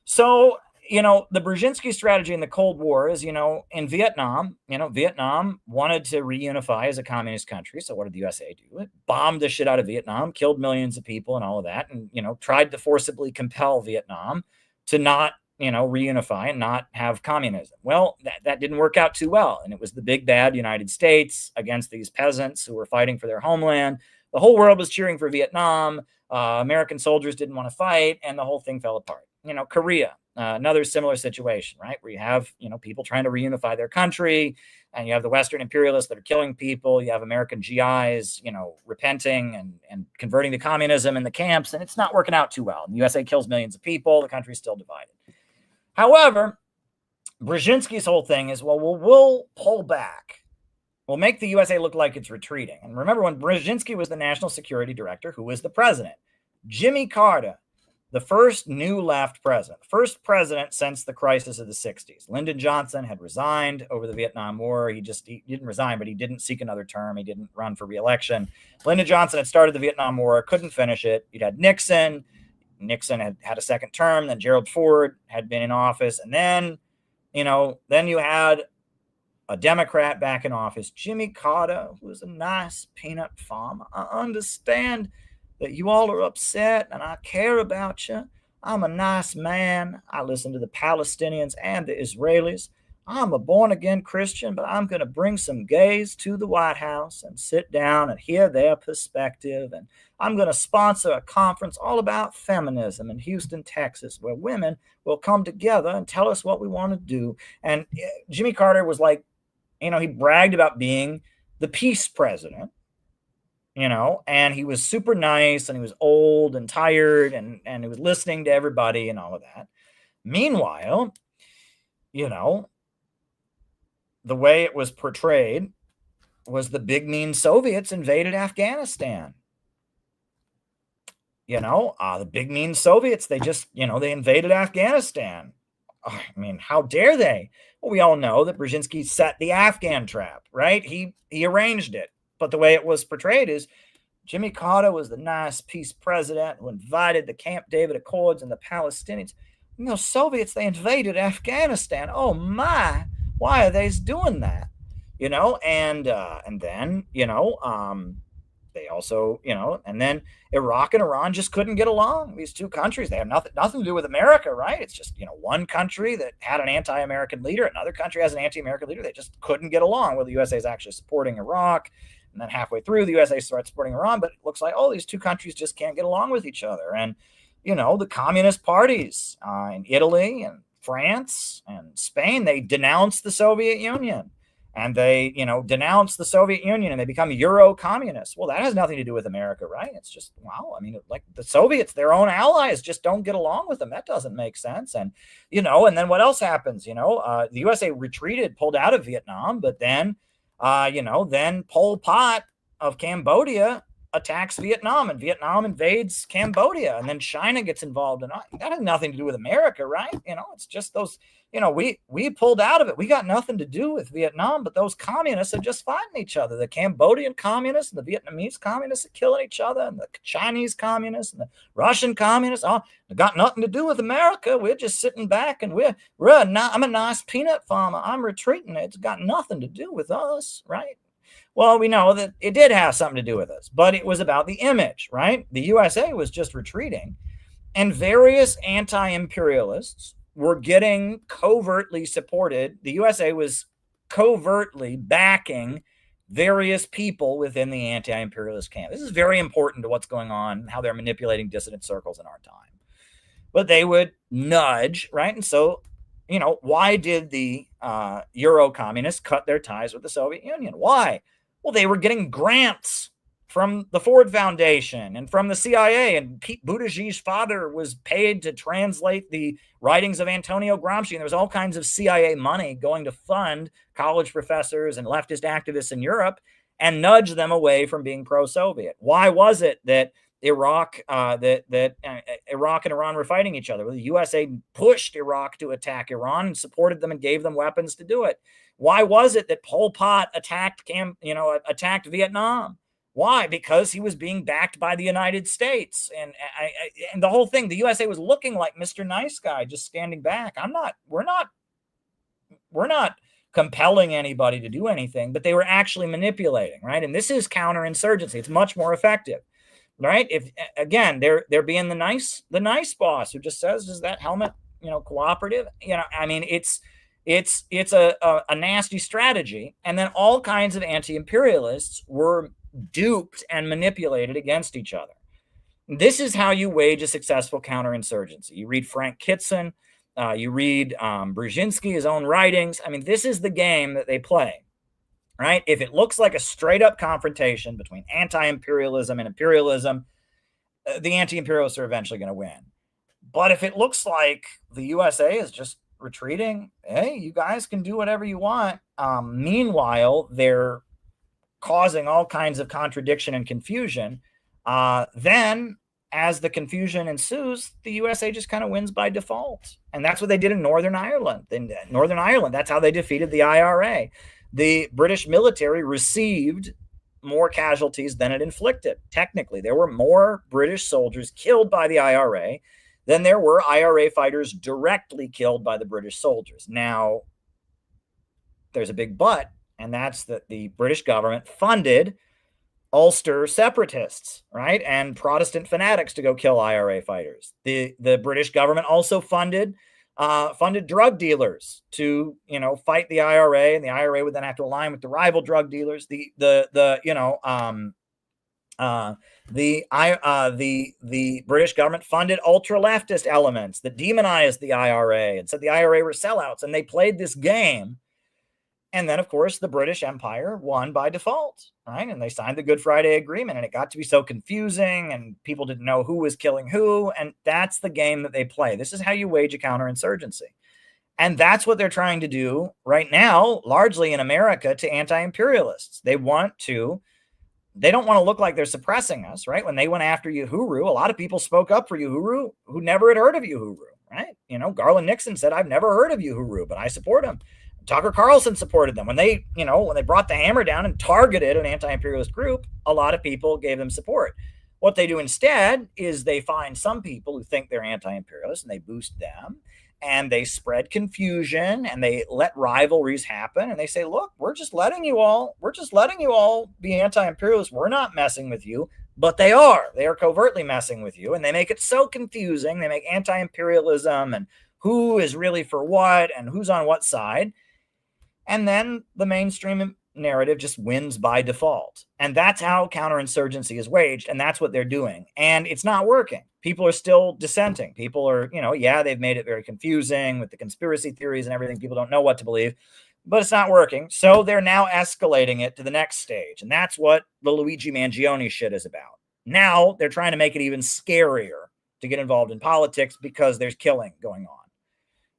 So, the Brzezinski strategy in the Cold War is, in Vietnam, Vietnam wanted to reunify as a communist country. So what did the USA do? It bombed the shit out of Vietnam, killed millions of people and all of that, and, tried to forcibly compel Vietnam to not, reunify and not have communism. Well, that didn't work out too well. And it was the big bad United States against these peasants who were fighting for their homeland. The whole world was cheering for Vietnam. American soldiers didn't want to fight, and the whole thing fell apart. Korea. Another similar situation, right? Where you have, people trying to reunify their country, and you have the Western imperialists that are killing people. You have American GIs, repenting and converting to communism in the camps, and it's not working out too well. The USA kills millions of people. The country's still divided. However, Brzezinski's whole thing is, we'll pull back. We'll make the USA look like it's retreating. And remember, when Brzezinski was the national security director, who was the president? Jimmy Carter. The first new left president, first president since the crisis of the 60s. Lyndon Johnson had resigned over the Vietnam War. He didn't resign, but he didn't seek another term. He didn't run for re-election. Lyndon Johnson had started the Vietnam War, couldn't finish it. You'd had Nixon. Nixon had a second term. Then Gerald Ford had been in office. And then, then you had a Democrat back in office, Jimmy Carter, who was a nice peanut farmer. I understand that you all are upset, and I care about you. I'm a nice man. I listen to the Palestinians and the Israelis. I'm a born-again Christian, but I'm going to bring some gays to the White House and sit down and hear their perspective. And I'm going to sponsor a conference all about feminism in Houston, Texas, where women will come together and tell us what we want to do. And Jimmy Carter was like, he bragged about being the peace president. and he was super nice, and he was old and tired, and he was listening to everybody and all of that. Meanwhile, the way it was portrayed was the big mean Soviets invaded Afghanistan. The big mean Soviets, they just, they invaded Afghanistan. I mean, how dare they? Well, we all know that Brzezinski set the Afghan trap, right? He arranged it. But the way it was portrayed is Jimmy Carter was the nice peace president who invited the Camp David Accords and the Palestinians. Soviets, they invaded Afghanistan. Oh my, why are they doing that? And then, they also, and then Iraq and Iran just couldn't get along. These two countries, they have nothing to do with America, right? It's just, one country that had an anti-American leader, another country has an anti-American leader. They just couldn't get along. Well, the USA is actually supporting Iraq. And then halfway through, the USA starts supporting Iran. But it looks like, these two countries just can't get along with each other. And, the communist parties in Italy and France and Spain, they denounced the Soviet Union. And they, denounce the Soviet Union and they become Euro-communists. Well, that has nothing to do with America, right? It's just, wow. I mean, like the Soviets, their own allies just don't get along with them. That doesn't make sense. And, and then what else happens? The USA retreated, pulled out of Vietnam, but then, then Pol Pot of Cambodia attacks Vietnam and Vietnam invades Cambodia. And then China gets involved. And that has nothing to do with America, right? It's just those, we pulled out of it. We got nothing to do with Vietnam, but those communists are just fighting each other. The Cambodian communists and the Vietnamese communists are killing each other, and the Chinese communists and the Russian communists, they got nothing to do with America. We're just sitting back and I'm a nice peanut farmer. I'm retreating. It's got nothing to do with us, right? Well, we know that it did have something to do with us, but it was about the image, right? The USA was just retreating, and various anti-imperialists were getting covertly supported. The USA was covertly backing various people within the anti-imperialist camp. This is very important to what's going on, how they're manipulating dissident circles in our time. But they would nudge, right? And so, why did the Euro-communists cut their ties with the Soviet Union? Why? Well, they were getting grants from the Ford Foundation and from the CIA, and Pete Buttigieg's father was paid to translate the writings of Antonio Gramsci, and there was all kinds of CIA money going to fund college professors and leftist activists in Europe and nudge them away from being pro-Soviet. Why was it that Iraq Iraq and Iran were fighting each other? Well, the USA pushed Iraq to attack Iran and supported them and gave them weapons to do it. Why was it that Pol Pot attacked Vietnam? Why? Because he was being backed by the United States, and the whole thing. The USA was looking like Mr. Nice Guy, just standing back. We're not compelling anybody to do anything, but they were actually manipulating, right? And this is counterinsurgency. It's much more effective, right? If again, they're being the nice boss who just says, "Is that helmet, cooperative?" I mean, it's a nasty strategy, and then all kinds of anti-imperialists were duped and manipulated against each other. This is how you wage a successful counterinsurgency. You read Frank Kitson, you read Brzezinski, his own writings. I mean, this is the game that they play, right? If it looks like a straight up confrontation between anti-imperialism and imperialism, the anti-imperialists are eventually going to win. But if it looks like the USA is just retreating, hey, you guys can do whatever you want. Meanwhile, they're causing all kinds of contradiction and confusion. Then as the confusion ensues, the USA just kind of wins by default. And that's what they did in Northern Ireland. In Northern Ireland, that's how they defeated the IRA. The British military received more casualties than it inflicted. Technically, there were more British soldiers killed by the IRA than there were IRA fighters directly killed by the British soldiers. Now, there's a big but, and that's that the British government funded Ulster separatists, right, and Protestant fanatics to go kill IRA fighters. The British government also funded drug dealers to fight the IRA, and the IRA would then have to align with the rival drug dealers. The British government funded ultra leftist elements that demonized the IRA and said the IRA were sellouts, and they played this game And then, of course, the British Empire won by default, right? And they signed the Good Friday Agreement, and it got to be so confusing, and people didn't know who was killing who. And that's the game that they play. This is how you wage a counterinsurgency. And that's what they're trying to do right now, largely in America, to anti-imperialists. They don't want to look like they're suppressing us, right? When they went after Uhuru, a lot of people spoke up for Uhuru who never had heard of Uhuru, right? Garland Nixon said, I've never heard of Uhuru, but I support him. Tucker Carlson supported them. When they brought the hammer down and targeted an anti-imperialist group, a lot of people gave them support. What they do instead is they find some people who think they're anti-imperialist and they boost them, and they spread confusion, and they let rivalries happen, and they say, look, we're just letting you all be anti-imperialist. We're not messing with you. But they are covertly messing with you, and they make it so confusing. They make anti-imperialism and who is really for what and who's on what side. And then the mainstream narrative just wins by default. And that's how counterinsurgency is waged. And that's what they're doing. And it's not working. People are still dissenting. People are, they've made it very confusing with the conspiracy theories and everything. People don't know what to believe, but it's not working. So they're now escalating it to the next stage. And that's what the Luigi Mangione shit is about. Now they're trying to make it even scarier to get involved in politics because there's killing going on.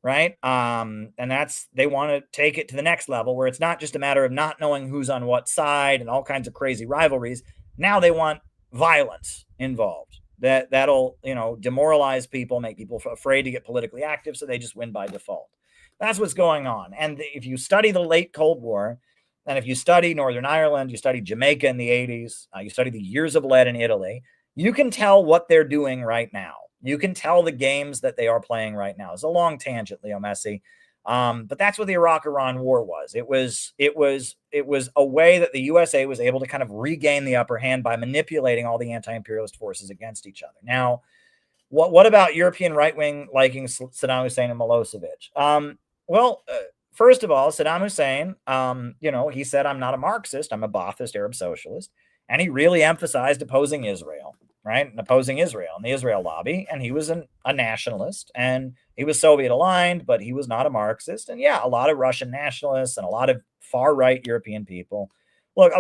Right. And they want to take it to the next level where it's not just a matter of not knowing who's on what side and all kinds of crazy rivalries. Now they want violence involved that'll, demoralize people, make people afraid to get politically active. So they just win by default. That's what's going on. And if you study the late Cold War, and if you study Northern Ireland, you study Jamaica in the 80s, you study the years of lead in Italy, you can tell what they're doing right now. You can tell the games that they are playing right now. It's a long tangent, Leo Messi. But that's what the Iraq-Iran war was. It was a way that the USA was able to kind of regain the upper hand by manipulating all the anti-imperialist forces against each other. Now, what about European right-wing liking Saddam Hussein and Milosevic? First of all, Saddam Hussein, he said, I'm not a Marxist, I'm a Ba'athist Arab socialist. And he really emphasized opposing Israel. Right, and opposing Israel and the Israel lobby, and he was a nationalist, and he was Soviet aligned, but he was not a Marxist. And a lot of Russian nationalists and a lot of far right European people. Look,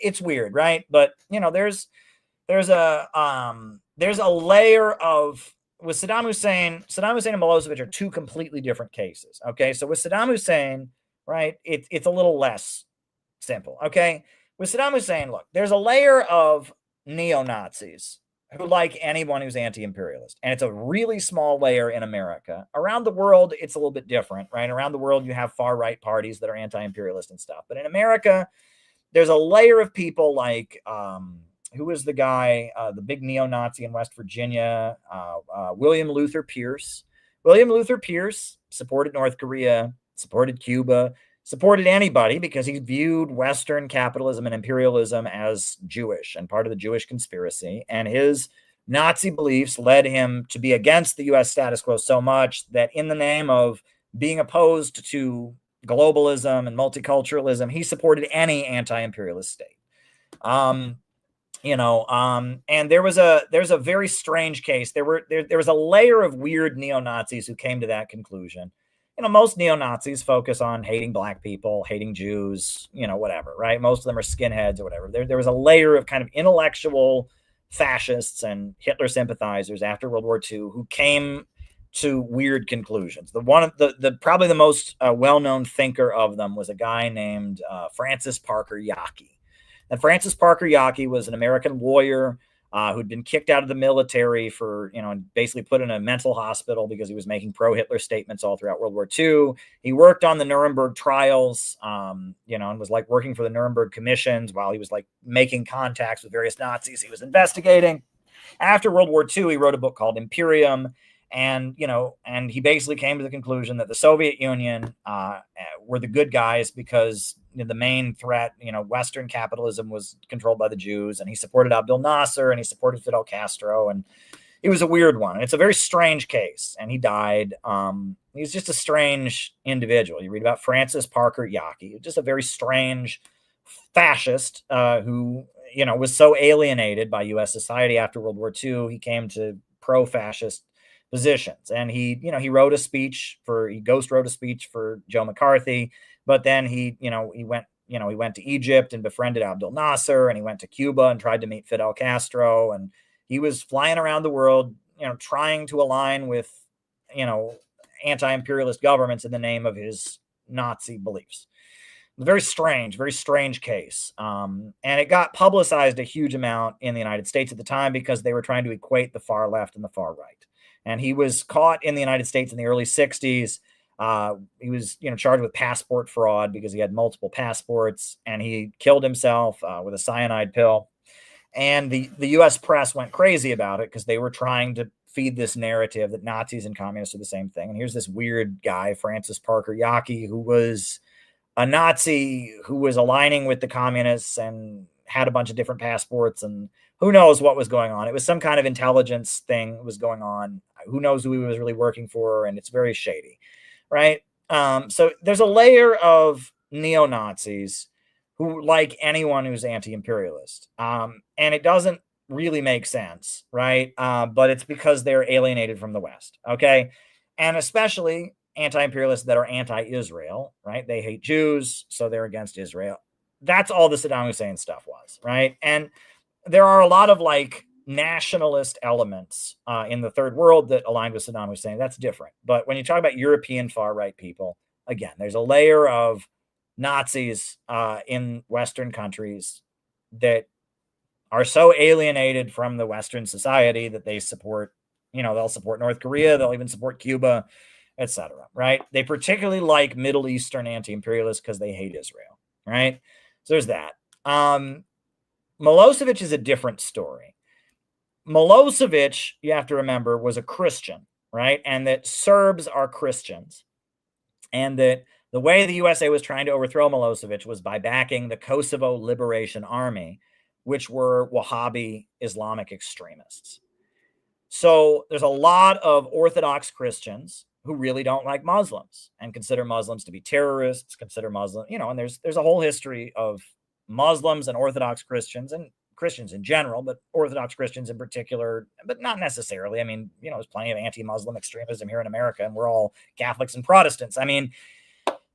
it's weird, right? But there's a layer of with Saddam Hussein and Milosevic are two completely different cases. Okay, so with Saddam Hussein, right, it's a little less simple. Okay, with Saddam Hussein, look, there's a layer of neo-Nazis who like anyone who's anti-imperialist. And it's a really small layer in America. Around the world, it's a little bit different, right? Around the world, you have far-right parties that are anti-imperialist and stuff. But in America, there's a layer of people like, who was the guy, the big neo-Nazi in West Virginia, William Luther Pierce. William Luther Pierce supported North Korea, supported Cuba, supported anybody because he viewed Western capitalism and imperialism as Jewish and part of the Jewish conspiracy. And his Nazi beliefs led him to be against the U.S. status quo so much that in the name of being opposed to globalism and multiculturalism, he supported any anti-imperialist state. And there's a very strange case. There was a layer of weird neo-Nazis who came to that conclusion. Most neo-Nazis focus on hating black people, hating Jews, whatever, right? Most of them are skinheads or whatever. There was a layer of kind of intellectual fascists and Hitler sympathizers after World War II who came to weird conclusions. Probably the most well-known thinker of them was a guy named Francis Parker Yockey. And Francis Parker Yockey was an American lawyer who'd been kicked out of the military for, and basically put in a mental hospital because he was making pro-Hitler statements all throughout World War II. He worked on the Nuremberg trials, and was like working for the Nuremberg commissions while he was like making contacts with various Nazis he was investigating. After World War II, he wrote a book called Imperium. And he basically came to the conclusion that the Soviet Union were the good guys because the main threat, Western capitalism was controlled by the Jews, and he supported Abdel Nasser and he supported Fidel Castro. And it was a weird one. It's a very strange case. And he died. He's just a strange individual. You read about Francis Parker Yockey, just a very strange fascist who, was so alienated by U.S. society after World War II. He came to pro-fascist positions, and he wrote a speech he ghost wrote a speech for Joe McCarthy, But then he went to Egypt and befriended Abdel Nasser, and he went to Cuba and tried to meet Fidel Castro, and he was flying around the world, trying to align with, anti-imperialist governments in the name of his Nazi beliefs. Very strange case. And it got publicized a huge amount in the United States at the time because they were trying to equate the far left and the far right. And he was caught in the United States in the early 60s. He was, charged with passport fraud because he had multiple passports, and he killed himself with a cyanide pill. And the U.S. press went crazy about it because they were trying to feed this narrative that Nazis and communists are the same thing. And here's this weird guy, Francis Parker Yockey, who was a Nazi who was aligning with the communists and had a bunch of different passports, and who knows what was going on. It was some kind of intelligence thing that was going on. Who knows who he was really working for, and it's very shady, right? So there's a layer of neo-Nazis who like anyone who's anti-imperialist. And it doesn't really make sense, right? But it's because they're alienated from the West, okay? And especially anti-imperialists that are anti-Israel, right? They hate Jews, so they're against Israel. That's all the Saddam Hussein stuff was, right? And there are a lot of nationalist elements in the third world that aligned with Saddam Hussein. That's different. But when you talk about European far-right people, again, there's a layer of Nazis in Western countries that are so alienated from the Western society that they support, they'll support North Korea, they'll even support Cuba, etc. Right? They particularly like Middle Eastern anti-imperialists because they hate Israel, right? So there's that. Milosevic is a different story. Milosevic, you have to remember, was a Christian, right? And that Serbs are Christians. And that the way the USA was trying to overthrow Milosevic was by backing the Kosovo Liberation Army, which were Wahhabi Islamic extremists. So there's a lot of Orthodox Christians who really don't like Muslims and consider Muslims to be terrorists, consider Muslim, and there's a whole history of Muslims and Orthodox Christians and Christians in general, but Orthodox Christians in particular, but not necessarily. I mean, there's plenty of anti-Muslim extremism here in America, and we're all Catholics and Protestants. I mean,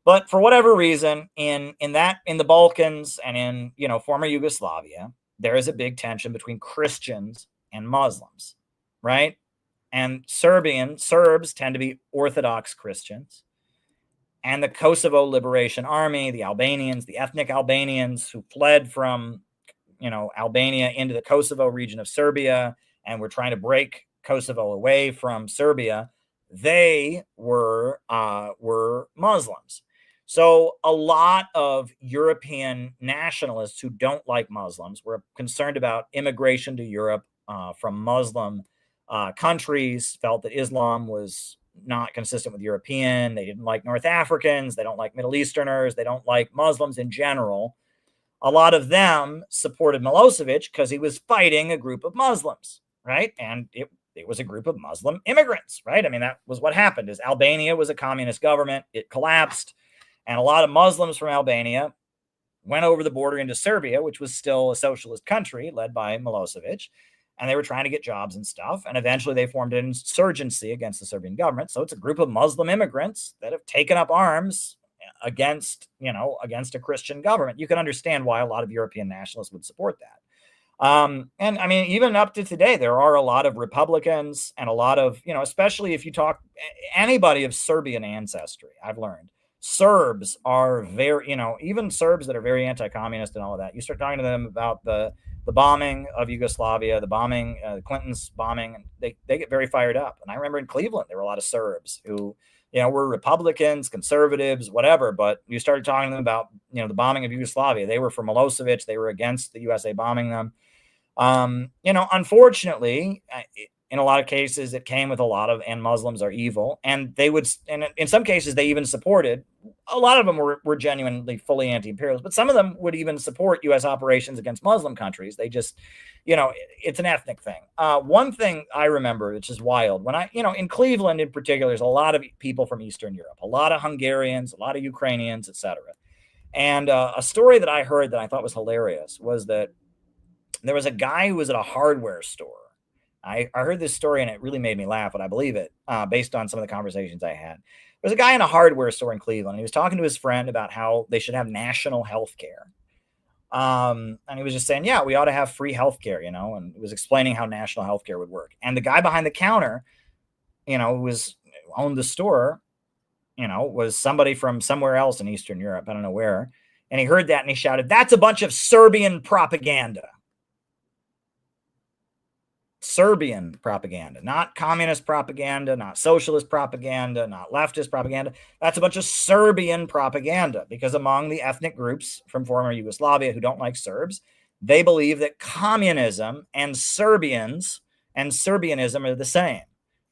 but for whatever reason, in the Balkans and in, former Yugoslavia, there is a big tension between Christians and Muslims, right? And Serbs tend to be Orthodox Christians. And the Kosovo Liberation Army, the Albanians, the ethnic Albanians who fled from, Albania into the Kosovo region of Serbia and were trying to break Kosovo away from Serbia, they were Muslims. So a lot of European nationalists who don't like Muslims were concerned about immigration to Europe from Muslim countries, felt that Islam was not consistent with European. They didn't like North Africans. They don't like Middle Easterners. They don't like Muslims in general. A lot of them supported Milosevic because he was fighting a group of Muslims, right? And it was a group of Muslim immigrants, right? I mean, that was what happened. Is Albania was a communist government. It collapsed. And a lot of Muslims from Albania went over the border into Serbia, which was still a socialist country led by Milosevic. And they were trying to get jobs and stuff. And eventually they formed an insurgency against the Serbian government. So it's a group of Muslim immigrants that have taken up arms against a Christian government. You can understand why a lot of European nationalists would support that. And I mean, even up to today, there are a lot of Republicans and a lot of, especially if you talk anybody of Serbian ancestry, I've learned. Serbs are very, even Serbs that are very anti-communist and all of that. You start talking to them about the bombing of Yugoslavia, the bombing, Clinton's bombing, and they get very fired up. And I remember in Cleveland, there were a lot of Serbs who, were Republicans, conservatives, whatever. But you started talking to them about, the bombing of Yugoslavia. They were for Milosevic. They were against the USA bombing them. Unfortunately, in a lot of cases, it came with a lot of, and Muslims are evil. And they would, and in some cases, they even supported, a lot of them were genuinely fully anti-imperialist, but some of them would even support U.S. operations against Muslim countries. They just, it's an ethnic thing. One thing I remember, which is wild, when in Cleveland in particular, there's a lot of people from Eastern Europe, a lot of Hungarians, a lot of Ukrainians, etc. And a story that I heard that I thought was hilarious was that there was a guy who was at a hardware store I heard this story and it really made me laugh, but I believe it based on some of the conversations I had. There's a guy in a hardware store in Cleveland. He was talking to his friend about how they should have national health care. And he was just saying, yeah, we ought to have free health care, you know, and he was explaining how national health care would work. And the guy behind the counter, you know, who owned the store, you know, was somebody from somewhere else in Eastern Europe. I don't know where. And he heard that and he shouted, "That's a bunch of Serbian propaganda." Serbian propaganda, not communist propaganda, not socialist propaganda, not leftist propaganda. That's a bunch of Serbian propaganda, because among the ethnic groups from former Yugoslavia who don't like Serbs, they believe that communism and Serbians and Serbianism are the same,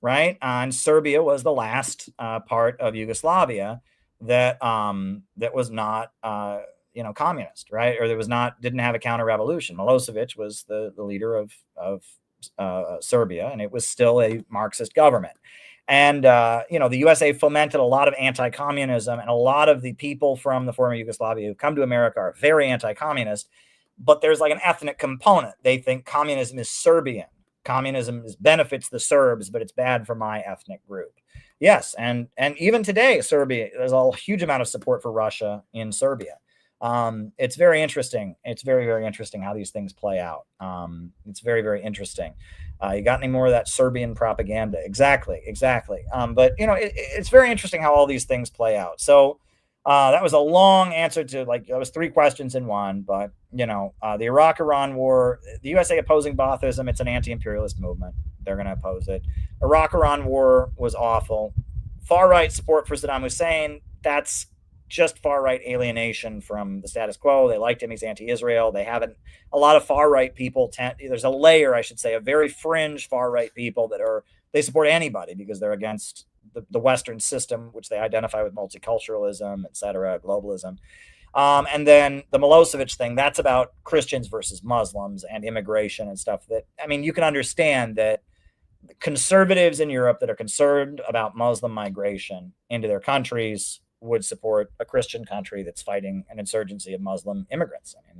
right? And Serbia was the last part of Yugoslavia that was not communist, right? Or didn't have a counter revolution. Milosevic was the leader of Serbia, and it was still a Marxist government. And the USA fomented a lot of anti-communism, and a lot of the people from the former Yugoslavia who come to America are very anti-communist, but there's like an ethnic component. They think communism is Serbian. Communism benefits the Serbs, but it's bad for my ethnic group. Yes, and even today, Serbia, there's a huge amount of support for Russia in Serbia. It's very interesting. It's very, very interesting how these things play out. It's very, very interesting. You got any more of that Serbian propaganda? Exactly. But it's very interesting how all these things play out. So that was a long answer to that was 3 questions in one. But the Iraq-Iran war, the USA opposing Baathism, it's an anti-imperialist movement. They're going to oppose it. Iraq-Iran war was awful. Far-right support for Saddam Hussein, that's just far-right alienation from the status quo. They liked him. He's anti-Israel. They haven't. A lot of far-right people there's a layer, I should say, of very fringe far-right people they support anybody because they're against the Western system, which they identify with multiculturalism, etc., globalism. And then the Milosevic thing, that's about Christians versus Muslims and immigration and stuff you can understand that conservatives in Europe that are concerned about Muslim migration into their countries would support a Christian country that's fighting an insurgency of Muslim immigrants. And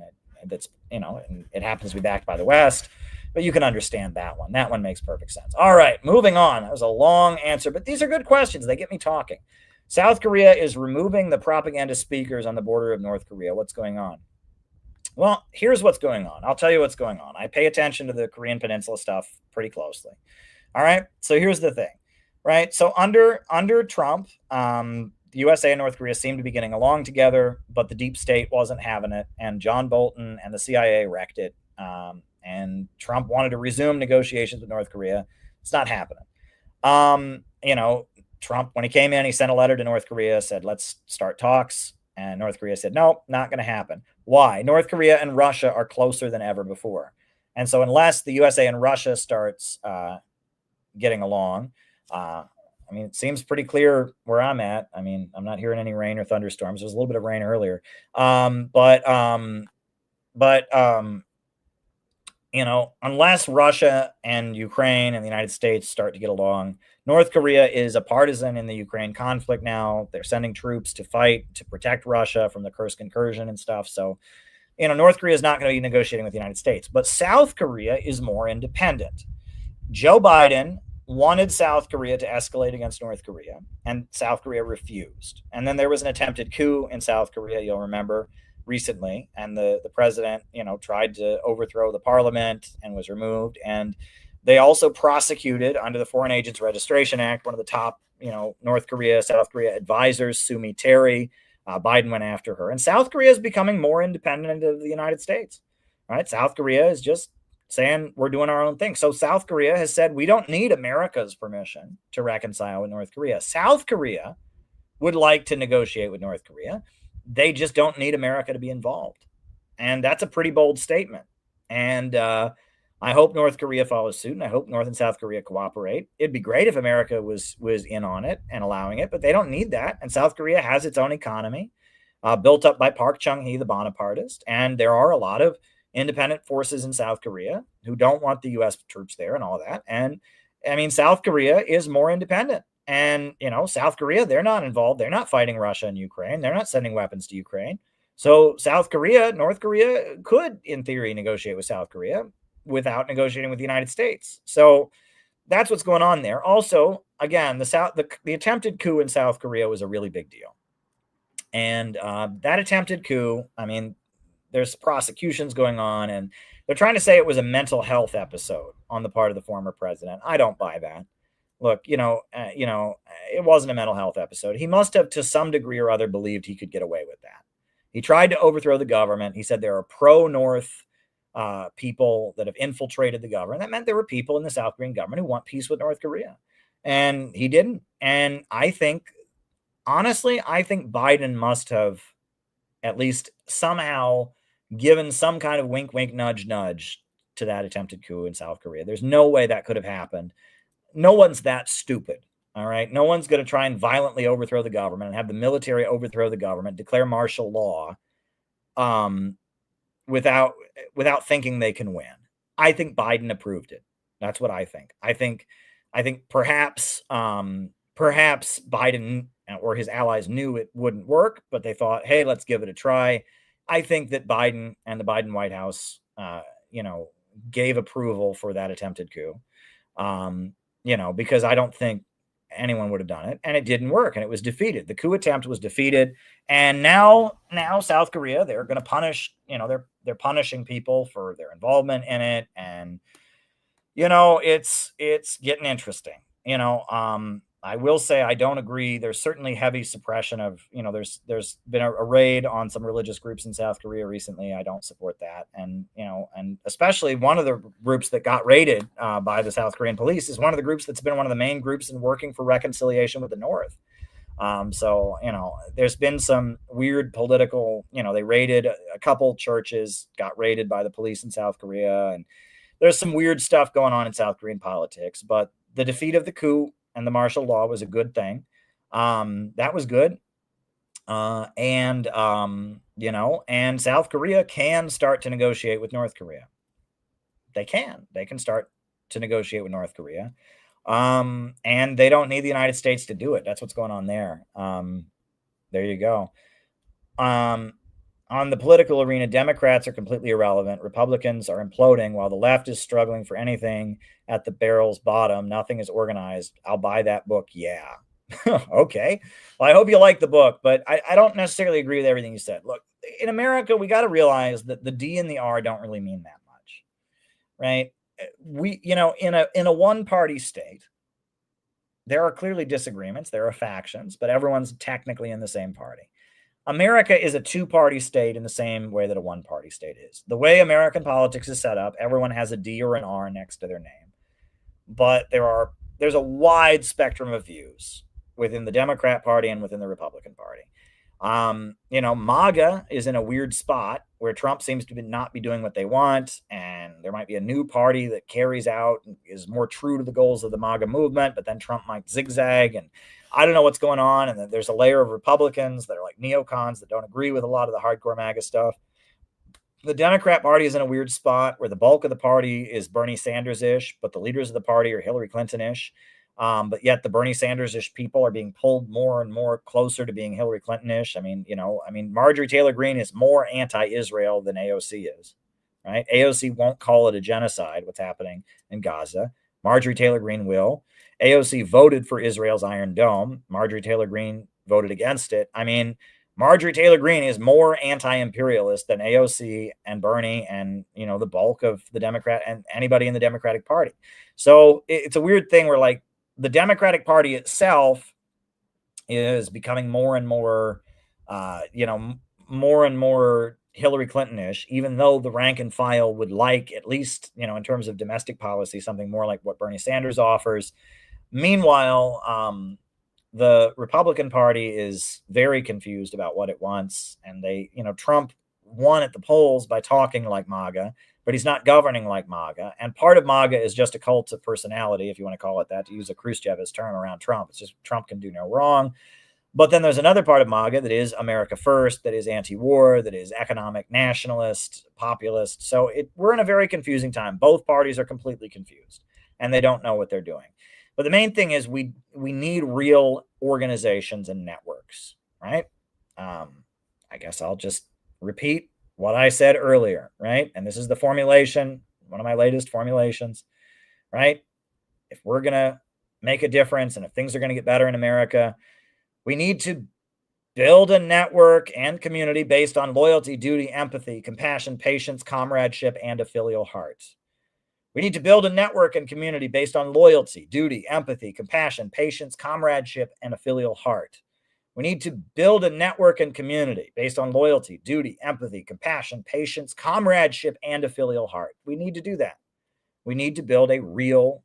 it happens to be backed by the West, but you can understand that one. That one makes perfect sense. All right, moving on. That was a long answer, but these are good questions. They get me talking. South Korea is removing the propaganda speakers on the border of North Korea. What's going on? Well, here's what's going on. I'll tell you what's going on. I pay attention to the Korean Peninsula stuff pretty closely. All right, so here's the thing, right? So under Trump, the USA and North Korea seemed to be getting along together, but the deep state wasn't having it, and John Bolton and the CIA wrecked it. And Trump wanted to resume negotiations with North Korea. It's not happening. Trump, when he came in, he sent a letter to North Korea, said, let's start talks. And North Korea said, no, not going to happen. Why? North Korea and Russia are closer than ever before. And so unless the USA and Russia starts getting along, it seems pretty clear where I'm at. I'm not hearing any rain or thunderstorms. There was a little bit of rain earlier. Unless Russia and Ukraine and the United States start to get along, North Korea is a partisan in the Ukraine conflict now. They're sending troops to fight to protect Russia from the Kursk incursion and stuff. So, North Korea is not going to be negotiating with the United States, but South Korea is more independent. Joe Biden wanted South Korea to escalate against North Korea, and South Korea refused. And then there was an attempted coup in South Korea, you'll remember, recently, and the president, tried to overthrow the parliament and was removed. And they also prosecuted under the Foreign Agents Registration Act, one of the top, North Korea, South Korea advisors, Sumi Terry. Biden went after her. And South Korea is becoming more independent of the United States, right? South Korea is just saying we're doing our own thing. So South Korea has said we don't need America's permission to reconcile with North Korea. South Korea would like to negotiate with North Korea. They just don't need America to be involved. And that's a pretty bold statement. And I hope North Korea follows suit, and I hope North and South Korea cooperate. It'd be great if America was in on it and allowing it, but they don't need that. And South Korea has its own economy built up by Park Chung-hee, the Bonapartist. And there are a lot of independent forces in South Korea who don't want the U.S. troops there and all that. And South Korea is more independent. And, South Korea, they're not involved. They're not fighting Russia and Ukraine. They're not sending weapons to Ukraine. So North Korea could, in theory, negotiate with South Korea. without negotiating with the United States. So that's what's going on there. Also, again, the attempted coup in South Korea was a really big deal. And that attempted coup, I mean, there's prosecutions going on, and they're trying to say it was a mental health episode on the part of the former president. I don't buy that. Look, it wasn't a mental health episode. He must have, to some degree or other, believed he could get away with that. He tried to overthrow the government. He said there are pro-North people that have infiltrated the government. That meant there were people in the South Korean government who want peace with North Korea. And he didn't. And honestly, I think Biden must have at least somehow given some kind of wink, wink, nudge, nudge to that attempted coup in South Korea. There's no way that could have happened. No one's that stupid. All right. No one's going to try and violently overthrow the government and have the military overthrow the government, declare martial law, without thinking they can win. I think Biden approved it. That's what I think. I think perhaps Biden or his allies knew it wouldn't work, but they thought, hey, let's give it a try. I think that Biden and the Biden White House, gave approval for that attempted coup, because I don't think anyone would have done it, and it didn't work, and it was defeated. The coup attempt was defeated, and now South Korea, they're going to punish, they're punishing people for their involvement in it, and it's getting interesting. I will say I don't agree. There's certainly heavy suppression of, there's been a raid on some religious groups in South Korea recently. I don't support that. And, and especially one of the groups that got raided by the South Korean police is one of the groups that's been one of the main groups in working for reconciliation with the North. So, there's been some weird political, they raided a couple churches, got raided by the police in South Korea. And there's some weird stuff going on in South Korean politics, but the defeat of the coup and the martial law was a good thing. That was good. And South Korea can start to negotiate with North Korea. They can start to negotiate with North Korea. And they don't need the United States to do it. That's what's going on there. There you go. On the political arena, Democrats are completely irrelevant. Republicans are imploding while the left is struggling for anything at the barrel's bottom. Nothing is organized. I'll buy that book. Yeah. Okay. Well, I hope you like the book, but I don't necessarily agree with everything you said. Look, in America, we got to realize that the D and the R don't really mean that much, right? We, in a one-party state, there are clearly disagreements. There are factions, but everyone's technically in the same party. America is a two-party state in the same way that a one-party state is. The way American politics is set up, everyone has a D or an R next to their name. But there's a wide spectrum of views within the Democrat Party and within the Republican Party. MAGA is in a weird spot where Trump seems to not be doing what they want, and there might be a new party that carries out and is more true to the goals of the MAGA movement, but then Trump might zigzag, and I don't know what's going on. And then there's a layer of Republicans that are like neocons that don't agree with a lot of the hardcore MAGA stuff. The Democrat Party is in a weird spot where the bulk of the party is Bernie Sanders-ish, but the leaders of the party are Hillary Clinton-ish. But yet the Bernie Sanders-ish people are being pulled more and more closer to being Hillary Clinton-ish. I mean, Marjorie Taylor Greene is more anti-Israel than AOC is, right? AOC won't call it a genocide, what's happening in Gaza. Marjorie Taylor Greene will. AOC voted for Israel's Iron Dome. Marjorie Taylor Greene voted against it. I mean, Marjorie Taylor Greene is more anti-imperialist than AOC and Bernie and, the bulk of the Democrat and anybody in the Democratic Party. So it's a weird thing where, like, the Democratic Party itself is becoming more and more, more and more Hillary Clinton-ish, even though the rank and file would like, at least, in terms of domestic policy, something more like what Bernie Sanders offers. Meanwhile, the Republican Party is very confused about what it wants. And Trump won at the polls by talking like MAGA, but he's not governing like MAGA. And part of MAGA is just a cult of personality, if you want to call it that, to use a Khrushchevist term around Trump. It's just Trump can do no wrong. But then there's another part of MAGA that is America first, that is anti-war, that is economic nationalist, populist. So we're in a very confusing time. Both parties are completely confused, and they don't know what they're doing. But the main thing is we need real organizations and networks, right? I guess I'll just repeat what I said earlier, right? And this is the formulation. one of my latest formulations, right? If we're going to make a difference and if things are going to get better in America, we need to build a network and community based on loyalty, duty, empathy, compassion, patience, comradeship, and a filial heart. We need to build a network and community based on loyalty, duty, empathy, compassion, patience, comradeship, and a filial heart. We need to build a network and community based on loyalty, duty, empathy, compassion, patience, comradeship, and a filial heart. We need to do that. We need to build a real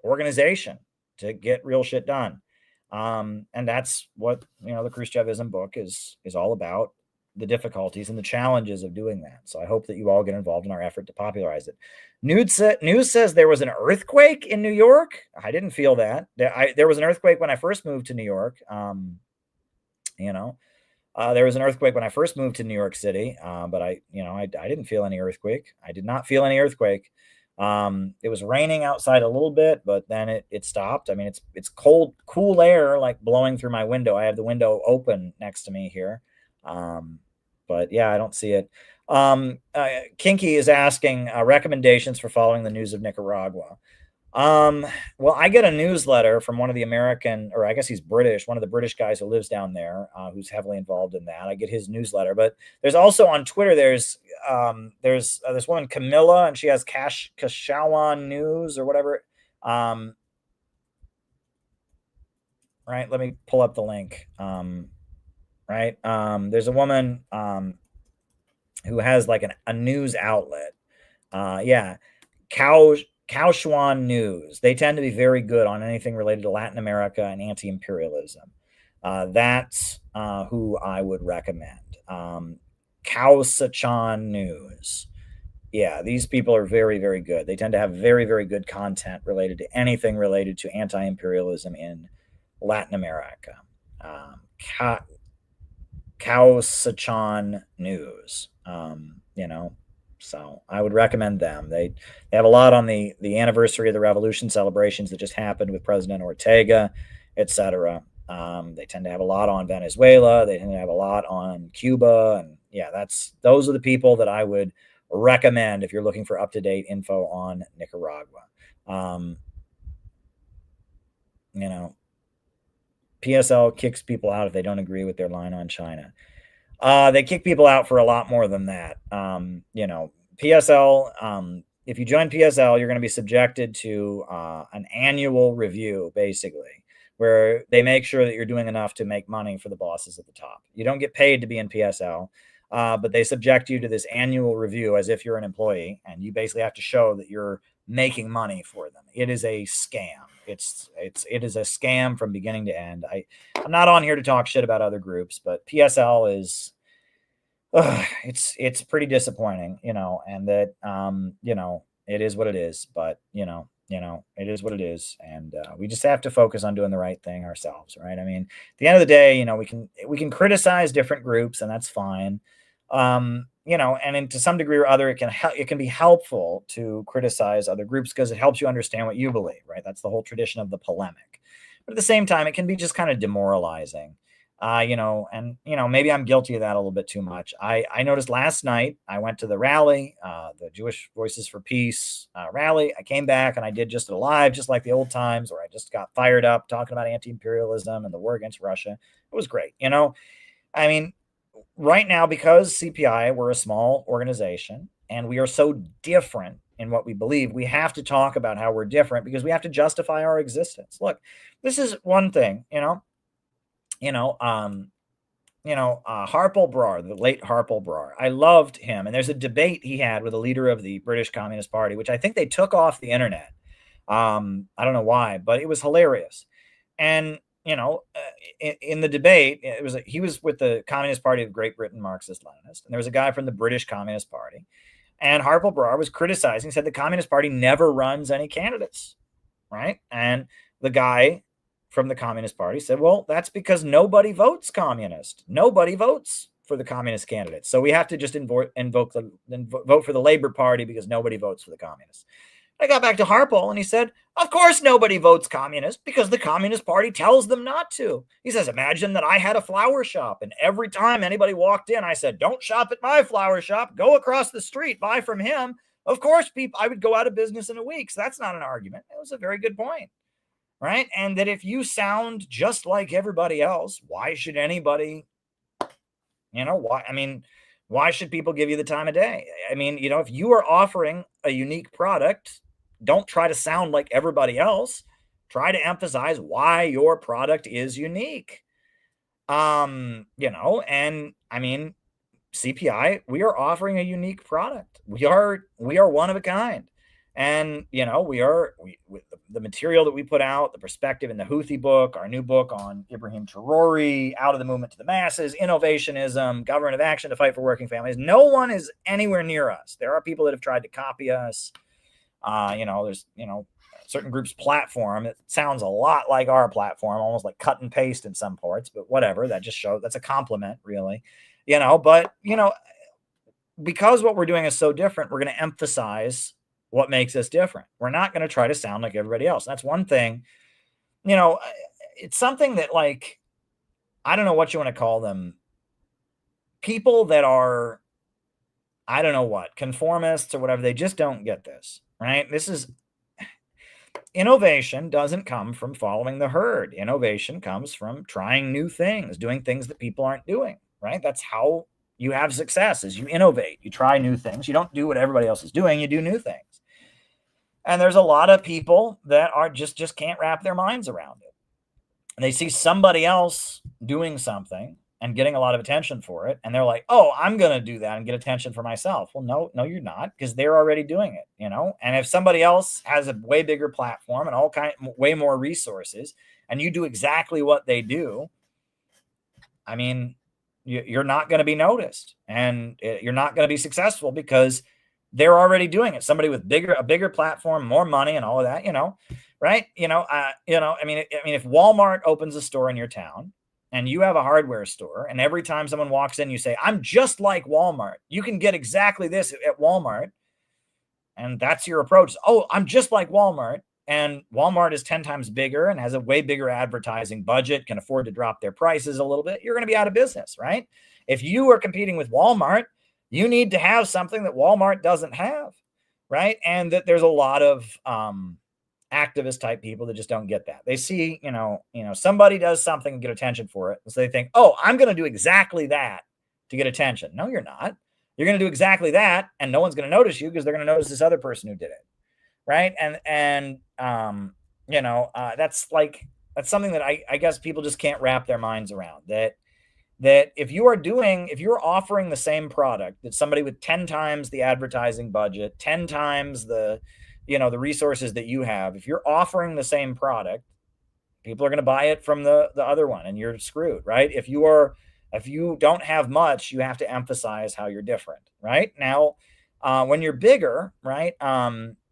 organization to get real shit done. And that's what, the Khrushchevism book is all about, the difficulties and the challenges of doing that. So I hope that you all get involved in our effort to popularize it. News says there was an earthquake in New York. I didn't feel that. There was an earthquake when I first moved to New York. There was an earthquake when I first moved to New York City, but I didn't feel any earthquake. I did not feel any earthquake. It was raining outside a little bit, but then it stopped. I mean, it's cold, cool air like blowing through my window. I have the window open next to me here. But yeah, I don't see it. Kinky is asking recommendations for following the news of Nicaragua. Well, I get a newsletter from one of the American, or I guess he's British, one of the British guys who lives down there, who's heavily involved in that. I get his newsletter, but there's also on Twitter, there's this woman, Camilla, and she has Kashawan News or whatever. Right. Let me pull up the link. Right. There's a woman, who has like a news outlet. Kaohsiung News. They tend to be very good on anything related to Latin America and anti-imperialism. That's who I would recommend. Kaohsiung News. Yeah, these people are very, very good. They tend to have very, very good content related to anything related to anti-imperialism in Latin America. Kaohsiung News. So I would recommend them. They have a lot on the anniversary of the revolution celebrations that just happened with President Ortega, etc. They tend to have a lot on Venezuela. They tend to have a lot on Cuba. And yeah, those are the people that I would recommend if you're looking for up-to-date info on Nicaragua. PSL kicks people out if they don't agree with their line on China. They kick people out for a lot more than that. PSL, if you join PSL, you're going to be subjected to an annual review, basically, where they make sure that you're doing enough to make money for the bosses at the top. You don't get paid to be in PSL, but they subject you to this annual review as if you're an employee, and you basically have to show that you're making money for them. It is a scam. It is a scam from beginning to end. I'm not on here to talk shit about other groups, but PSL is it's pretty disappointing, and that it is what it is, but it is what it is, and we just have to focus on doing the right thing ourselves, right? I mean, at the end of the day, we can criticize different groups, and that's fine. And to some degree or other, it can be helpful to criticize other groups because it helps you understand what you believe, right? That's the whole tradition of the polemic. But at the same time, it can be just kind of demoralizing, maybe I'm guilty of that a little bit too much. I noticed last night I went to the rally, the Jewish Voices for Peace rally. I came back and I did just a live, just like the old times, where I just got fired up talking about anti-imperialism and the war against Russia. It was great. I mean, right now, because CPI, we're a small organization and we are so different in what we believe, we have to talk about how we're different because we have to justify our existence. Look, this is one thing, Harpal Brar, the late Harpal Brar. I loved him. And there's a debate he had with a leader of the British Communist Party, which I think they took off the internet. I don't know why, but it was hilarious. And, in the debate, he was with the Communist Party of Great Britain, Marxist-Leninist. And there was a guy from the British Communist Party. And Harpal Brar was criticizing, said the Communist Party never runs any candidates, right? And the guy from the Communist Party said, well, that's because nobody votes communist. Nobody votes for the communist candidates. So we have to just vote for the Labour Party because nobody votes for the communists. I got back to Harpal and he said, of course nobody votes communist because the Communist Party tells them not to. He says, imagine that I had a flower shop and every time anybody walked in, I said, don't shop at my flower shop. Go across the street, buy from him. Of course, I would go out of business in a week. So that's not an argument. It was a very good point, right? And that if you sound just like everybody else, why should anybody, why should people give you the time of day? I mean, if you are offering a unique product, don't try to sound like everybody else. Try to emphasize why your product is unique. And I mean, CPI, we are offering a unique product. We are one of a kind. And, the material that we put out, the perspective in the Houthi book, our new book on Ibrahim Traore, Out of the Movement to the Masses, Innovationism, Government of Action to Fight for Working Families. No one is anywhere near us. There are people that have tried to copy us. There's, certain groups' platform. It sounds a lot like our platform, almost like cut and paste in some parts, but whatever. That just shows that's a compliment, really. Because what we're doing is so different, we're going to emphasize what makes us different. We're not going to try to sound like everybody else. That's one thing. It's something that, like, I don't know what you want to call them. People that are, I don't know what, conformists or whatever, they just don't get this, right? Innovation doesn't come from following the herd. Innovation comes from trying new things, doing things that people aren't doing, right? That's how you have success, is you innovate. You try new things. You don't do what everybody else is doing. You do new things. And there's a lot of people that are just can't wrap their minds around it. And they see somebody else doing something and getting a lot of attention for it. And they're like, oh, I'm going to do that and get attention for myself. Well, no, you're not, because they're already doing it, And if somebody else has a way bigger platform and way more resources, and you do exactly what they do, I mean, you're not going to be noticed, and you're not going to be successful because they're already doing it. Somebody with a bigger platform, more money, and all of that, right? If Walmart opens a store in your town and you have a hardware store, and every time someone walks in, you say, I'm just like Walmart. You can get exactly this at Walmart. And that's your approach. Oh, I'm just like Walmart. And Walmart is 10 times bigger and has a way bigger advertising budget, can afford to drop their prices a little bit. You're going to be out of business, right? If you are competing with Walmart, you need to have something that Walmart doesn't have, right? And that there's a lot of activist type people that just don't get that. They see, somebody does something and get attention for it. So they think, oh, I'm going to do exactly that to get attention. No, you're not. You're going to do exactly that, and no one's going to notice you because they're going to notice this other person who did it. Right. And that's something that I guess people just can't wrap their minds around, that if you're offering the same product that somebody with 10 times the advertising budget, 10 times the resources that you have, if you're offering the same product, people are going to buy it from the other one, and you're screwed. Right. If you don't have much, you have to emphasize how you're different. Right now, when you're bigger, right.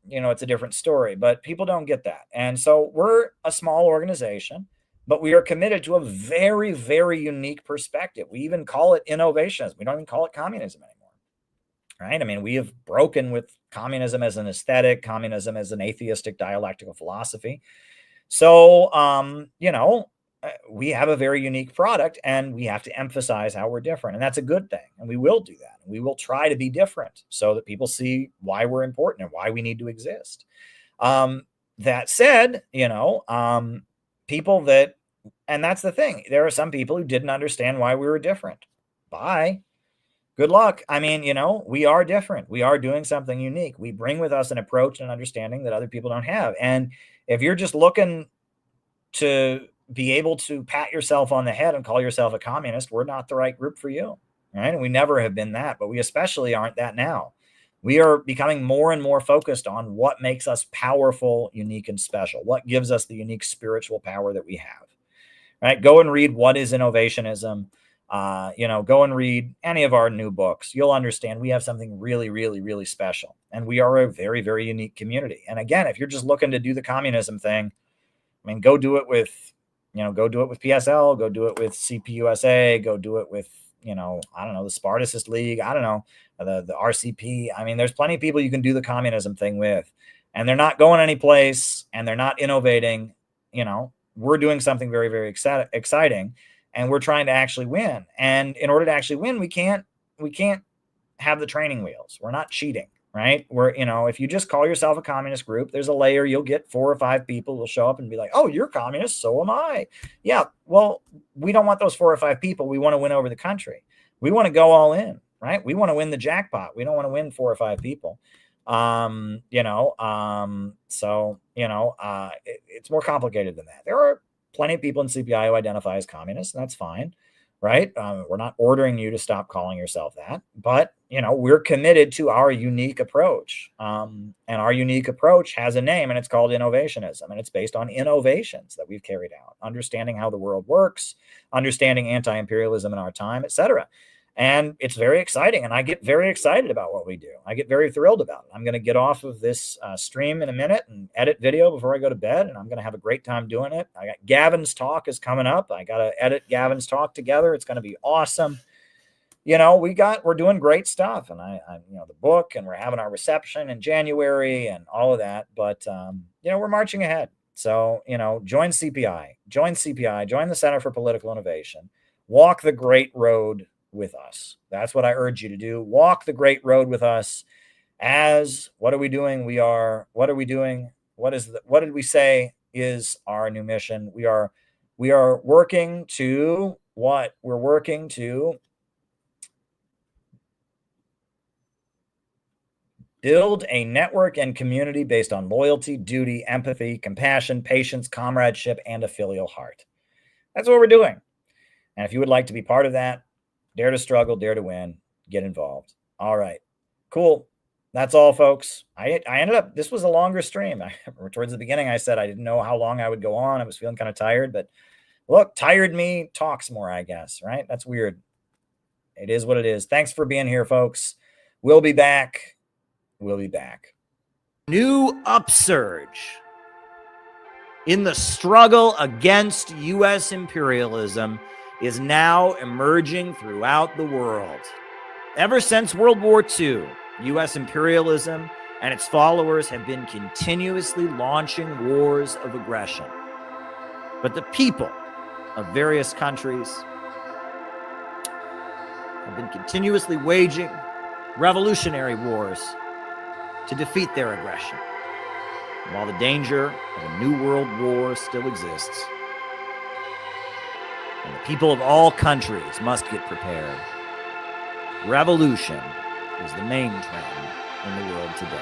It's a different story, but people don't get that. And so we're a small organization, but we are committed to a very, very unique perspective. We even call it innovationism. We don't even call it communism anymore, right? I mean, we have broken with communism as an aesthetic, communism as an atheistic dialectical philosophy. So, we have a very unique product, and we have to emphasize how we're different. And that's a good thing. And we will do that. We will try to be different so that people see why we're important and why we need to exist. That said, people that, and that's the thing, there are some people who didn't understand why we were different. Bye. Good luck. I mean, we are different. We are doing something unique. We bring with us an approach and understanding that other people don't have. And if you're just looking to be able to pat yourself on the head and call yourself a communist, we're not the right group for you, right? And we never have been that, but we especially aren't that now. We are becoming more and more focused on what makes us powerful, unique, and special. What gives us the unique spiritual power that we have, right? Go and read What is Innovationism? Go and read any of our new books. You'll understand we have something really, really, really special. And we are a very, very unique community. And again, if you're just looking to do the communism thing, I mean, go do it with PSL, go do it with CPUSA, go do it with, I don't know, the Spartacist League. I don't know, the RCP. I mean, there's plenty of people you can do the communism thing with, and they're not going anyplace, and they're not innovating. We're doing something very, very exciting, and we're trying to actually win. And in order to actually win, we can't have the training wheels. We're not cheating, right? Where, you know, if you just call yourself a communist group, there's a layer, you'll get 4 or 5 people will show up and be like, oh, you're communist, so am I. Yeah, well, we don't want those 4 or 5 people. We want to win over the country. We want to go all in, right? We want to win the jackpot. We don't want to win 4 or 5 people. So, it's more complicated than that. There are plenty of people in CPI who identify as communists, and that's fine, right? We're not ordering you to stop calling yourself that, but, you know, we're committed to our unique approach. And our unique approach has a name, and it's called innovationism, and it's based on innovations that we've carried out, understanding how the world works, understanding anti-imperialism in our time, etc. And it's very exciting, and I get very excited about what we do. I get very thrilled about it. I'm going to get off of this stream in a minute and edit video before I go to bed, and I'm going to have a great time doing it. I got Gavin's talk is coming up. I got to edit Gavin's talk together. It's going to be awesome. You know, we're doing great stuff, and I the book, and we're having our reception in January and all of that. But, we're marching ahead. So, join CPI, join the Center for Political Innovation, walk the great road with us. That's what I urge you to do. Walk the great road with us. What are we doing? What did we say is our new mission? We are working to what? We're working to build a network and community based on loyalty, duty, empathy, compassion, patience, comradeship, and a filial heart. That's what we're doing. And if you would like to be part of that, dare to struggle, dare to win, get involved. All right, cool. That's all, folks. I ended up, this was a longer stream. Towards the beginning, I said I didn't know how long I would go on. I was feeling kind of tired, but look, tired me talks more, I guess, right? That's weird. It is what it is. Thanks for being here, folks. We'll be back. New upsurge in the struggle against U.S. imperialism is now emerging throughout the world. Ever since World War II, U.S. imperialism and its followers have been continuously launching wars of aggression. But the people of various countries have been continuously waging revolutionary wars to defeat their aggression. And while the danger of a new world war still exists, and the people of all countries must get prepared, revolution is the main trend in the world today.